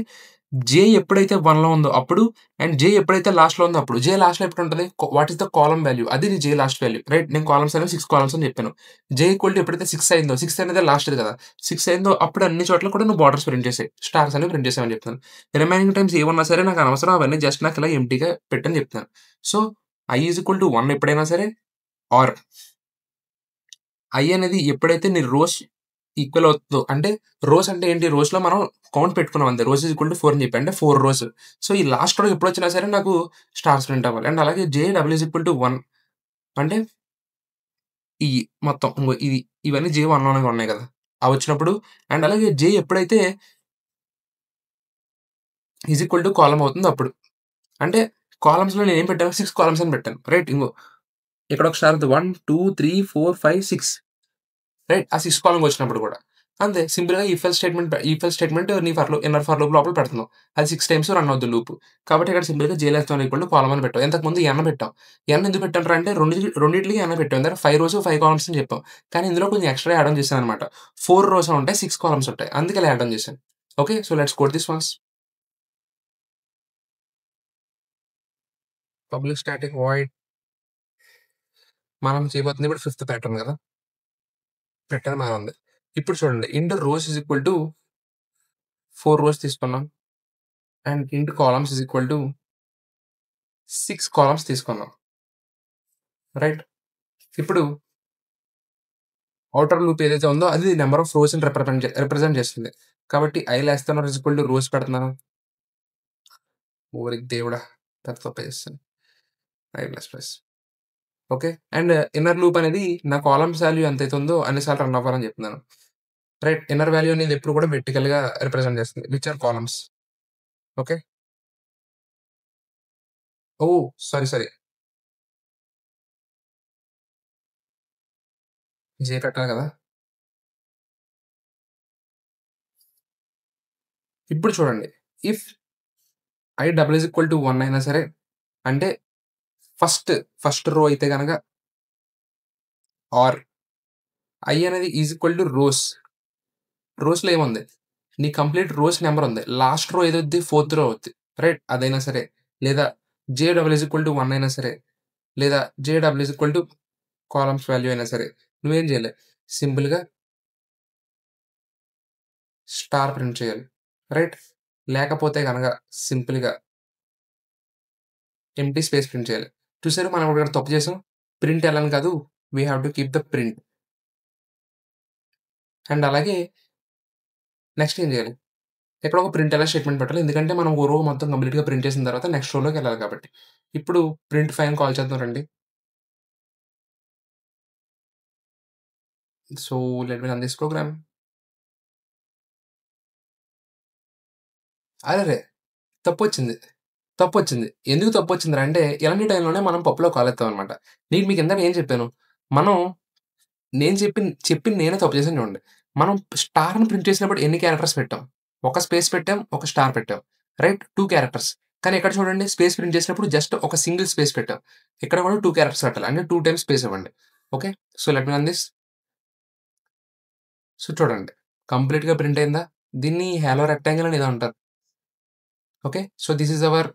జే ఎప్పుడైతే 1లో ఉందో అప్పుడు అండ్ జే ఎప్పుడైతే లాస్ట్‌లో ఉందో అప్పుడు. జే లాస్ట్‌లో ఎప్పుడుంటది? What is the column value? అది నీ జే లాస్ట్ వాల్యూ. రైట్. నేను కాలమ్స్ అనేవి 6 కాలమ్స్ అని చెప్పాను. జే ఈక్వల్ టు ఎప్పుడైతే 6 అయిందో 6 అనేది లాస్ట్‌ది కదా! 6 అయిందో అప్పుడు అన్ని చోట్ల కూడా నువ్వు బోర్డర్స్ ప్రింట్ చేసేయి. స్టార్స్ అనేవి ప్రింట్ చేసేయమని చెప్తున్నాను. రిమైనింగ్ టైమ్స్ ఏమున్నా సరే నాకు అనవసరం అవన్నీ జస్ట్ నాకు ఇలా ఎంప్టీగా పెట్టని చెప్తున్నాను. So, i is equal to 1 ఎప్పుడైనా సరే ఆర్ ఐ అనేది ఎప్పుడైతే నీ రోస్ ఈక్వల్ అవుతదో అంటే రోస్ అంటే ఏంటి? రోస్‌లో మనం కౌంట్ పెట్టుకున్నాం అంతే. రోస్ ఈజ్ ఈక్వల్ టు 4 అని చెప్పి. అంటే 4 రోస్. సో, ఈ లాస్ట్ రో ఎప్పుడొచ్చినా సరే నాకు స్టార్స్ ప్రింట్ అవ్వాలి. అండ్ అలాగే జే డబుల్ ఈజ్ ఈక్వల్ టు 1 అంటే ఈ మొత్తం ఇంగో ఇది ఇవన్నీ జే 1లోనే ఉన్నాయి కదా! అవొచ్చినప్పుడు అండ్ అలాగే జే ఎప్పుడైతే ఈజ్ ఈక్వల్ టు కాలమ్ అవుతుందో అప్పుడు. అంటే కాలమ్స్‌లో నేనేం పెట్టాను? 6 కాలమ్స్ అని పెట్టాను. రైట్. ఇంగో ఇక్కడ ఒక స్టార్ ఉంది. 1, 2, 3, 4, 5, 6 రైట్. ఆ 6 కాలమ్‌కొచ్చినప్పుడు కూడా. అంతే సింపుల్‌గా ఇఫ్ ఎల్స్ స్టేట్మెంట్ నీ ఇన్నర్ ఫర్ లూప్ లోపల పెడుతున్నావు. అది 6 టైమ్స్ రన్ అవుద్ది లూప్. కాబట్టి ఇక్కడ సింపుల్‌గా J less than equal to column అని పెట్టావు. ఇంతకుముందు ఎన్ పెట్టాం. ఎన్ ఎందుకు పెట్టాంరా అంటే రెండిట్లికి ఎన్ పెట్టాం. ఎందుకంటే 5 రోస్, 5 కాలమ్స్ అని చెప్పాం. కానీ ఇందులో కొంచెం ఎక్స్‌ట్రా యాడ్ ఆన్ చేశాననమాట. 4 రోస్ ఉంటాయి. 6 కాలమ్స్ ఉంటాయి. అందుకే ఇలా యాడ్ ఆన్ చేశాను. Okay. So, let's code this once. Public static void మనం చేయబోతుంది ఇప్పుడు ఫిఫ్త్ ప్యాటర్న్ కదా! పెట్టాను బానే ఉంది. ఇప్పుడు చూడండి int rows is equal to 4 rows తీసుకున్నాం. And int columns is equal to 6 columns తీసుకున్నాం. రైట్. ఇప్పుడు ఔటర్ లూప్ ఏదైతే ఉందో అది నంబర్ ఆఫ్ రోస్‌ని రిప్రజెంట్ చేస్తుంది. కాబట్టి I less than or is equal to rows పెడుతున్నాను. ఓరి దేవుడా! పెద్ద తప్పే చేశాను. I plus plus. Okay. And inner loop అనేది నా కాలమ్స్ వాల్యూ ఎంతైతే ఉందో అన్ని సార్లు రన్ అవ్వాలని చెప్తున్నాను. రైట్. ఇన్నర్ వాల్యూ అనేది ఎప్పుడు కూడా వెర్టికల్‌గా రిప్రజెంట్ చేస్తుంది. Which are columns. Okay. Oh! Sorry. J పెట్టాలి కదా! ఇప్పుడు చూడండి. If I double is equal to 1 అయినా సరే అంటే ఫస్ట్, ఫస్ట్ రో అయితే గనక ఆర్ ఐ అనేది ఈజ్ ఈక్వల్ టు రోస్. రోస్‌లో ఏముంది? నీ కంప్లీట్ రోస్ నంబర్ ఉంది. లాస్ట్ రో ఏదవుద్ది? ఫోర్త్ రో అవుద్ది. రైట్. అదైనా సరే. లేదా J double is equal to 1 అయినా సరే. లేదా J double is equal to columns value అయినా సరే. నువ్వేం చేయాలి? సింపుల్‌గా స్టార్ ప్రింట్ చేయాలి. రైట్. లేకపోతే గనక సింపుల్‌గా ఎంప్టీ స్పేస్ ప్రింట్ చేయాలి. చూసారా మనం ఇక్కడ తప్పు చేసాం. ప్రింట్ ఎల్ అని కాదు. We have to keep the print. And అలాగే నెక్స్ట్ ఏం చేయాలి? ఇక్కడ ఒక ప్రింట్ ఎల్ఎస్ స్టేట్మెంట్ పెట్టాలి. ఎందుకంటే మనం ఒక రో మొత్తం కంప్లీట్‌గా ప్రింట్ చేసిన తర్వాత నెక్స్ట్ రోలోకెళ్ళాలి కాబట్టి. ఇప్పుడు ప్రింట్ ఫై అని కాల్ చేద్దాం రండి. So, let me run this program. అరెరే! తప్పొచ్చింది. తప్పొచ్చింది. ఎందుకు తప్పొచ్చిందిరా అంటే ఇలాంటి టైంలోనే మనం పప్పులో కాలేత్తామనమాట. నేను మీకు ఇందాక ఏం చెప్పాను? మనం చెప్పింది నేనే తప్పు చేశాను చూడండి. మనం స్టార్‌ని ప్రింట్ చేసినప్పుడు ఎన్ని క్యారెక్టర్స్ పెట్టాం? ఒక స్పేస్ పెట్టాం. ఒక స్టార్ పెట్టాం. రైట్? 2 క్యారెక్టర్స్. కానీ ఇక్కడ చూడండి స్పేస్ ప్రింట్ చేసినప్పుడు జస్ట్ ఒక సింగిల్ స్పేస్ పెట్టాం. ఇక్కడ కూడా 2 క్యారెక్టర్స్ పెట్టాలి. అంటే 2 టైమ్స్ స్పేస్ ఇవ్వండి. Okay. So, let me run this. So, చూడండి. కంప్లీట్‌గా ప్రింట్ అయిందా? దీన్ని హాలో రెక్టాంగిల్ అని ఏదో అంటారు. Okay. So, this is hour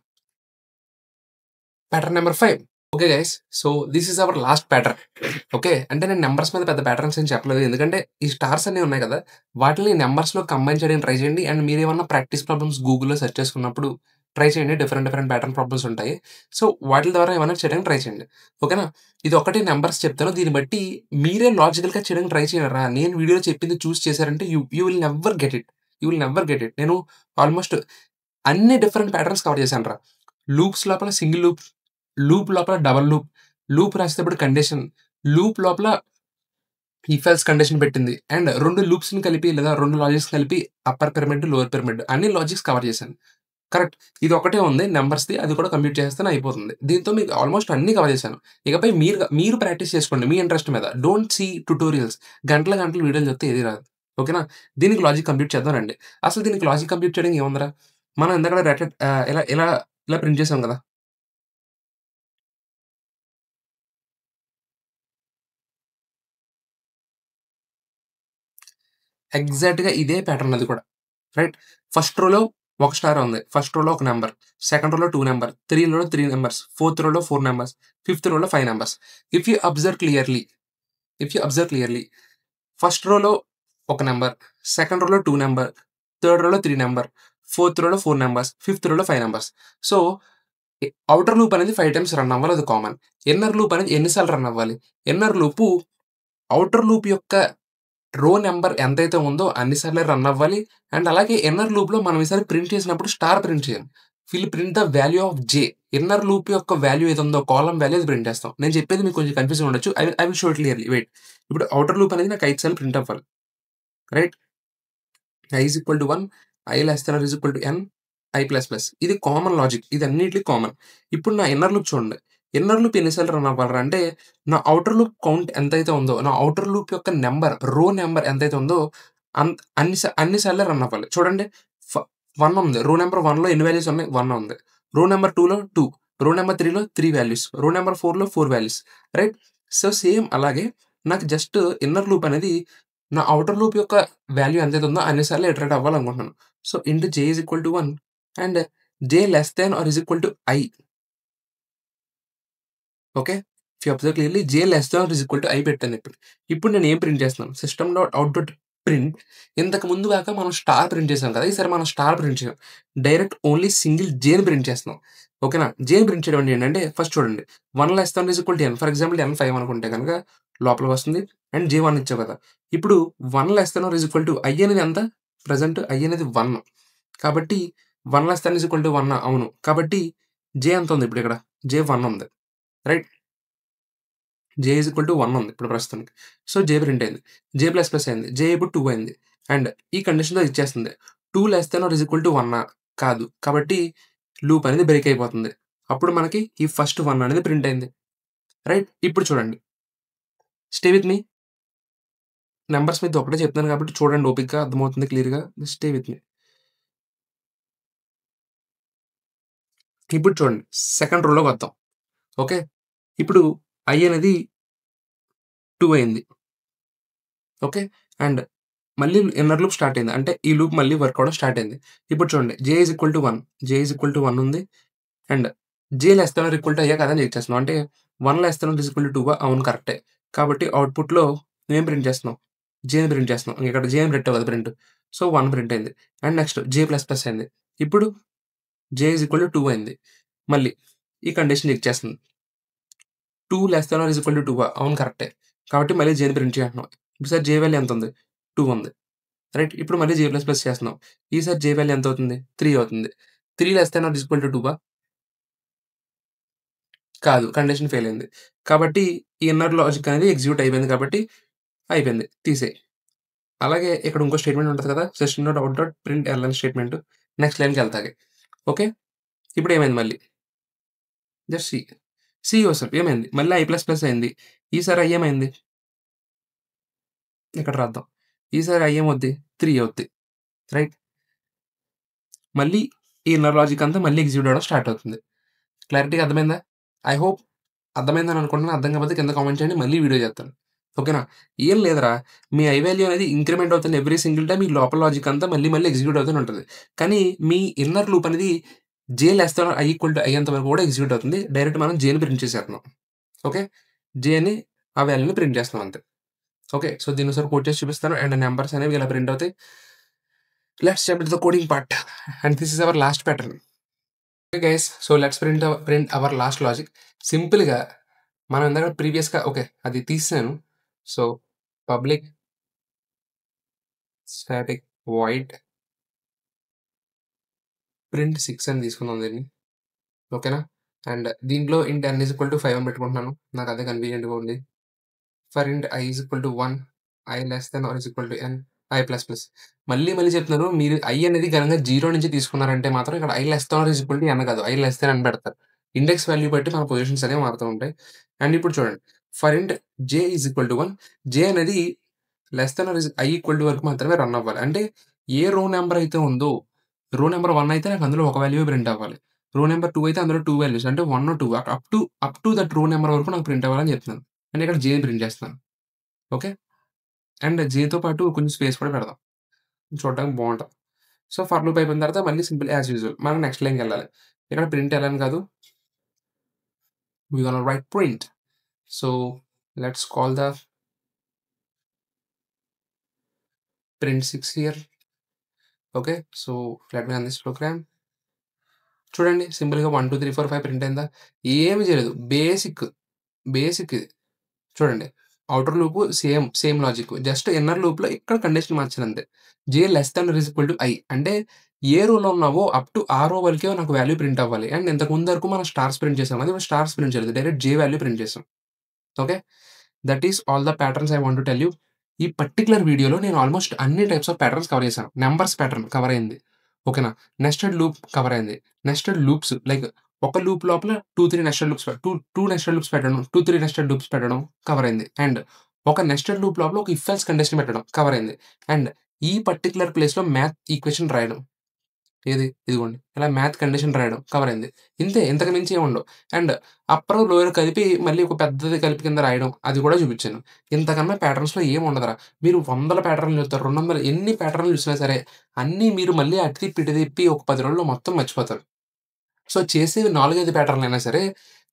pattern number 5. Okay guys. So, this is our last pattern. Okay. అంటే నేను నంబర్స్ మీద పెద్ద ప్యాటర్న్స్ ఏం చెప్పలేదు. ఎందుకంటే ఈ స్టార్స్ అన్నీ ఉన్నాయి కదా! వాటిని నంబర్స్‌లో కంబైన్ చేయడానికి ట్రై చేయండి. అండ్ మీరేమన్నా ప్రాక్టీస్ ప్రాబ్లమ్స్ గూగుల్‌లో సెర్చ్ చేసుకున్నప్పుడు ట్రై చేయండి. డిఫరెంట్ ప్యాటర్న్ ప్రాబ్లమ్స్ ఉంటాయి. సో, వాటిల ద్వారా ఏమైనా చేయడానికి ట్రై చేయండి. ఓకేనా? ఇది ఒక్కటి నంబర్స్ చెప్తాను. దీన్ని బట్టి మీరే లాజికల్‌గా చేయడానికి ట్రై చేయండిరా. నేను వీడియోలో చెప్పింది చూసి చేశారంటే you will never get it. You will never get it. నేను ఆల్‌మోస్ట్ అన్ని డిఫరెంట్ ప్యాటర్న్స్ కవర్ చేశానురా. లూప్స్ లోపల సింగిల్ లూప్, లూప్ లోపల డబుల్ లూప్, లూప్ రాసేటప్పుడు కండిషన్, లూప్ లోపల ఇఫ్ ఎల్స్ కండిషన్ పెట్టింది. అండ్ 2 లూప్స్‌ని కలిపి లేదా 2 లాజిక్స్ కలిపి అప్పర్ పిరమిడ్, లోయర్ పిరమిడ్ అన్ని లాజిక్స్ కవర్ చేశాను. కరెక్ట్. ఇదొక్కటే ఉంది నంబర్స్‌ది. అది కూడా కంప్లీట్ చేసేస్తేనే అయిపోతుంది. దీంతో మీకు ఆల్‌మోస్ట్ అన్నీ కవర్ చేశాను. ఇకపై మీరు ప్రాక్టీస్ చేసుకోండి మీ ఇంట్రెస్ట్ మీద. Don't see tutorials. గంటలు గంటలు వీడియోలు చూస్తే ఏది రాదు. ఓకేనా? దీనికి లాజిక్ కంప్లీట్ చేద్దాం రండి. అసలు దీనికి లాజిక్ కంప్లీట్ చేయడానికి ఏముందిరా? మనం ఇందాకడ ఇలా ఇలా ఇలా ప్రింట్ చేసాం కదా! ఎగ్జాక్ట్‌గా ఇదే ప్యాటర్న్ అది కూడా. రైట్? ఫస్ట్ రోలో ఒక స్టార్ ఉంది. ఫస్ట్ రోలో ఒక నంబర్. సెకండ్ రోలో 2 నంబర్. 3లో 3 నంబర్స్. ఫోర్త్ రోలో 4 నంబర్స్. ఫిఫ్త్ రోలో 5 numbers. If you observe clearly if you observe clearly first రోలో ఒక నంబర్. సెకండ్ రోలో 2 నంబర్. థర్డ్ రోలో 3 నంబర్. ఫోర్త్ రోలో 4 నంబర్స్. ఫిఫ్త్ రోలో 5 నంబర్స్. సో, ఔటర్ లూప్ అనేది 5 టైమ్స్ రన్ అవ్వాలి అది కామన్. ఇన్నర్ లూప్ అనేది ఎన్ని సార్లు రన్ అవ్వాలి? ఇన్నర్ లూపు ఔటర్ లూప్ యొక్క రో నంబర్ ఎంతైతే ఉందో అన్ని సార్లే రన్ అవ్వాలి. అండ్ అలాగే ఇన్నర్ లూప్‌లో మనం ఈసారి ప్రింట్ చేసినప్పుడు స్టార్ ప్రింట్ చేయాలి. Print the value of j. Inner loop యొక్క వాల్యూ ఏదుందో కాలమ్ వాల్యూ అది ప్రింట్ చేస్తాం. నేను చెప్పేది మీకు కొంచెం కన్‌ఫ్యూజన్ ఉండొచ్చు. I will show it clearly wait. ఇప్పుడు ఔటర్ లూప్ అనేది నాకు 5 సార్లు ప్రింట్ అవ్వాలి. Right? i is equal to 1, i less than or is equal to n, i plus plus. ఇది కామన్ లాజిక్. ఇది అన్నిట్లికి కామన్. ఇప్పుడు నా ఇన్నర్ లూప్ చూడండి. ఇన్నర్ లూప్ ఎన్ని సార్లు రన్ అవ్వాలిరా అంటే, నా ఔటర్ లూప్ కౌంట్ ఎంతైతే ఉందో, నా ఔటర్ లూప్ యొక్క రో నంబర్ ఎంతైతే ఉందో అన్ని సార్లు రన్ అవ్వాలి. చూడండి ఫ 1 ఉంది. రో నంబర్ 1లో ఎన్ని వాల్యూస్ ఉన్నాయి? 1 ఉంది. రో నంబర్ 2లో 2, రో నంబర్ 3లో 3 వాల్యూస్, రో నంబర్ 4లో 4 వాల్యూస్. రైట్? సో, సేమ్ అలాగే నాకు జస్ట్ ఇన్నర్ లూప్ అనేది నా ఔటర్ లూప్ యొక్క వాల్యూ ఎంతైతే ఉందో అన్ని సార్లు ఇటరేట్ అవ్వాలనుకుంటున్నాను. So, int J is equal to 1 and J less than or is equal to I. Okay. If you observe clearly J less than or is equal to I పెట్టాను ఇప్పుడు. ఇప్పుడు నేను ఏం ప్రింట్ చేస్తున్నాను? System dot out dot print. ఇంతకు ముందు దాకా మనం స్టార్ ప్రింట్ చేసాం కదా! ఈసారి మనం స్టార్ ప్రింట్ చేయం. డైరెక్ట్ ఓన్లీ సింగిల్ జేని ప్రింట్ చేస్తున్నాం. ఓకేనా? జేని ప్రింట్ చేయడం అంటే ఏంటంటే ఫస్ట్ చూడండి 1 less than is equal to n. For example n 5 అనుకుంటే గనక లోపలికి వస్తుంది. అండ్ జే 1 ఇచ్చావు కదా! ఇప్పుడు 1 less than or is equal to i అనేది ఎంత? ప్రెజెంట్ ఐ అనేది 1. కాబట్టి 1 less than is equal to 1 అవును. కాబట్టి జే ఎంత ఉంది ఇప్పుడు ఇక్కడ? జే 1 ఉంది. Right? J is equal to 1 ఉంది ఇప్పుడు ప్రస్తుతానికి. సో, జే ప్రింట్ అయింది. జే ప్లస్ ప్లస్ అయింది. జే ఇప్పుడు 2 అయింది. అండ్ ఈ కండిషన్‌లో ఇచ్చేస్తుంది. 2 less than or is equal to 1 కాదు. కాబట్టి లూప్ అనేది బ్రేక్ అయిపోతుంది. అప్పుడు మనకి ఈ ఫస్ట్ 1 అనేది ప్రింట్ అయింది. రైట్? ఇప్పుడు చూడండి. Stay with me. నంబర్స్ మీతో ఒకటే చెప్తున్నాను కాబట్టి చూడండి ఓపికగా అర్థమవుతుంది క్లియర్‌గా. స్టే విత్ మీ. ఇప్పుడు చూడండి సెకండ్ రోలోకొద్దాం. ఓకే. ఇప్పుడు i అనేది 2 అయింది. ఓకే. అండ్ మళ్ళీ ఇన్నర్ లూప్ స్టార్ట్ అయింది. అంటే ఈ లూప్ మళ్ళీ వర్క్ అవ్వడం స్టార్ట్ అయింది. ఇప్పుడు చూడండి J is equal to 1. J is equal to 1 ఉంది. And J less than or equal to అయ్యా కదా అని చెక్ చేస్తున్నాం. అంటే 1 less than or equal to 2 అవును కరెక్టే. కాబట్టి అవుట్‌పుట్‌లో ఏం ప్రింట్ చేస్తున్నాం? జేని ప్రింట్ చేస్తున్నాం. ఇక్కడ జే అని పెట్టావు కదా ప్రింట్. సో, 1 ప్రింట్ అయింది. And next J plus plus అయింది. ఇప్పుడు జే ఈజ్ ఈక్వల్ టు 2 అయింది. మళ్ళీ ఈ కండిషన్ చెక్ చేస్తుంది. 2 less than or equal to 2 అవును కరెక్టే. కాబట్టి మళ్ళీ జేని ప్రింట్ చేయంటున్నాం. ఈసారి జే వాల్యూ ఎంతుంది? 2 ఉంది. రైట్. ఇప్పుడు మళ్ళీ జే ప్లస్ ప్లస్ చేస్తున్నాం. ఈసారి జే వాల్యూ ఎంతవుతుంది? 3 అవుతుంది. 3 less than or equal to 2 కాదు. కండిషన్ ఫెయిల్ అయింది. కాబట్టి ఈ ఇన్నర్ లాజిక్ అనేది ఎగ్జిక్యూట్ అయిపోయింది కాబట్టి అయిపోయింది. తీసేయి. అలాగే ఇక్కడ ఇంకో స్టేట్‌మెంట్ ఉంటది కదా! System dot out dot print L N statement. Next లైన్‌కెళ్తాకి. ఓకే. ఇప్పుడు ఏమైంది మళ్ళీ? Just see. సీ యువర్‌సెల్ఫ్ ఏమైంది? మళ్ళీ ఐ ప్లస్ ప్లస్ అయింది. ఈసారి ఐ ఏమైంది? ఇక్కడ రాద్దాం. ఈసారి ఐ ఏమవుద్ది? 3 అవుద్ది. రైట్. మళ్ళీ ఈ ఇన్నర్ లాజిక్ అంతా మళ్ళీ ఎగ్జిక్యూట్ అవ్వడం స్టార్ట్ అవుతుంది. క్లారిటీగా అర్థమైందా? ఐ హోప్ అర్థమైందని అనుకుంటున్నాను. అర్థం కాకపోతే కింద కామెంట్ చేయండి. మళ్ళీ వీడియో చేస్తాను. ఓకేనా? ఏం లేదురా మీ ఐ వాల్యూ అనేది ఇంక్రిమెంట్ అవుతున్న ఎవ్రీ సింగిల్ టైమ్ ఈ లోపల లాజిక్ అంతా మళ్ళీ మళ్ళీ ఎగ్జిక్యూట్ అవుతూనే ఉంటది. కానీ మీ ఇన్నర్ లూప్ అనేది J less than I equal to అయ్యేంత వరకు కూడా ఎగ్జిక్యూట్ అవుతుంది. డైరెక్ట్ మనం జేని ప్రింట్ చేసేస్తున్నాం. ఓకే. జేని ఆ వాల్యూని ప్రింట్ చేస్తున్నాం అంతే. ఓకే. సో, దీన్ని ఒకసారి కోడ్ చేసి చూపిస్తాను. అండ్ నంబర్స్ అనేవి ఇలా ప్రింట్ అవుతాయి. Let's jump into the coding part. And this is our last pattern. Okay guys. So, let's print our last logic. సింపుల్‌గా మనం ఇందాక ప్రీవియస్‌గా ఓకే. అది తీసేసాను. So, public static void print 6 అని తీసుకుందాం దీన్ని. ఓకేనా? అండ్ దీంట్లో ఇంట్ n ఈజ్ ఈక్వల్ టు 5 అని పెట్టుకుంటున్నాను. నాకదే కన్వీనియంట్‌గా ఉంది. For int i is equal to 1, i less than or is equal to n. I plus plus. మళ్ళీ చెప్తున్నాను. మీరు ఐ అనేది ఘనంగా 0 నుంచి తీసుకున్నారంటే మాత్రం ఇక్కడ I less than or equal to N కాదు. ఐ లెస్ దాన్ అని పెడతారు. ఇండెక్స్ వాల్యూ బట్టి మన పొజిషన్స్ అనేవి మారుతూ ఉంటాయి. అండ్ ఇప్పుడు చూడండి. ఫర్ ఇంట్ జే ఈజ్ ఈక్వల్ టు 1 జే అనేది less than are I equal to వరకు మాత్రమే రన్ అవ్వాలి. అంటే ఏ రో నంబర్ అయితే ఉందో, రో నంబర్ 1 అయితే నాకు అందులో ఒక వాల్యూయే ప్రింట్ అవ్వాలి. రో నంబర్ 2 అయితే అందులో 2 వాల్యూస్ అంటే 1, 2 అప్ టు దట్ రో నంబర్ వరకు నాకు ప్రింట్ అవ్వాలని చెప్తున్నాను. అంటే ఇక్కడ జేని ప్రింట్ చేస్తున్నాను. ఓకే. అండ్ జేతో పాటు కొంచెం స్పేస్ కూడా పెడదాం. చూడడానికి బావుంటది. సో, ఫర్ లూప్ అయిపోయిన తర్వాత మళ్ళీ సింపుల్ యాజ్ యూజువల్. మనం నెక్స్ట్ లైన్‌కెళ్ళాలి. ఇక్కడ ప్రింట్ ఎల్ఎన్ కాదు. We gonna write print. So, let's call the print 6 here. Okay. So, let me run this program. చూడండి సింపుల్‌గా 1, 2, 3, 4, 5 ప్రింట్ అయిందా? ఏమి చేయలేదు. బేసిక్ ఇది. చూడండి. Outer loop same logic. Just inner లూప్‌లో ఇక్కడ కండిషన్ మార్చానంతే. J less than or equal to I అంటే ఏ రోలో ఉన్నావో అప్ టు ఆ రో వరకే నాకు వాల్యూ ప్రింట్ అవ్వాలి. అండ్ ఇంతకు ముందు వరకు మనం స్టార్స్ ప్రింట్ చేసాం. అది స్టార్స్ ప్రింట్ చేయలేదు. డైరెక్ట్ జే వాల్యూ ప్రింట్ చేసాం. Okay. That is all the patterns I want to tell you. ఈ పర్టిక్యులర్ వీడియోలో నేను ఆల్మోస్ట్ అన్ని టైప్స్ ఆఫ్ ప్యాటర్న్స్ కవర్ చేశాను. నంబర్స్ ప్యాటర్న్ కవర్ అయింది. ఓకేనా? నెస్టెడ్ లూప్ కవర్ అయింది. నెస్టెడ్ లూప్స్ లైక్ ఒక లూప్ లోపల 2, 3 నెస్టెడ్ లూప్స్ 2 నెస్టెడ్ లూప్స్ పెట్టడం, 2, 3 నెస్టెడ్ లూప్స్ పెట్టడం కవర్ అయింది. అండ్ ఒక నెస్టెడ్ లూప్ లోపల ఒక ఇఫ్ ఎల్స్ కండిషన్ పెట్టడం కవర్ అయింది. అండ్ ఈ పర్టిక్యులర్ ప్లేస్‌లో మ్యాథ్ ఈక్వేషన్ రాయడం. ఇదిగోండి. ఇలా మ్యాథ్ కండిషన్ రాయడం కవర్ అయింది. ఇంతే ఇంతకు మించి ఏమి ఉండవు. అండ్ అప్పర్, లోయర్ కలిపి మళ్ళీ ఒక పెద్దది కలిపి కింద రాయడం అది కూడా చూపించాను. ఇంతకన్నా ప్యాటర్న్స్‌లో ఏమి ఉండదురా. మీరు వందల ప్యాటర్న్‌లు చూస్తారు. 200 ఎన్ని ప్యాటర్న్‌లు చూసినా సరే అన్నీ మీరు మళ్ళీ అటు తిప్పి, ఇటు తిప్పి ఒక 10 రోజుల్లో మొత్తం మర్చిపోతారు. సో, చేసేవి 4, 5 ప్యాటర్న్‌లైనా సరే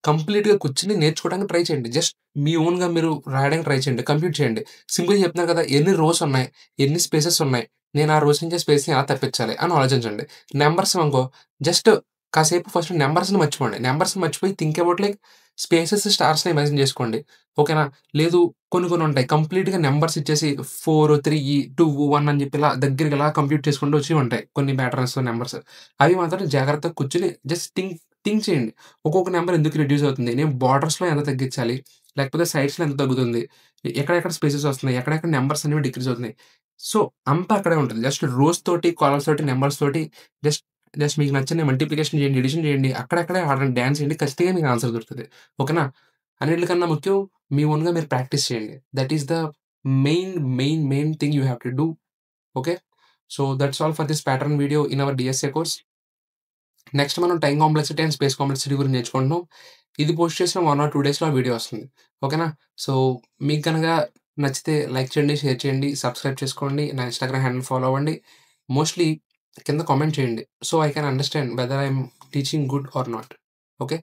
కంప్లీట్‌గా కూర్చొని నేర్చుకోవడానికి ట్రై చేయండి. జస్ట్ మీ ఓన్‌గా మీరు రాయడానికి ట్రై చేయండి. కంప్యూట్ చేయండి. సింపుల్‌గా చెప్తున్నాను కదా! ఎన్ని రోస్ ఉన్నాయి? ఎన్ని స్పేసెస్ ఉన్నాయి? నేను ఆ రోస్ నుంచి స్పేస్‌ని ఎలా తప్పించాలి అని ఆలోచించండి. నంబర్స్ అనుకో జస్ట్ కాసేపు ఫస్ట్ నంబర్స్‌ని మర్చిపోండి. నంబర్స్‌ని మర్చిపోయి థింక్ అబౌట్ లైక్ స్పేసెస్, స్టార్స్‌ని ఇమాజిన్ చేసుకోండి. ఓకేనా? లేదు కొన్ని ఉంటాయి. కంప్లీట్‌గా నంబర్స్ ఇచ్చేసి 4, 3, 2, 1 అని చెప్పి ఇలా దగ్గరకి ఇలా కంప్యూట్ చేసుకుంటూ వచ్చి ఉంటాయి. కొన్ని ప్యాటర్న్స్ నంబర్స్. అవి మాత్రం జాగ్రత్తగా కూర్చొని జస్ట్ థింక్ చేయండి. ఒక్కొక్క నంబర్ ఎందుకు రిడ్యూస్ అవుతుంది? నేను బోర్డర్స్‌లో ఎంత తగ్గించాలి? లేకపోతే సైడ్స్‌లో ఎంత తగ్గుతుంది? ఎక్కడెక్కడ స్పేసెస్ వస్తున్నాయి? ఎక్కడెక్కడ నంబర్స్ అనేవి డిక్రీజ్ అవుతున్నాయి? సో, అంతా అక్కడే ఉంటది. జస్ట్ రోస్ తోటి, కాలమ్స్ తోటి, నంబర్స్ తోటి జస్ట్ జస్ట్ మీకు నచ్చిన మల్టిప్లికేషన్ చేయండి, అడిషన్ చేయండి. అక్కడక్కడే ఆడండి, డాన్స్ చేయండి. ఖచ్చితంగా మీకు ఆన్సర్ దొరుకుతది. ఓకేనా? అన్నిట్లికన్నా ముఖ్యం మీ ఓన్‌గా మీరు ప్రాక్టీస్ చేయండి. That is the main thing you have to do. Okay. So, that's all for this pattern video in our DSA course. Next మనం time complexity and space complexity గురించి నేర్చుకుంటున్నాం. ఇది పోస్ట్ చేసిన 1 ఆర్ 2 డేస్‌లో ఆ వీడియో వస్తుంది. ఓకేనా? సో, మీకు గనక నచ్చితే లైక్ చేయండి, షేర్ చేయండి, సబ్స్క్రైబ్ చేసుకోండి. నా ఇన్‌స్టాగ్రామ్ హ్యాండిల్ ఫాలో అవ్వండి. మోస్ట్‌లీ కింద కామెంట్ చేయండి. So, I can understand weather I am teaching good or not. Okay.